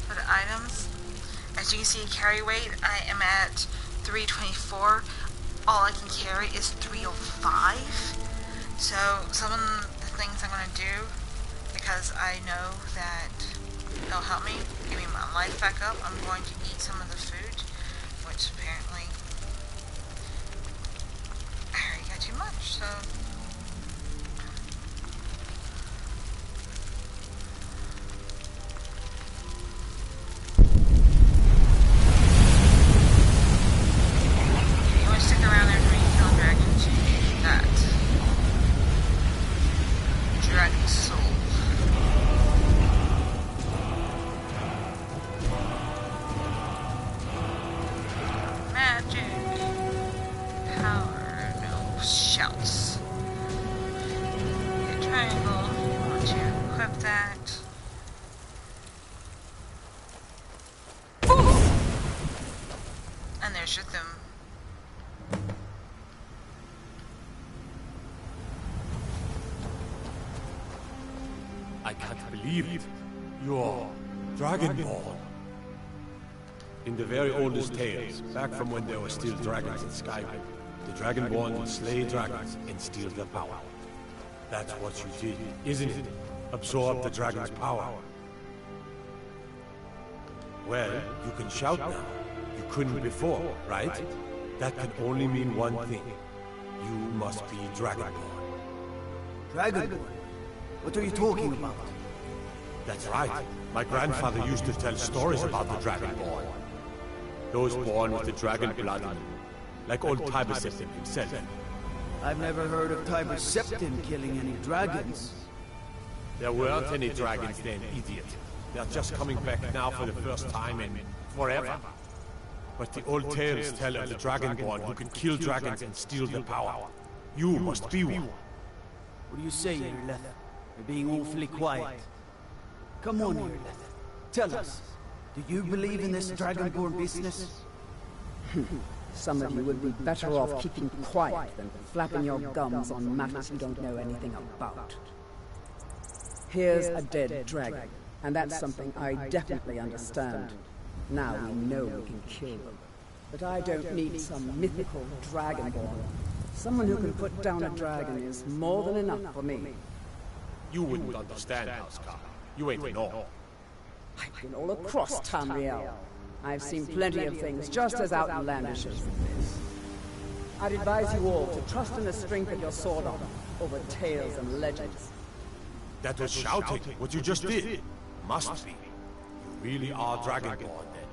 For the items, as you can see, carry weight, I am at 324. All I can carry is 305. So some of the things I'm going to do, because I know that it'll help me give me my life back up, I'm going to eat some of the food, which apparently I already got too much, so you want to stick around there for me, kill dragons, you need that dragon soul. Magic power, no shouts. Hit triangle, you want to equip that. And there's your thumb. I can't believe it. You're Dragonborn. In the very oldest tales, back from when there were still dragons in Skyrim, the Dragonborn would slay dragons and steal their power. That's what you did, isn't it? Absorb the dragon's power. Well, you can shout now. You couldn't before, right? That can only mean one thing. You must be Dragonborn. Dragonborn? What are you talking about? That's right. My grandfather used to tell stories about the Dragonborn. Those born with the dragon blood in them. Like old Tiber Septim himself. I've never heard of Tiber Septim killing any dragons. There weren't any dragons then, idiot. They're just coming back now for the first time in forever. But the old tales tell of the Dragonborn who can kill dragons and steal their power. You must be one. What do you say, Irletha? You're being awfully quiet. Come on, Irletha. Tell us, do you believe in this Dragonborn business? Some of you would be better off keeping quiet than flapping your gums on matters you don't know anything about. Here's a dead dragon, and that's something I definitely understand. Now we know we can kill them. But I don't need some mythical Dragonborn. Someone who can put down a dragon is more than enough for me. You wouldn't understand, Housecarl. You ain't know. I've been all across Tamriel. I've seen plenty of things just as outlandish as this. I'd advise you all to trust in the strength of your sword arm over tales and legends. That was shouting, what you just did. Must be. You really are Dragonborn, then.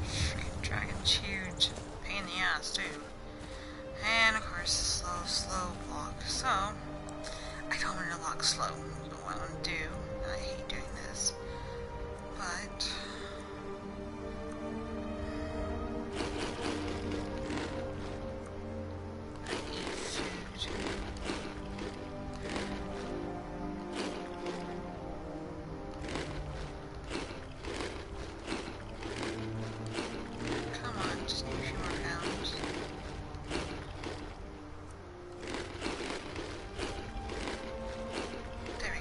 Freaking dragon's huge. Pain in the ass, too. And, of course, slow block. So, I don't want to lock slow. That's what I want to do. And I hate doing this. But I eat food. Come on, just need a few more pounds. There we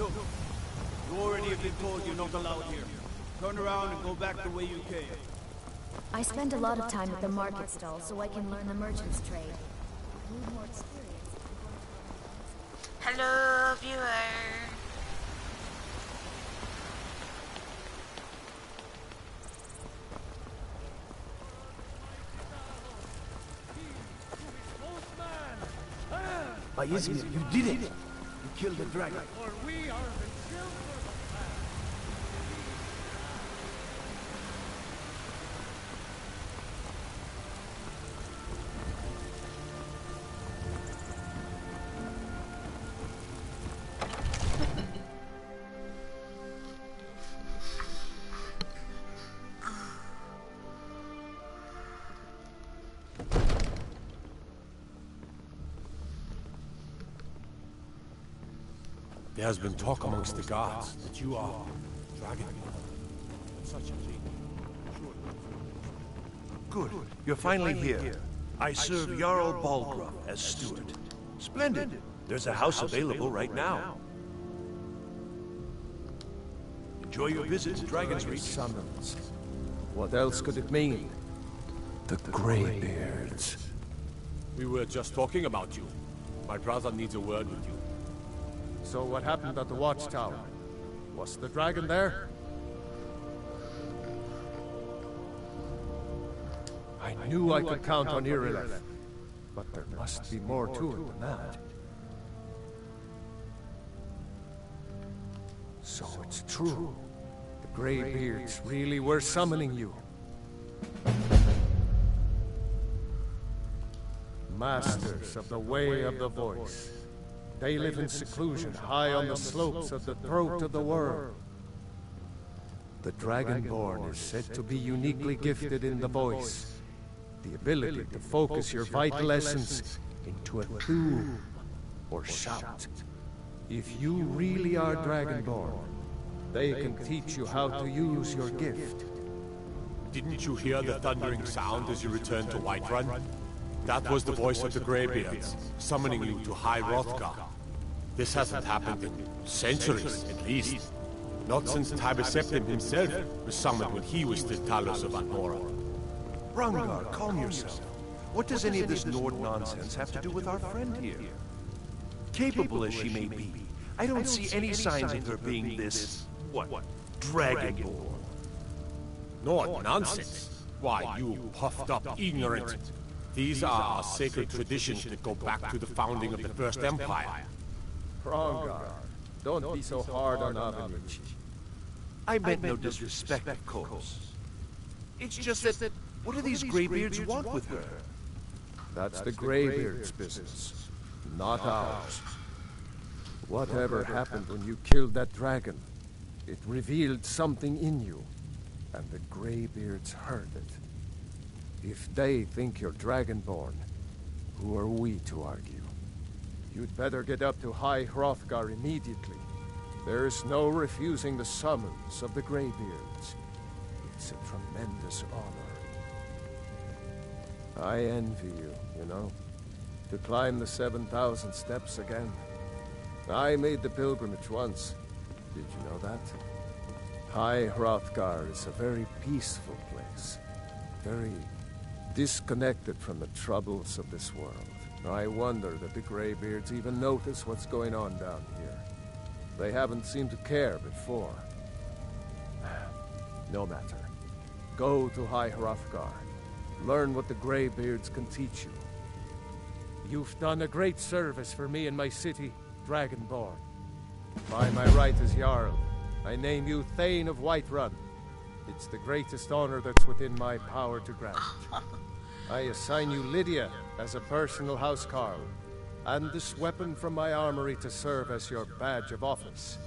No. You already have been told you're not allowed here. Turn around and go back the way you came. I spend a lot of time at the market stall so I can learn the merchant's trade. I need more experience. Hello, viewer. By Izmir, you did it! You killed the dragon. There has been talk amongst the guards that you are Dragon. Such a thing. Good. You're finally here. I serve Jarl Balgruff as steward. Splendid. There's a house available right now. Enjoy your visit to Dragon's Reach. Summons. What else could it mean? The Greybeards. We were just talking about you. My brother needs a word with you. So what happened at the watchtower? Was the dragon there? I knew I could count on Irileth, but there must be more to it than that. So it's true. The Greybeards really were summoning you. Masters of the Way of the Voice. They live in seclusion, high on the slopes of the throat of the world. The Dragonborn is said to be uniquely gifted in the voice, the ability to focus your vital essence into a thum or shout. If you really are Dragonborn, they can teach you how to use your gift. Didn't you hear the thundering sound as you returned to Whiterun? That was the voice of the Greybeards, summoning you to High Hrothgar. This hasn't happened in centuries, at least. Not since Tiber Septim himself was summoned when he was still Talos of Admora. Rangar, calm yourself. What does any of this Nord nonsense have to do with our friend here? Capable as she may be, I don't see any signs of her being this, Dragonborn. Nord nonsense? Why, you puffed up ignorant. These are our sacred traditions that go back to the founding of the First Empire. Rangar, don't be so hard on Avenicci. I meant no disrespect, of course. It's just that, what do these Greybeards want with her? That's the Greybeards' business, not ours. Whatever happened when you killed that dragon, it revealed something in you, and the Greybeards heard it. If they think you're Dragonborn, who are we to argue? You'd better get up to High Hrothgar immediately. There's no refusing the summons of the Greybeards. It's a tremendous honor. I envy you, you know, to climb the 7,000 steps again. I made the pilgrimage once. Did you know that? High Hrothgar is a very peaceful place. Very disconnected from the troubles of this world. I wonder that the Greybeards even notice what's going on down here. They haven't seemed to care before. No matter. Go to High Hrothgar. Learn what the Greybeards can teach you. You've done a great service for me and my city, Dragonborn. By my right as Jarl, I name you Thane of Whiterun. It's the greatest honor that's within my power to grant. I assign you Lydia as a personal housecarl, and this weapon from my armory to serve as your badge of office.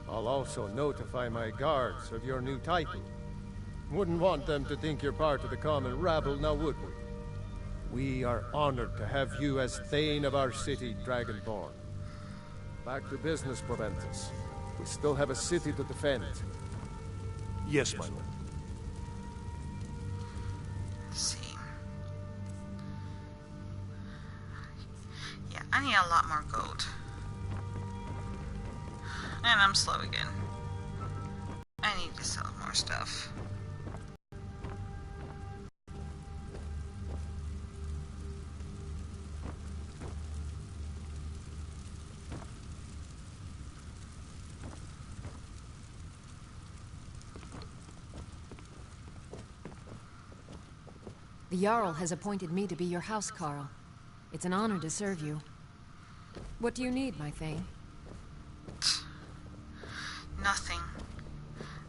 I'll also notify my guards of your new title. Wouldn't want them to think you're part of the common rabble, now would we? We are honored to have you as Thane of our city, Dragonborn. Back to business, Proventus. We still have a city to defend. Yes, my lord. Let's see. Yeah, I need a lot more gold. And I'm slow again. I need to sell more stuff. The Jarl has appointed me to be your housecarl. It's an honor to serve you. What do you need, my Thane? Nothing.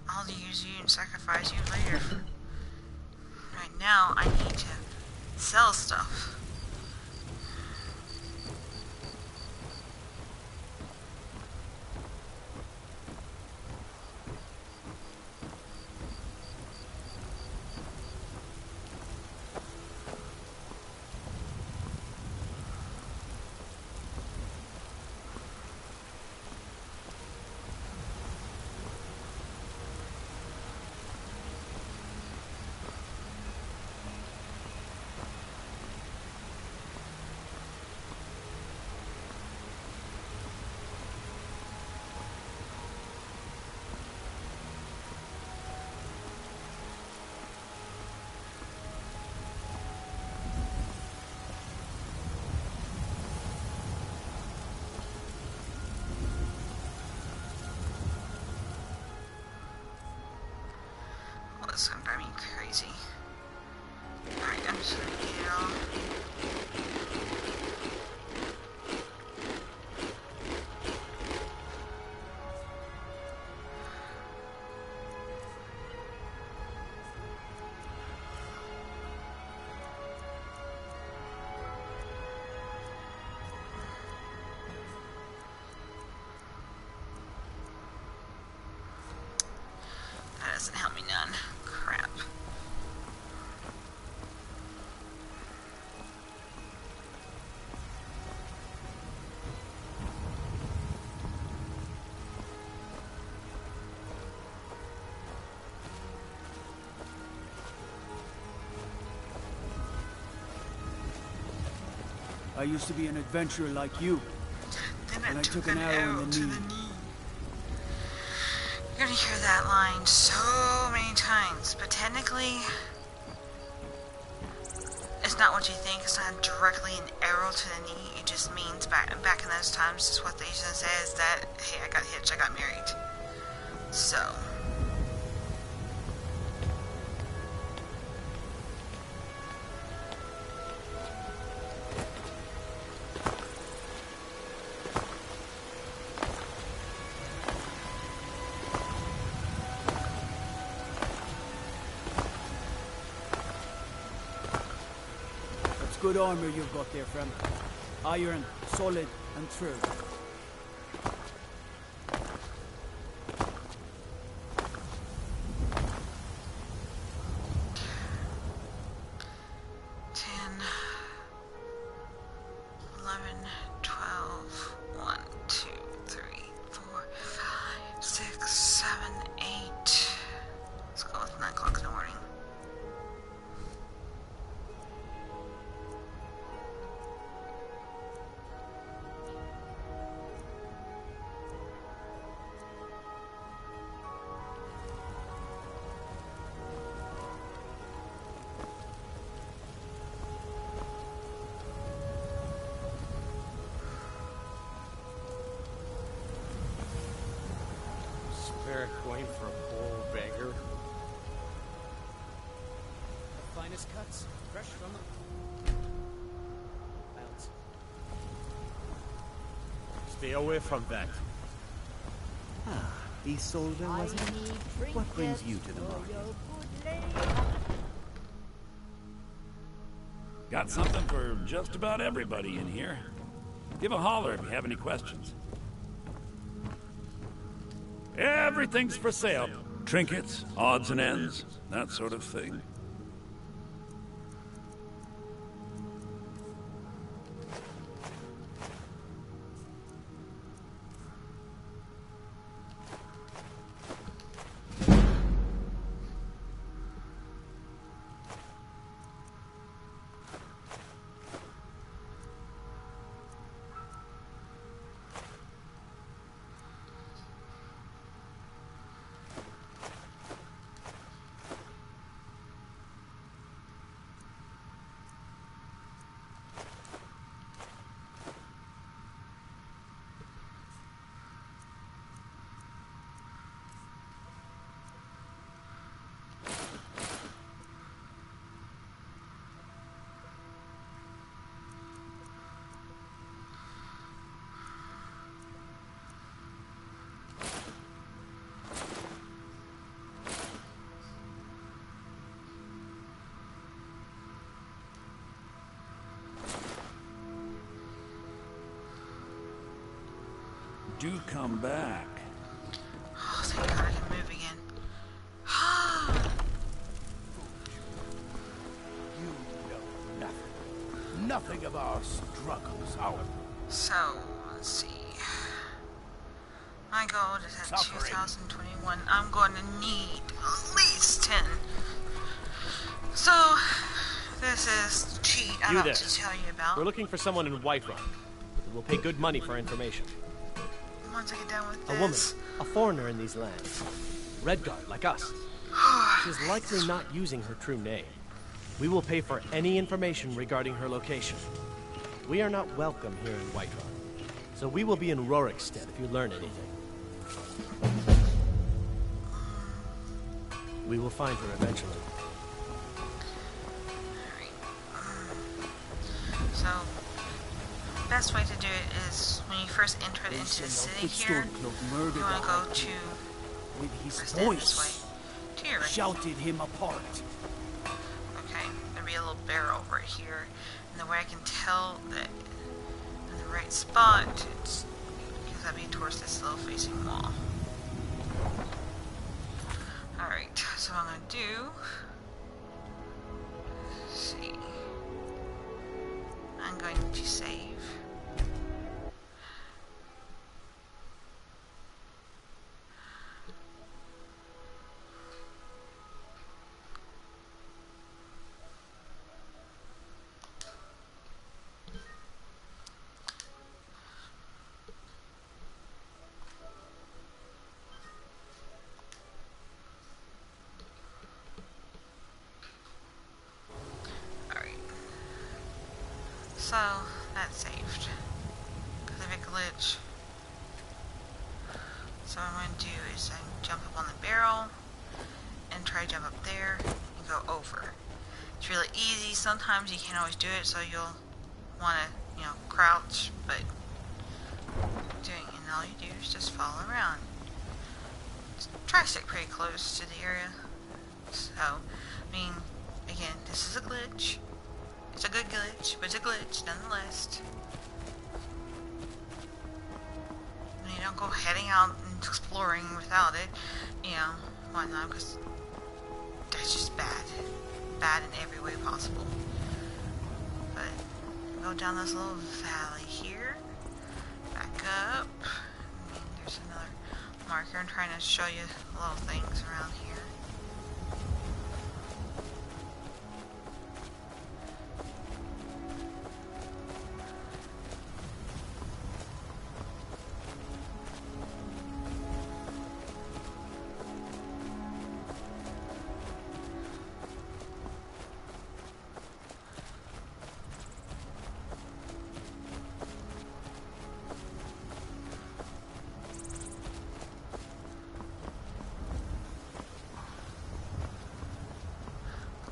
I'll use you and sacrifice you later. Right now, I need to sell stuff. This is gonna drive me crazy. Alright, I'm just gonna get it all. That doesn't help me none. Crap. I used to be an adventurer like you. Then I took an arrow in the knee. You're gonna hear that line so many times, but technically, it's not what you think. It's not directly an arrow to the knee. It just means back in those times, just what they used to say is that, hey, I got hitched, I got married. So. Good armor you've got there, friend. Iron, solid, and true. 9 o'clock in the morning. Spare a coin for a poor beggar. The finest cuts, fresh from the... Bounce. Stay away from that. Ah, Isolde, wasn't it? What brings you to the market? Got something for just about everybody in here. Give a holler if you have any questions. Everything's for sale. Trinkets, odds and ends, that sort of thing. do come back. Oh, thank God I can move again. You know nothing. Nothing of our struggles, So, let's see. My goal is at 2021. I'm going to need at least 10. So, this is the cheat I'm about to tell you about. We're looking for someone in Whiterun. We'll pay good money for information. Once I get done with this. A woman, a foreigner in these lands. Redguard, like us. She's likely not using her true name. We will pay for any information regarding her location. We are not welcome here in Whiterun, so we will be in Rorikstead if you learn anything. We will find her eventually. So, best way to do it is when you first enter into the city here, you want to go to with his this voice. way. To your right. Shouted him apart. Okay, there'll be a little barrel right here, and the way I can tell that in the right spot, it's because I'll be towards this little facing wall. Alright, so what I'm gonna do, let's see, I'm going to save. So, that's saved. Because of a glitch. So what I'm going to do is I jump up on the barrel and try to jump up there and go over. It's really easy. Sometimes you can't always do it, so you'll want to, crouch, but and all you do is just follow around. Try to stick pretty close to the area. So, again, this is a glitch. It's a good glitch, but it's a glitch nonetheless. And you don't go heading out and exploring without it, whatnot, because that's just bad. Bad in every way possible. But go down this little valley here, back up. There's another marker. I'm trying to show you little things around here.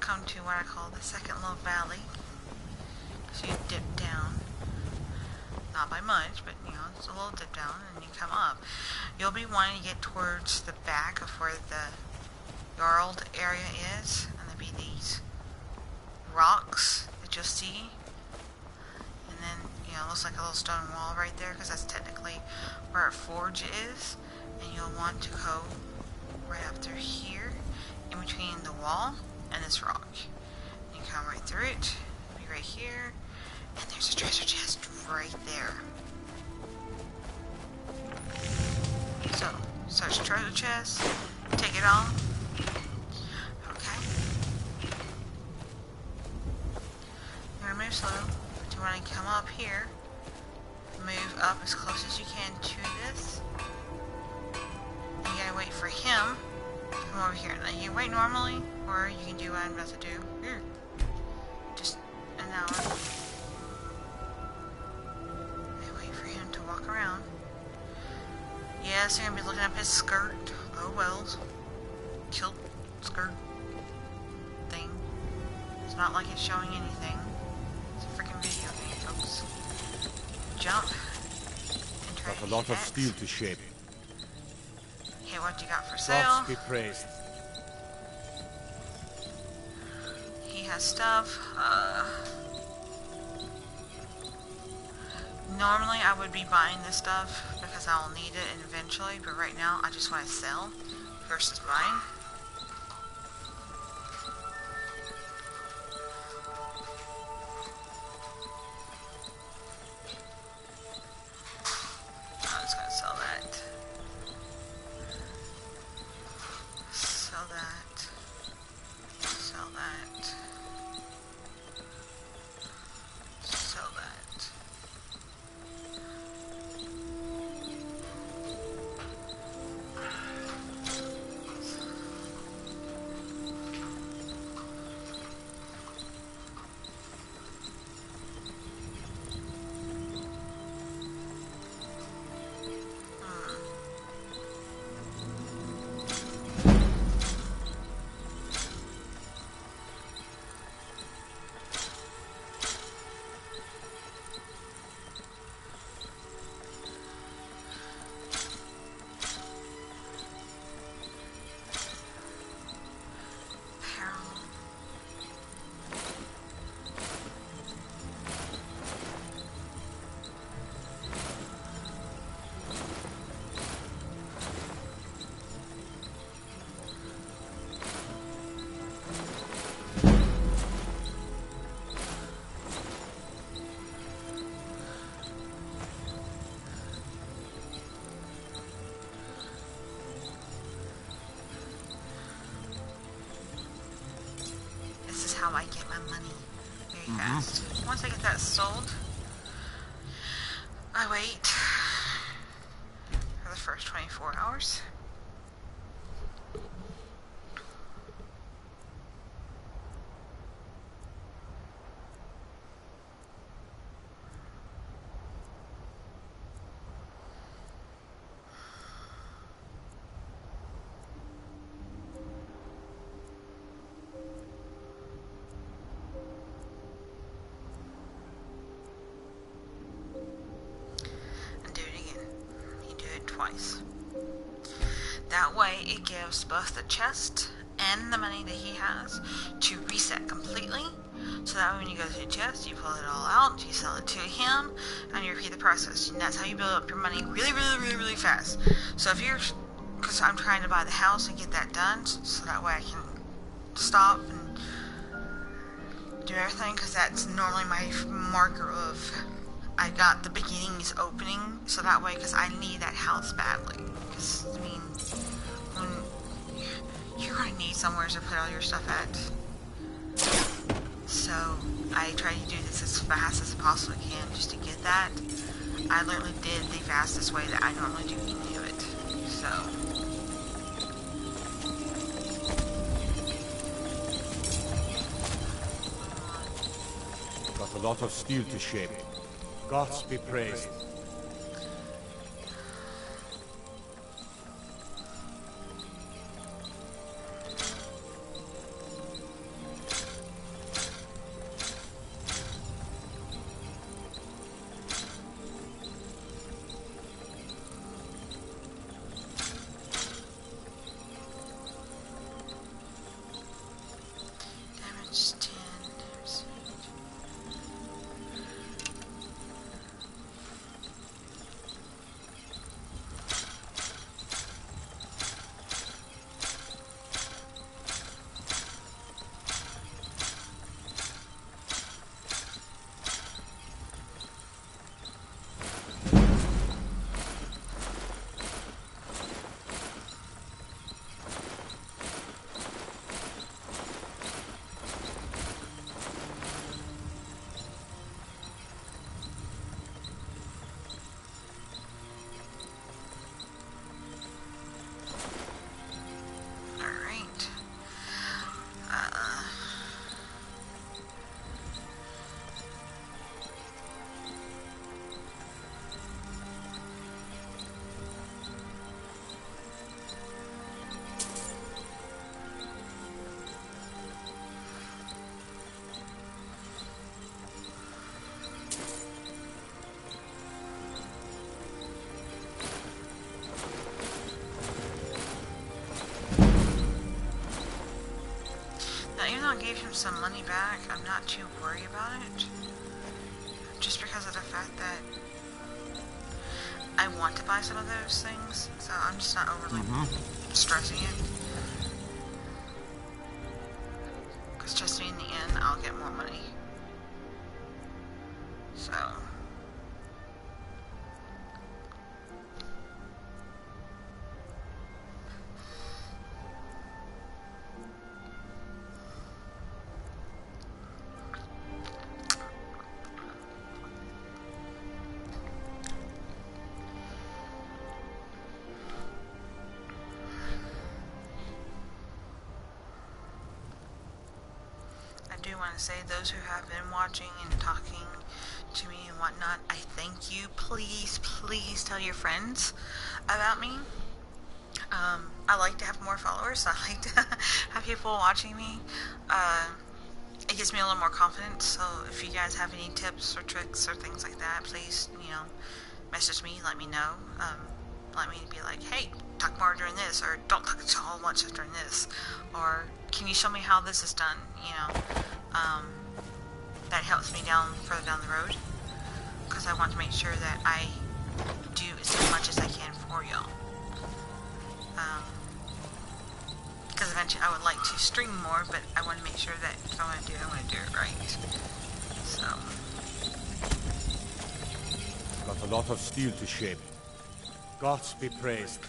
Come to what I call the second little valley. So you dip down, not by much, but it's a little dip down, and you come up. You'll be wanting to get towards the back of where the Jarled area is, and there'll be these rocks that you'll see, and then it looks like a little stone wall right there, because that's technically where a forge is, and you'll want to go right up through here, in between the wall and this rock. You come right through it, be right here, and there's a treasure chest right there. So, search the treasure chest, take it all. Okay. You're gonna move slow, but you want to come up here, move up as close as you can to this. And you gotta wait for him to come over here. Now you can wait normally, or you can do what I'm about to do. Here. Just an hour. And wait for him to walk around. Yes, you're gonna be looking up his skirt. Oh well. Kilt skirt thing. It's not like it's showing anything. It's a freaking video game, folks. Jump. And try Got a lot of steel to shape. Okay, what you got for sale? Gods be praised. He has stuff. Normally I would be buying this stuff because I will need it eventually, but right now I just want to sell versus buying. I'm just gonna sell that. Sell that. Sell that. Sell that. This is how I get my money very fast. Once I get that sold, I wait for the first 24 hours. Twice. That way it gives both the chest and the money that he has to reset completely, so that when you go to the chest, you pull it all out, you sell it to him, and you repeat the process. And that's how you build up your money really fast. So if you're, because I'm trying to buy the house and get that done, so that way I can stop and do everything, because that's normally my marker of I got the beginnings opening, so that way, because I need that house badly. Because, I mean, when you're going to need somewhere to put all your stuff at. So, I try to do this as fast as I possibly can just to get that. I literally did the fastest way that I normally do any of it. So. Got a lot of steel to shape. Gods be praised. Damage 10. Gave him some money back. I'm not too worried about it. Just because of the fact that I want to buy some of those things, so I'm just not overly stressing it. Because trust me, in the end, I'll get more money. So... I do want to say, those who have been watching and talking to me and whatnot, I thank you. Please, please tell your friends about me. I like to have more followers. I like to have people watching me. It gives me a little more confidence. So if you guys have any tips or tricks or things like that, please, message me, let me know. Let me be like, hey, talk more during this, or don't talk so much during this, or can you show me how this is done? That helps me further down the road, because I want to make sure that I do as much as I can for y'all. Because eventually I would like to stream more, but I want to make sure that if I want to do it, I want to do it right. So. Got a lot of steel to shape. Gods be praised.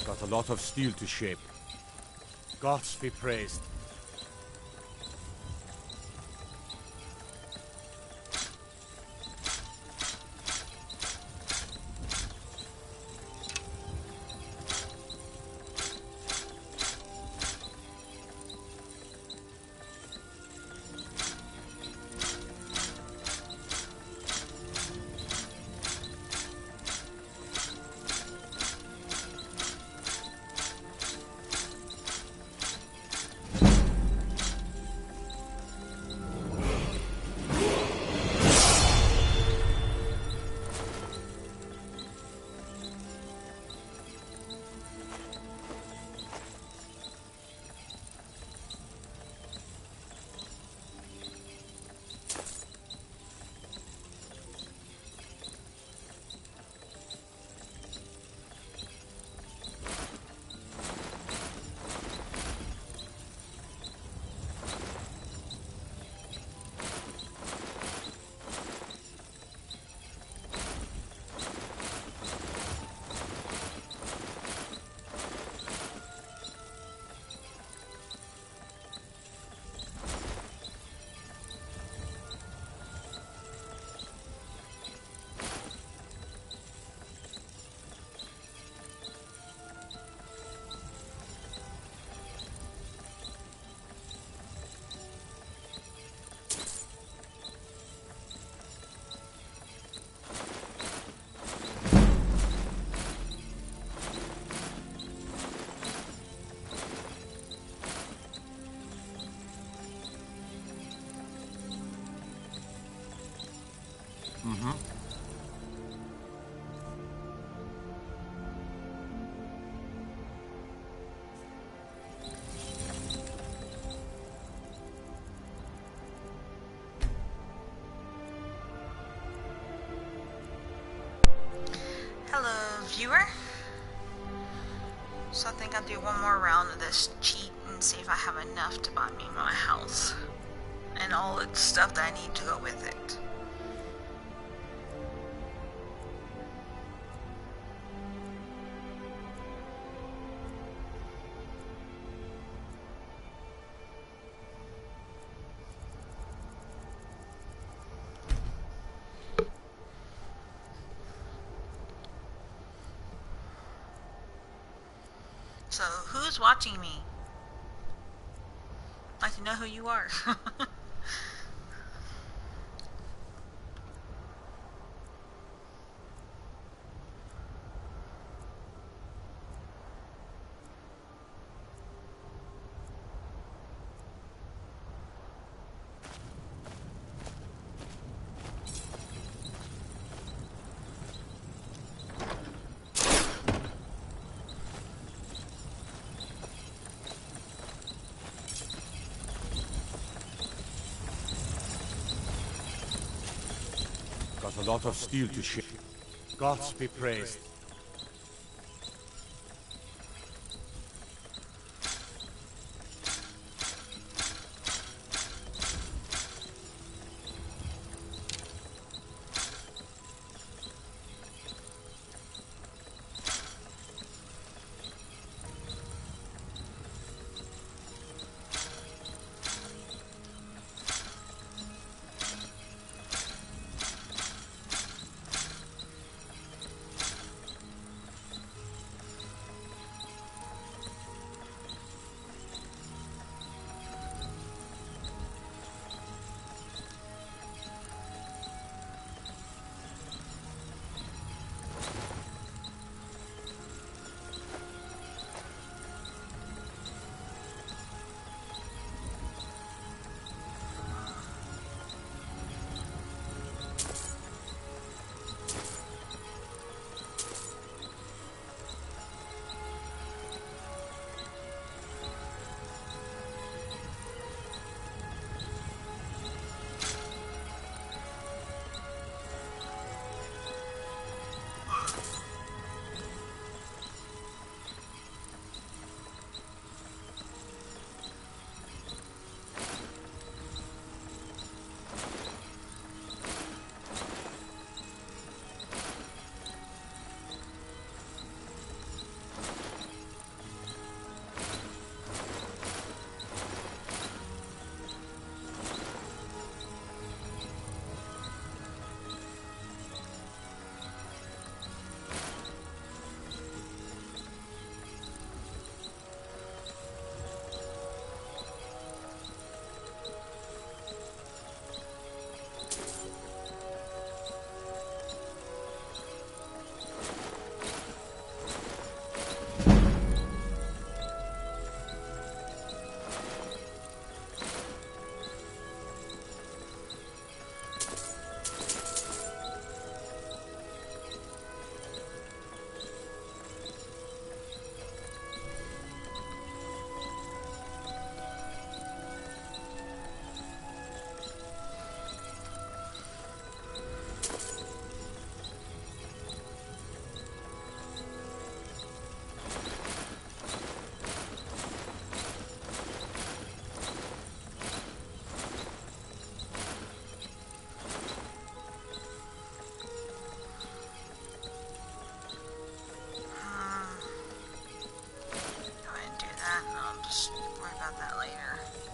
Got a lot of steel to shape. Gods be praised. Mm-hmm. Hello, viewer. So I think I'll do one more round of this cheat and see if I have enough to buy me my house and all the stuff that I need to go with it. So, who's watching me? I'd like to know who you are. Got a lot of steel to ship. Gods be praised.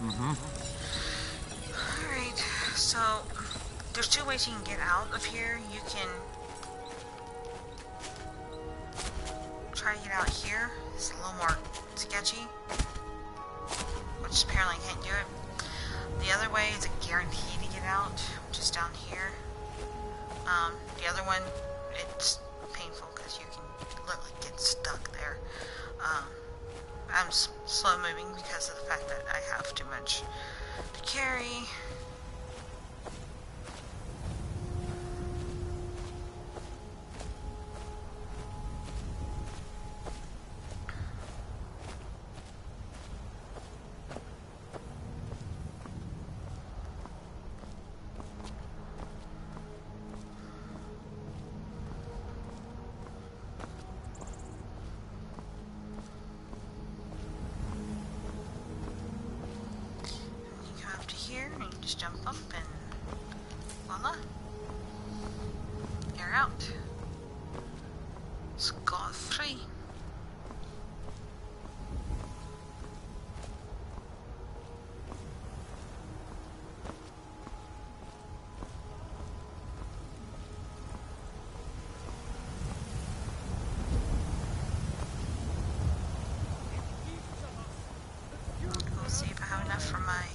Mm-hmm. Alright, so there's two ways you can get out of here. You can try to get out here. It's a little more sketchy, which apparently can't do it. The other way is a guarantee to get out, which is down here. The other one, it's painful because you can literally get stuck there. I'm slow moving because of the fact that I have too much to carry. Just jump up and voila. You're out. Score 3. Go see if I have enough for my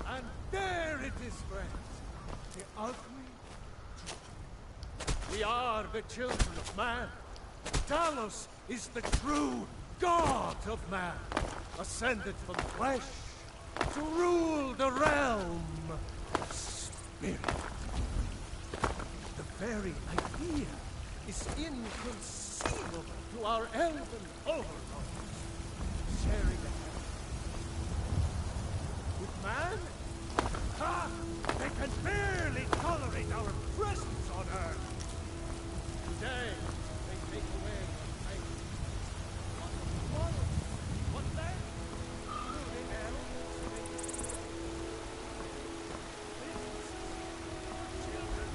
And there it is, friends. The ultimate. We are the children of man. Talos is the true god of man, ascended from flesh to rule the realm of spirit. The very idea is inconceivable to our elven overlords. Sharing a heaven with man? Ha! They can barely tolerate our presence on Earth. Today, they take away our faith. What tomorrow? What then? Including elves, children,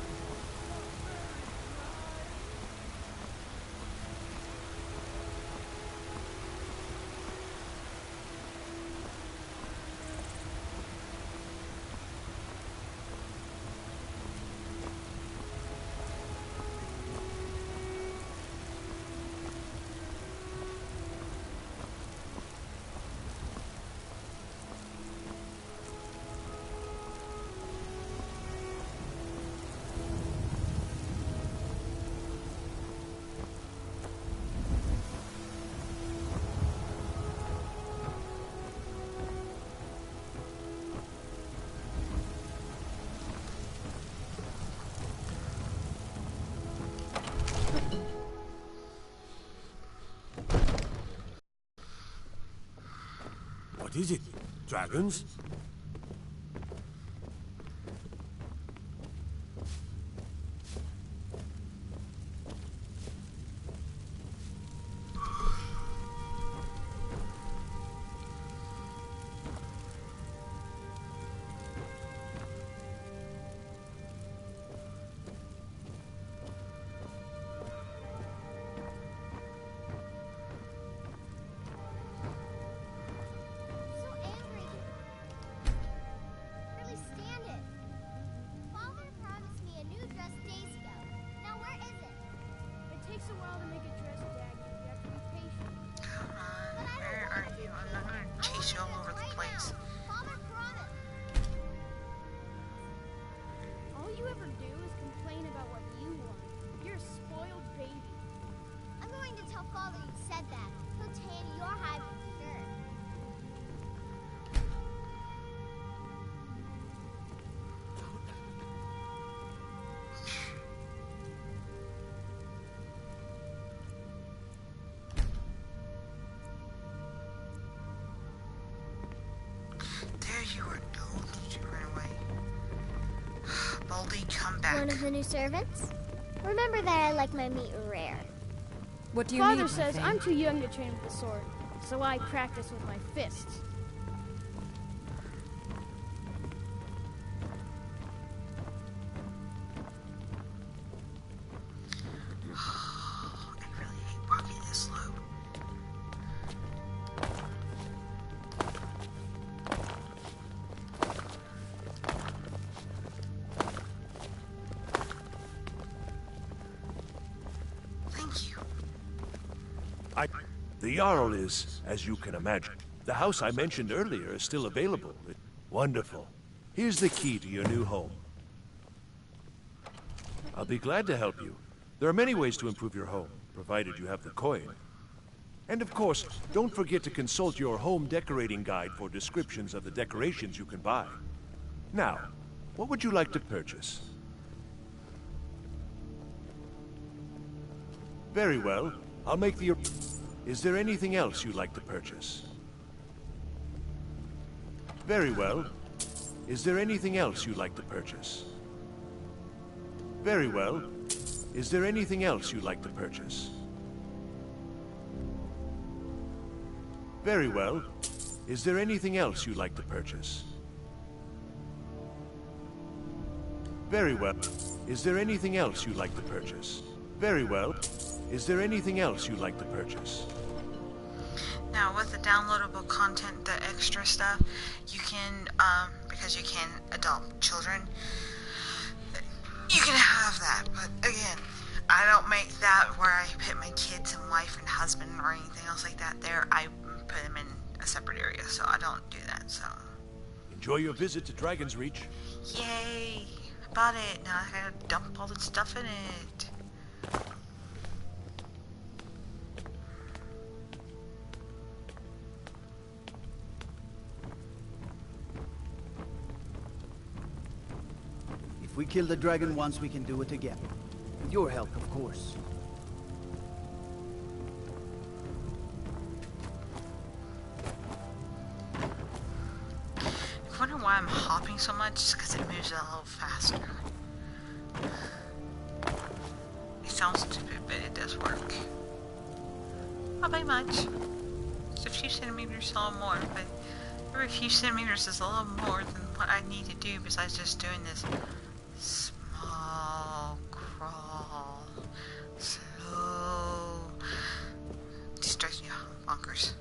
What is it? Dragons? There you are. No, did you run away? Baldy, come back. One of the new servants? Remember that I like my meat rare. What do you Father need, says Buffet? I'm too young to train with the sword, so I practice with my fists. I really hate walking this slow. Thank you. The Jarl is, as you can imagine. The house I mentioned earlier is still available. Wonderful. Here's the key to your new home. I'll be glad to help you. There are many ways to improve your home, provided you have the coin. And of course, don't forget to consult your home decorating guide for descriptions of the decorations you can buy. Now, what would you like to purchase? Very well. I'll make the... Is there anything else you'd like to purchase? Very well. Is there anything else you'd like to purchase? Very well. Is there anything else you'd like to purchase? Very well. Is there anything else you'd like to purchase? Very well. Is there anything else you'd like to purchase? Very well. Is there anything else you'd like to purchase? Now, with the downloadable content, the extra stuff, you can, because you can adopt children, you can have that. But again, I don't make that where I put my kids and wife and husband or anything else like that there. I put them in a separate area, so I don't do that, so. Enjoy your visit to Dragon's Reach. Yay! I bought it. Now I gotta dump all the stuff in it. If we kill the dragon once, we can do it again. With your help, of course. I wonder why I'm hopping so much. It's because it moves a little faster. It sounds stupid, but it does work. Not by much. It's a few centimeters, a little more, but every few centimeters is a little more than what I need to do besides just doing this small crawl. Slow. Just drives me bonkers.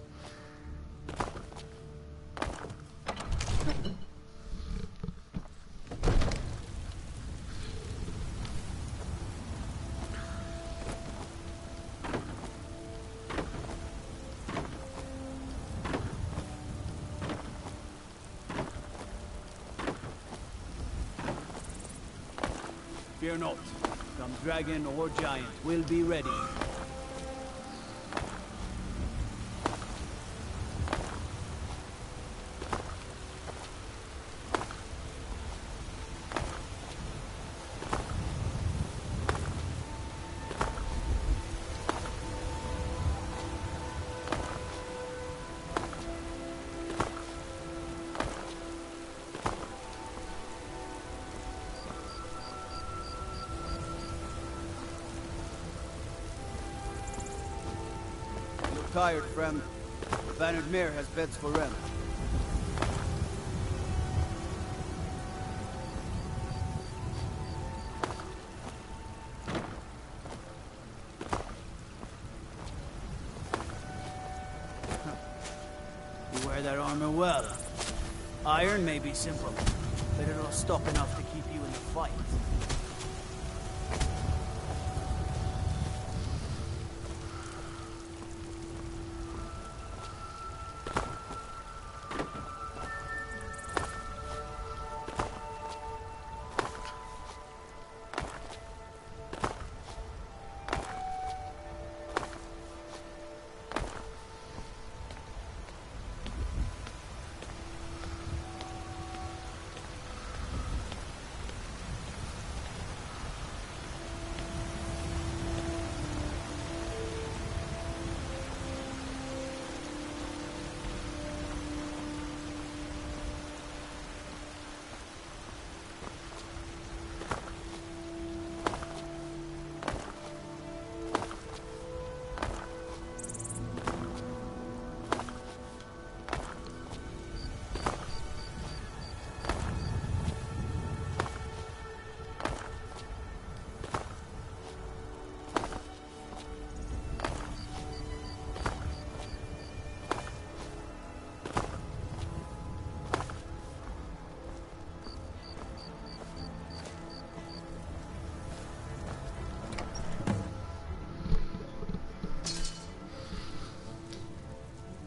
Fear not. Come dragon or giant, we'll be ready. Tired, friend. The Bannered Mare has beds for rent. You wear that armor well. Iron may be simple, but it'll stop enough to keep you in the fight.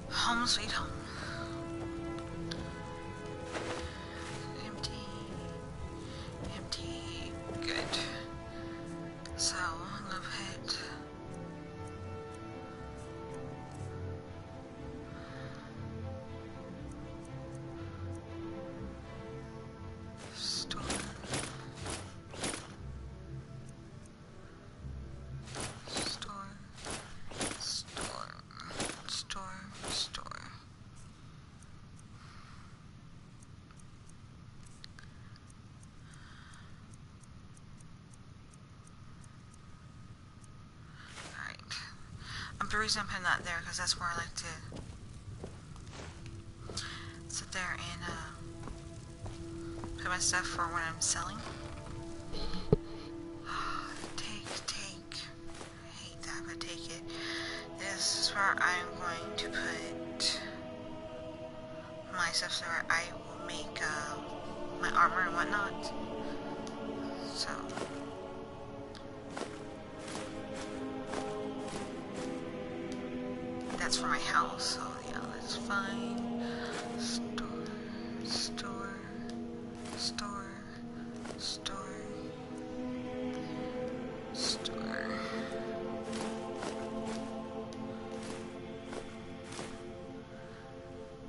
Home sweet home. Empty. Empty. Good. So, I'm gonna hit. Store. Store. Store. Store. Store. Alright. The reason I'm putting that there because that's where I like to at my stuff for when I'm selling. Take. I hate that, but take it. This is where I'm going to put my stuff so I will make my armor and whatnot. So that's for my house, so yeah, that's fine. Store.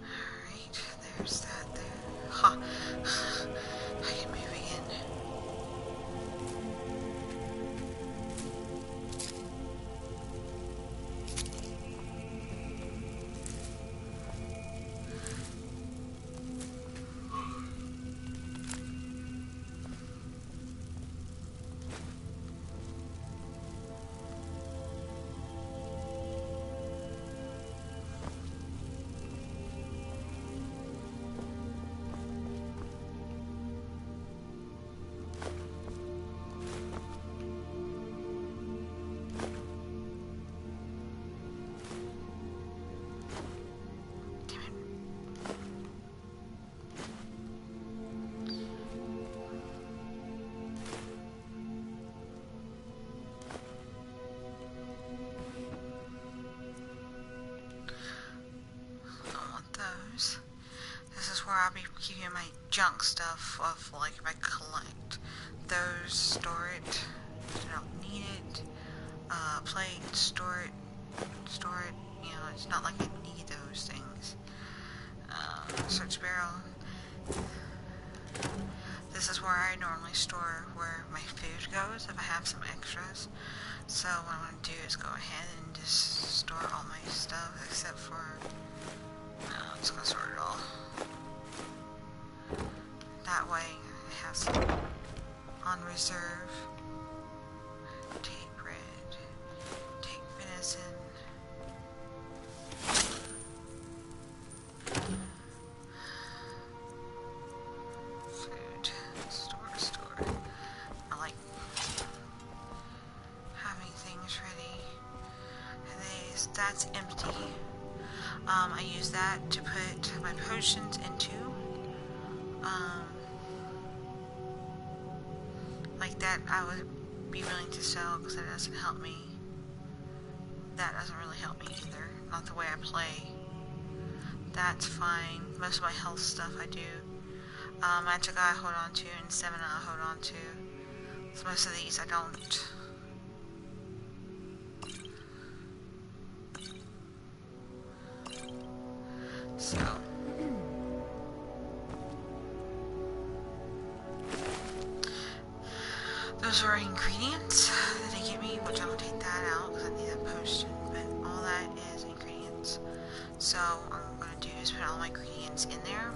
Alright, there's that there. Huh. I can move again. This is where I'll be keeping my junk stuff of, like, if I collect those, store it. I don't need it. Plate, store it. You know, it's not like I need those things. Search barrel. This is where I normally store where my food goes if I have some extras. So what I'm going to do is go ahead and just store all my stuff except for... I'm just going to sort it all. That way I have some on reserve. Take bread. Take venison. Food. Store. I like having things ready. That's empty. I use that to put my potions into. Like that I would be willing to sell because that doesn't help me. That doesn't really help me either. Not the way I play. That's fine. Most of my health stuff I do. Magic I hold on to and stamina I hold on to. So most of these I don't. So those are ingredients that they give me, which I'm gonna take that out because I need a potion, but all that is ingredients. So what I'm gonna do is put all my ingredients in there.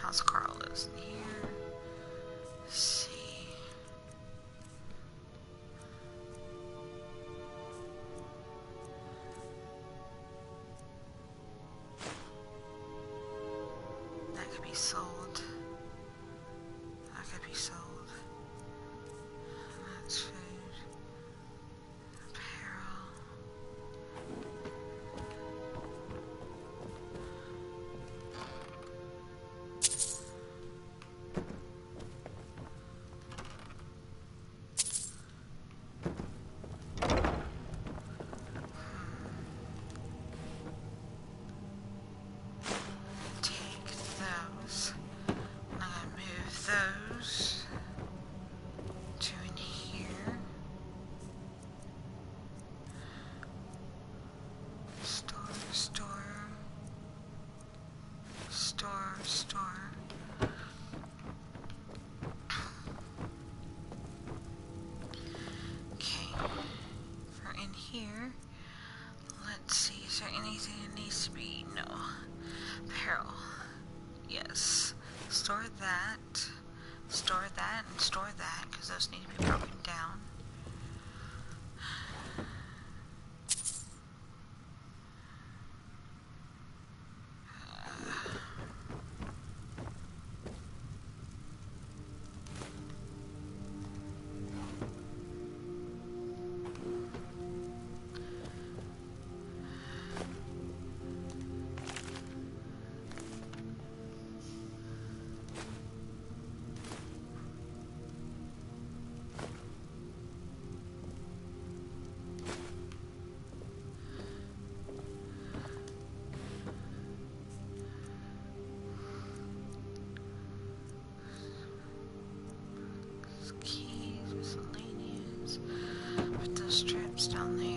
House Carl lives in here. Let's see. That could be sold. That could be sold. That's food. Apparel. to be no peril. Yes. Store that, and store that, because those need to be broken down. Keys, miscellaneous. Put those strips down there.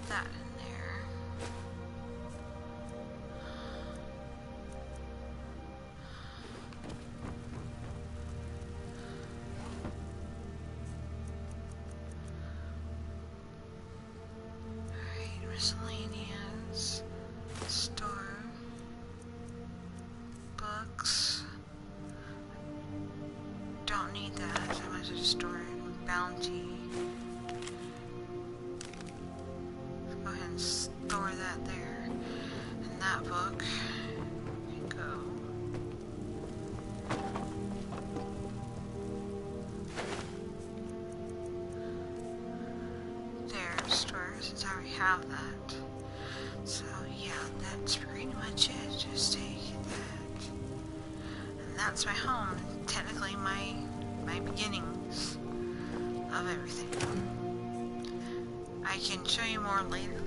That in there. Alright, miscellaneous. Store. Books. Don't need that. I might as well just store it. Bounty. Go ahead and store that there. In that book. There you go. There, store, since I already have that. So yeah, that's pretty much it. Just take that. And that's my home. Technically my beginnings of everything. I can show you more later,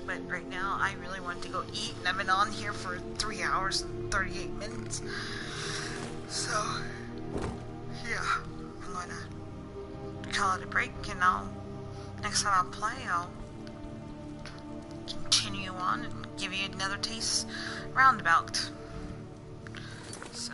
but right now I really want to go eat, and I've been on here for 3 hours and 38 minutes. So, yeah, I'm gonna call it a break, and next time I'll play, I'll continue on and give you another taste roundabout. So,